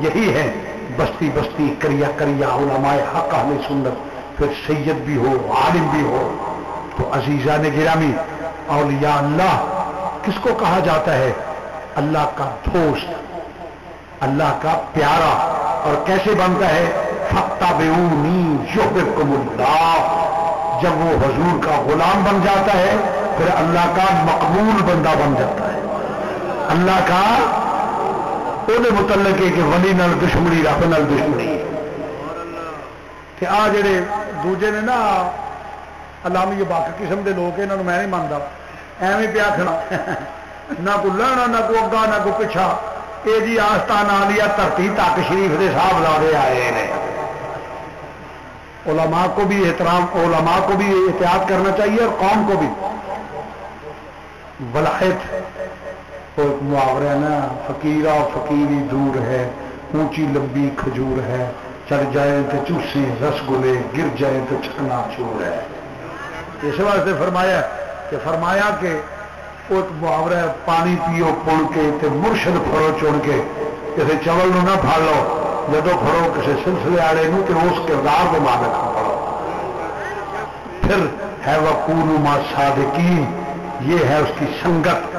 یہی ہیں، بستی بستی کریا کریا علماء حق اہل سنت، پھر سید بھی ہو عالم بھی ہو. تو عزیزان گرامی اولیاء اللہ کس کو کہا جاتا ہے؟ اللہ کا دوست، اللہ کا پیارا. اور کیسے بنتا ہے؟ فاتبعونی یحببکم اللہ. جب وہ حضور کا غلام بن جاتا ہے پھر اللہ کا مقبول بندہ بن جاتا ہے. اللہ کا وہ متعلق ہے کہ ولی نال دشمنی رب نال دشمنی. کہ آ جڑے دوجے نے نا علامی باقی قسم کے لوگ انہوں میں نہیں مانتا، ایویں پیا کھڑا نہ کو لہنا نہ کو اگا نہ کو پچھا. یہ جی آستان عالیہ دھرتی تک شریف کے صاحب لاڑے آئے ہیں. علماء کو بھی احترام، علماء کو بھی احتیاط کرنا چاہیے اور قوم کو بھی. ولایت وہ محاورہ نا، فقیرہ فقیری دور ہے، اونچی لمبی کھجور ہے، چڑھ جائے تو چوسی رس گلے، گر جائے تو چھنا چور ہے. اس واسطے فرمایا کہ وہ محاورہ پانی پیو پڑ کے تے مرشد پھڑو چڑ کے، کسی چول نہ پھڑ لو، جدو پھڑو کسی سلسلے والے تو اس کردار کو مالک پڑھو. پھر ہے وقول ما صادقین، یہ ہے اس کی سنگت.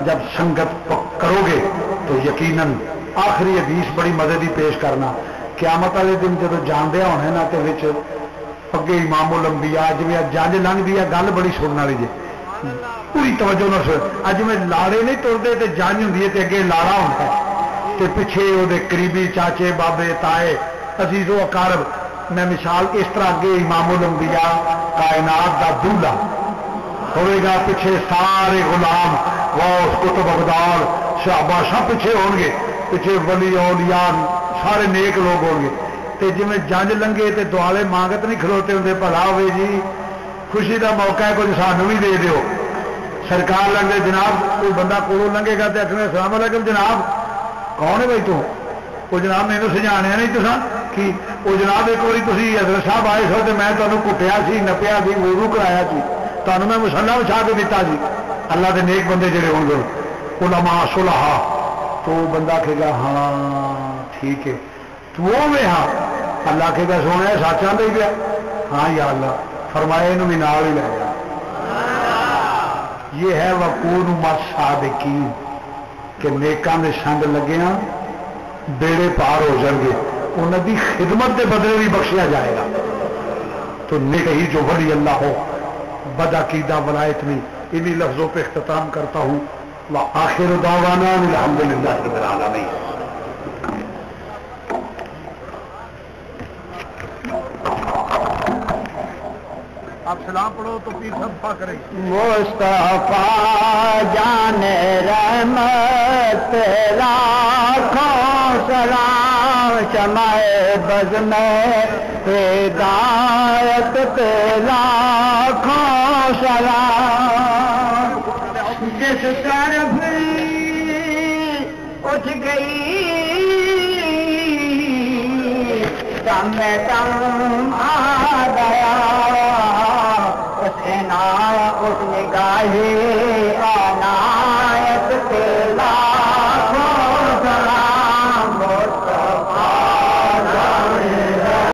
جب سنگت کرو گے تو یقیناً آخری حدیث بڑی مدد ہی پیش کرنا. قیامت والے دن جب جاندیا ہونا نا تو اگے امام الانبیاء جی جنج لنگ دی گل بڑی سننے والی جی، پوری توجہ نہ سن. اج میں لاڑے نہیں ترتے تو جنج ہوں اگے لاڑا ہوتا ہے، پیچھے وہ قریبی چاچے بابے تائے عزیز و اقارب. میں مثال اس طرح اگے امام الانبیاء کائنات دا دولہا ہوئے گا، پیچھے سارے غلام غوث کتب ابدال صحابہ سب پیچھے ہون گے، پیچھے ولی اولیاء سارے نیک لوگ ہون گے. تے جی میں جنج لنگے تے دوالے مانگت نہیں کھلوتے ہوں، بھلا ہوئے جی خوشی دا موقع ہے کچھ سانو بھی دے دیو. سرکار لنگے جناب، کوئی بندہ کولوں لنگے گا تو آخر السلام علیکم جناب کون ہے بھائی تو؟ وہ جناب میں سجایا نہیں تو کہ وہ جناب ایک بار تھی حضرت صاحب آئے سو تو میں تمہیں کٹیا سی، نپیا سی، وضو کرایا سی، تمہیں میں مسلح وچھا کے دیتا سی. اللہ کے نیک بندے جڑے ہوں گے علماء صلحاء، تو بندہ کہے گا ہاں ٹھیک ہے تو وہ میں ہاں. اللہ کہے گا سونا سچ آدھا ہی پیا، ہاں یا اللہ فرمایا یہ بھی نال ہی لے جا. یہ ہے وقول ما صادقین کہ نیکاں دے سنگ لگیا بیڑے پار ہو جائیں گے، انہوں کی خدمت کے بدلے بھی بخشیا جائے گا. تو نیک ہی جو ولی اللہ ہو، بدعقیدہ ولایت نہیں. انہی لفظوں پہ اختتام کرتا ہوں. وآخر دعوانا الحمدللہ رب العالمین. آپ سلام پڑھو تو پیر صدقہ کریں. مصطفیٰ جان رحمت لاکھوں سلام، شمع بز میں ہدایت پہ لاکھوں سلام. جس طرف اٹھ گئی دم دم آ گیا، اس نگاہ